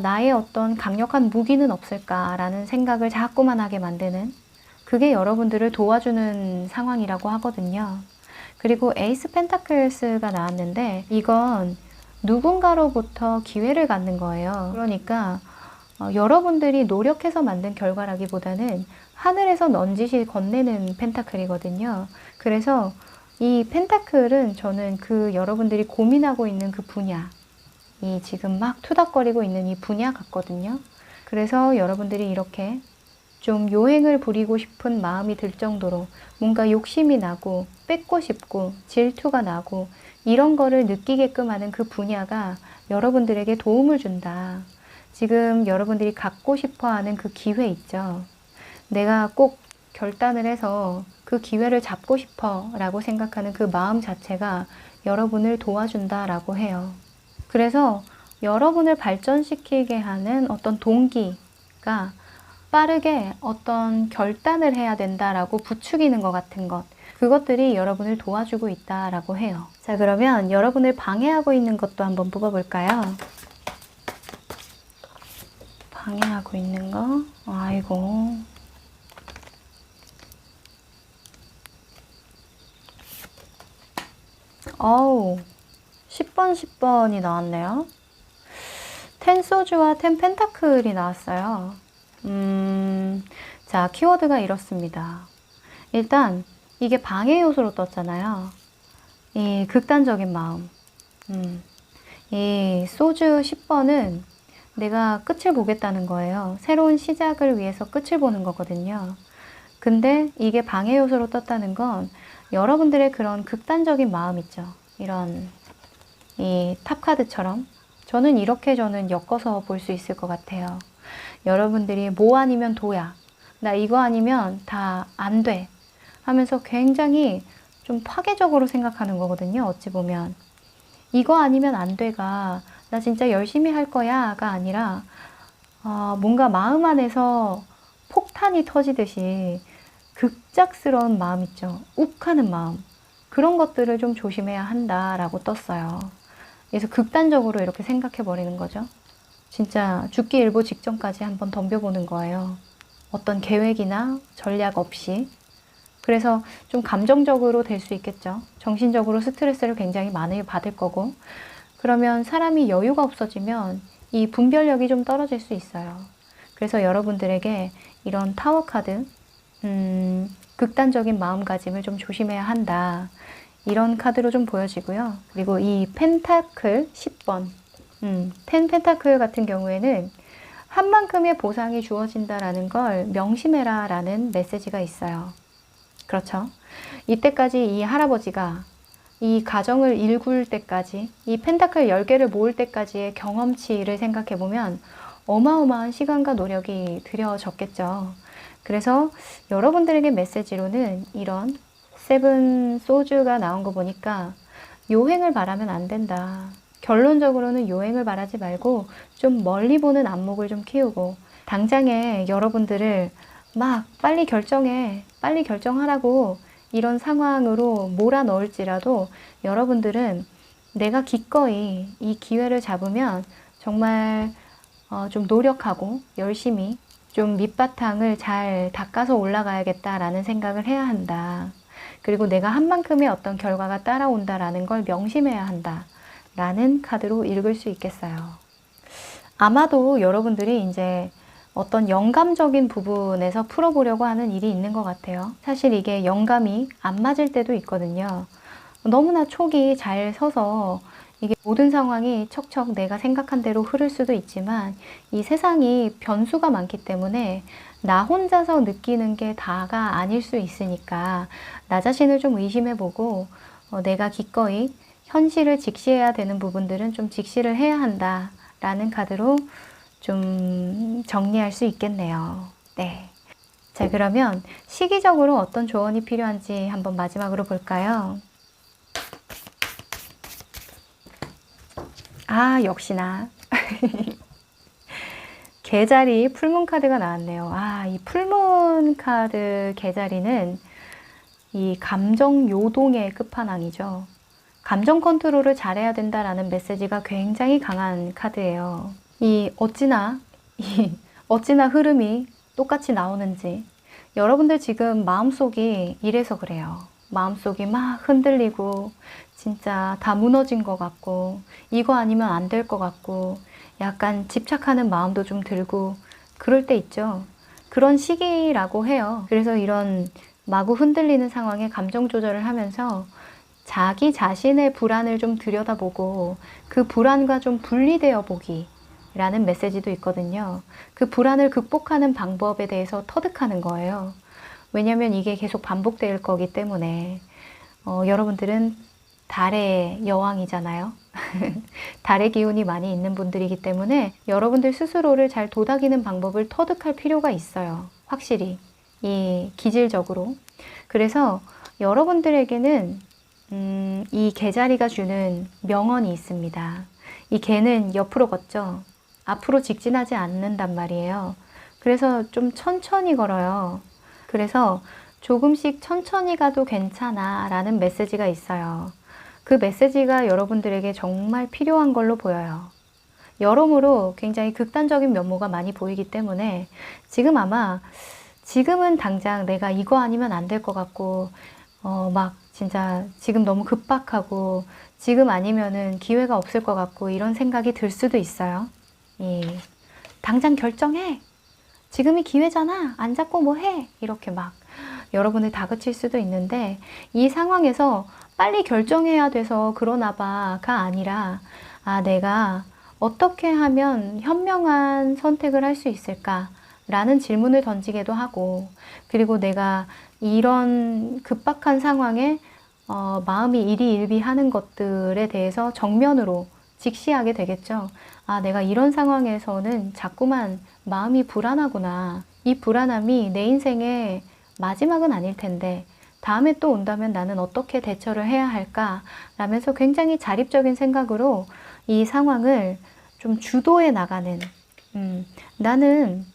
나의 어떤 강력한 무기는 없을까라는 생각을 자꾸만 하게 만드는, 그게 여러분들을 도와주는 상황이라고 하거든요. 그리고 에이스 펜타클스가 나왔는데 이건 누군가로부터 기회를 갖는 거예요. 그러니까 여러분들이 노력해서 만든 결과라기보다는 하늘에서 넌지시 건네는 펜타클이거든요. 그래서 이 펜타클은 저는 그 여러분들이 고민하고 있는 그 분야, 이 지금 막 투닥거리고 있는 이 분야 같거든요. 그래서 여러분들이 이렇게 좀 요행을 부리고 싶은 마음이 들 정도로 뭔가 욕심이 나고 뺏고 싶고 질투가 나고 이런 거를 느끼게끔 하는 그 분야가 여러분들에게 도움을 준다. 지금 여러분들이 갖고 싶어 하는 그 기회 있죠. 내가 꼭 결단을 해서 그 기회를 잡고 싶어 라고 생각하는 그 마음 자체가 여러분을 도와준다라고 해요. 그래서 여러분을 발전시키게 하는 어떤 동기가 빠르게 어떤 결단을 해야 된다라고 부추기는 것 같은 것, 그것들이 여러분을 도와주고 있다라고 해요. 자, 그러면 여러분을 방해하고 있는 것도 한번 뽑아볼까요? 방해하고 있는 거? 아이고. 어우, 10번, 10번이 나왔네요. 텐 소주와 텐 펜타클이 나왔어요. 자, 키워드가 이렇습니다. 일단 이게 방해 요소로 떴잖아요. 이 극단적인 마음. 이 소주 10번은 내가 끝을 보겠다는 거예요. 새로운 시작을 위해서 끝을 보는 거거든요. 근데 이게 방해 요소로 떴다는 건 여러분들의 그런 극단적인 마음 있죠. 이런 이 탑카드처럼 저는 이렇게 엮어서 볼 수 있을 것 같아요. 여러분들이 뭐 아니면 도야, 나 이거 아니면 다 안 돼 하면서 굉장히 좀 파괴적으로 생각하는 거거든요. 어찌 보면 이거 아니면 안 돼가 나 진짜 열심히 할 거야가 아니라 뭔가 마음 안에서 폭탄이 터지듯이 급작스러운 마음 있죠. 욱하는 마음, 그런 것들을 좀 조심해야 한다라고 떴어요. 그래서 극단적으로 이렇게 생각해 버리는 거죠. 진짜 죽기 일보 직전까지 한번 덤벼보는 거예요. 어떤 계획이나 전략 없이. 그래서 좀 감정적으로 될 수 있겠죠. 정신적으로 스트레스를 굉장히 많이 받을 거고, 그러면 사람이 여유가 없어지면 이 분별력이 좀 떨어질 수 있어요. 그래서 여러분들에게 이런 타워 카드, 극단적인 마음가짐을 좀 조심해야 한다, 이런 카드로 좀 보여지고요. 그리고 이 펜타클 10번, 텐 펜타클 같은 경우에는 한 만큼의 보상이 주어진다라는 걸 명심해라 라는 메시지가 있어요. 그렇죠? 이때까지 이 할아버지가 이 가정을 일굴 때까지, 이 펜타클 10개를 모을 때까지의 경험치를 생각해보면 어마어마한 시간과 노력이 들여졌겠죠. 그래서 여러분들에게 메시지로는 이런 세븐 소주가 나온 거 보니까 요행을 바라면 안 된다. 결론적으로는 요행을 바라지 말고 좀 멀리 보는 안목을 좀 키우고, 당장에 여러분들을 막 빨리 결정해, 빨리 결정하라고 이런 상황으로 몰아 넣을지라도 여러분들은 내가 기꺼이 이 기회를 잡으면 정말 좀 노력하고 열심히 좀 밑바탕을 잘 닦아서 올라가야겠다라는 생각을 해야 한다. 그리고 내가 한 만큼의 어떤 결과가 따라온다라는 걸 명심해야 한다. 라는 카드로 읽을 수 있겠어요. 아마도 여러분들이 이제 어떤 영감적인 부분에서 풀어보려고 하는 일이 있는 것 같아요. 사실 이게 영감이 안 맞을 때도 있거든요. 너무나 촉이 잘 서서 이게 모든 상황이 척척 내가 생각한 대로 흐를 수도 있지만 이 세상이 변수가 많기 때문에 나 혼자서 느끼는 게 다가 아닐 수 있으니까 나 자신을 좀 의심해보고 내가 기꺼이 현실을 직시해야 되는 부분들은 좀 직시를 해야 한다 라는 카드로 좀 정리할 수 있겠네요. 네. 자, 그러면 시기적으로 어떤 조언이 필요한지 한번 마지막으로 볼까요? 아, 역시나 개자리 풀문 카드가 나왔네요. 아, 이 풀문 카드 개자리는 이 감정 요동의 끝판왕이죠. 감정 컨트롤을 잘해야 된다라는 메시지가 굉장히 강한 카드예요. 어찌나 흐름이 똑같이 나오는지 여러분들 지금 마음속이 이래서 그래요. 마음속이 막 흔들리고 진짜 다 무너진 것 같고 이거 아니면 안 될 것 같고 약간 집착하는 마음도 좀 들고 그럴 때 있죠. 그런 시기라고 해요. 그래서 이런 마구 흔들리는 상황에 감정 조절을 하면서 자기 자신의 불안을 좀 들여다보고 그 불안과 좀 분리되어 보기 라는 메시지도 있거든요. 그 불안을 극복하는 방법에 대해서 터득하는 거예요. 왜냐하면 이게 계속 반복될 거기 때문에 여러분들은 달의 여왕이잖아요. 달의 기운이 많이 있는 분들이기 때문에 여러분들 스스로를 잘 도닥이는 방법을 터득할 필요가 있어요. 확실히 이 기질적으로. 그래서 여러분들에게는 이 개자리가 주는 명언이 있습니다. 이 개는 옆으로 걷죠. 앞으로 직진하지 않는단 말이에요. 그래서 좀 천천히 걸어요. 그래서 조금씩 천천히 가도 괜찮아 라는 메시지가 있어요. 그 메시지가 여러분들에게 정말 필요한 걸로 보여요. 여러모로 굉장히 극단적인 면모가 많이 보이기 때문에 지금은 당장 내가 이거 아니면 안 될 것 같고 막 진짜 지금 너무 급박하고 지금 아니면은 기회가 없을 것 같고 이런 생각이 들 수도 있어요. 당장 결정해. 지금이 기회잖아. 안 잡고 뭐 해. 이렇게 막 여러분을 다그칠 수도 있는데 이 상황에서 빨리 결정해야 돼서 그러나 봐가 아니라 내가 어떻게 하면 현명한 선택을 할 수 있을까? 라는 질문을 던지기도 하고 그리고 내가 이런 급박한 상황에 마음이 일희일비하는 것들에 대해서 정면으로 직시하게 되겠죠. 내가 이런 상황에서는 자꾸만 마음이 불안하구나. 이 불안함이 내 인생의 마지막은 아닐 텐데 다음에 또 온다면 나는 어떻게 대처를 해야 할까? 라면서 굉장히 자립적인 생각으로 이 상황을 좀 주도해 나가는 나는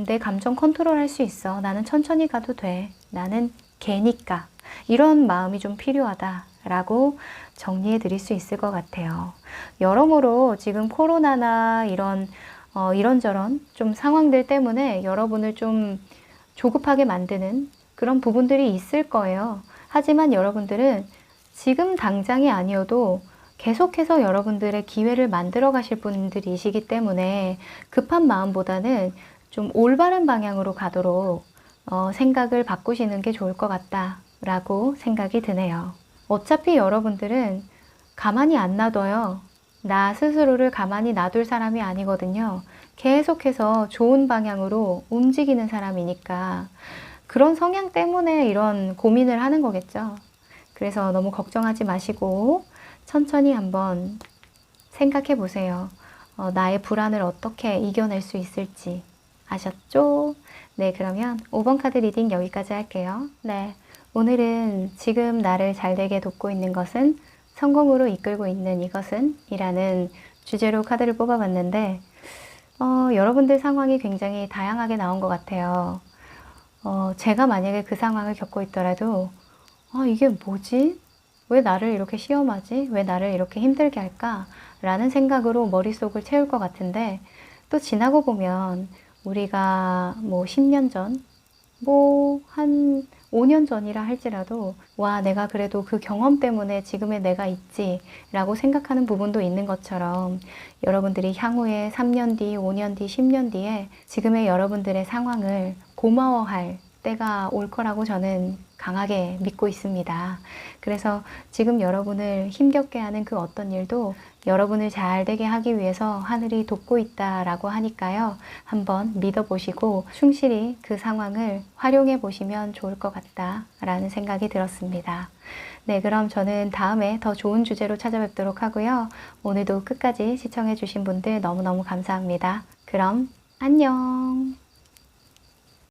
내 감정 컨트롤할 수 있어. 나는 천천히 가도 돼. 나는 개니까. 이런 마음이 좀 필요하다라고 정리해 드릴 수 있을 것 같아요. 여러모로 지금 코로나나 이런저런 좀 상황들 때문에 여러분을 좀 조급하게 만드는 그런 부분들이 있을 거예요. 하지만 여러분들은 지금 당장이 아니어도 계속해서 여러분들의 기회를 만들어 가실 분들이시기 때문에 급한 마음보다는 좀 올바른 방향으로 가도록 생각을 바꾸시는 게 좋을 것 같다라고 생각이 드네요. 어차피 여러분들은 가만히 안 놔둬요. 나 스스로를 가만히 놔둘 사람이 아니거든요. 계속해서 좋은 방향으로 움직이는 사람이니까 그런 성향 때문에 이런 고민을 하는 거겠죠. 그래서 너무 걱정하지 마시고 천천히 한번 생각해 보세요. 나의 불안을 어떻게 이겨낼 수 있을지. 아셨죠? 네, 그러면 5번 카드 리딩 여기까지 할게요. 네, 오늘은 지금 나를 잘되게 돕고 있는 것은 성공으로 이끌고 있는 이것은 이라는 주제로 카드를 뽑아봤는데 여러분들 상황이 굉장히 다양하게 나온 것 같아요. 제가 만약에 그 상황을 겪고 있더라도 이게 뭐지? 왜 나를 이렇게 시험하지? 왜 나를 이렇게 힘들게 할까? 라는 생각으로 머릿속을 채울 것 같은데 또 지나고 보면 우리가 뭐 10년 전, 뭐 한 5년 전이라 할지라도 와, 내가 그래도 그 경험 때문에 지금의 내가 있지 라고 생각하는 부분도 있는 것처럼 여러분들이 향후에 3년 뒤, 5년 뒤, 10년 뒤에 지금의 여러분들의 상황을 고마워할 때가 올 거라고 저는 강하게 믿고 있습니다. 그래서 지금 여러분을 힘겹게 하는 그 어떤 일도 여러분을 잘 되게 하기 위해서 하늘이 돕고 있다라고 하니까요. 한번 믿어보시고 충실히 그 상황을 활용해 보시면 좋을 것 같다라는 생각이 들었습니다. 네, 그럼 저는 다음에 더 좋은 주제로 찾아뵙도록 하고요. 오늘도 끝까지 시청해 주신 분들 너무너무 감사합니다. 그럼 안녕!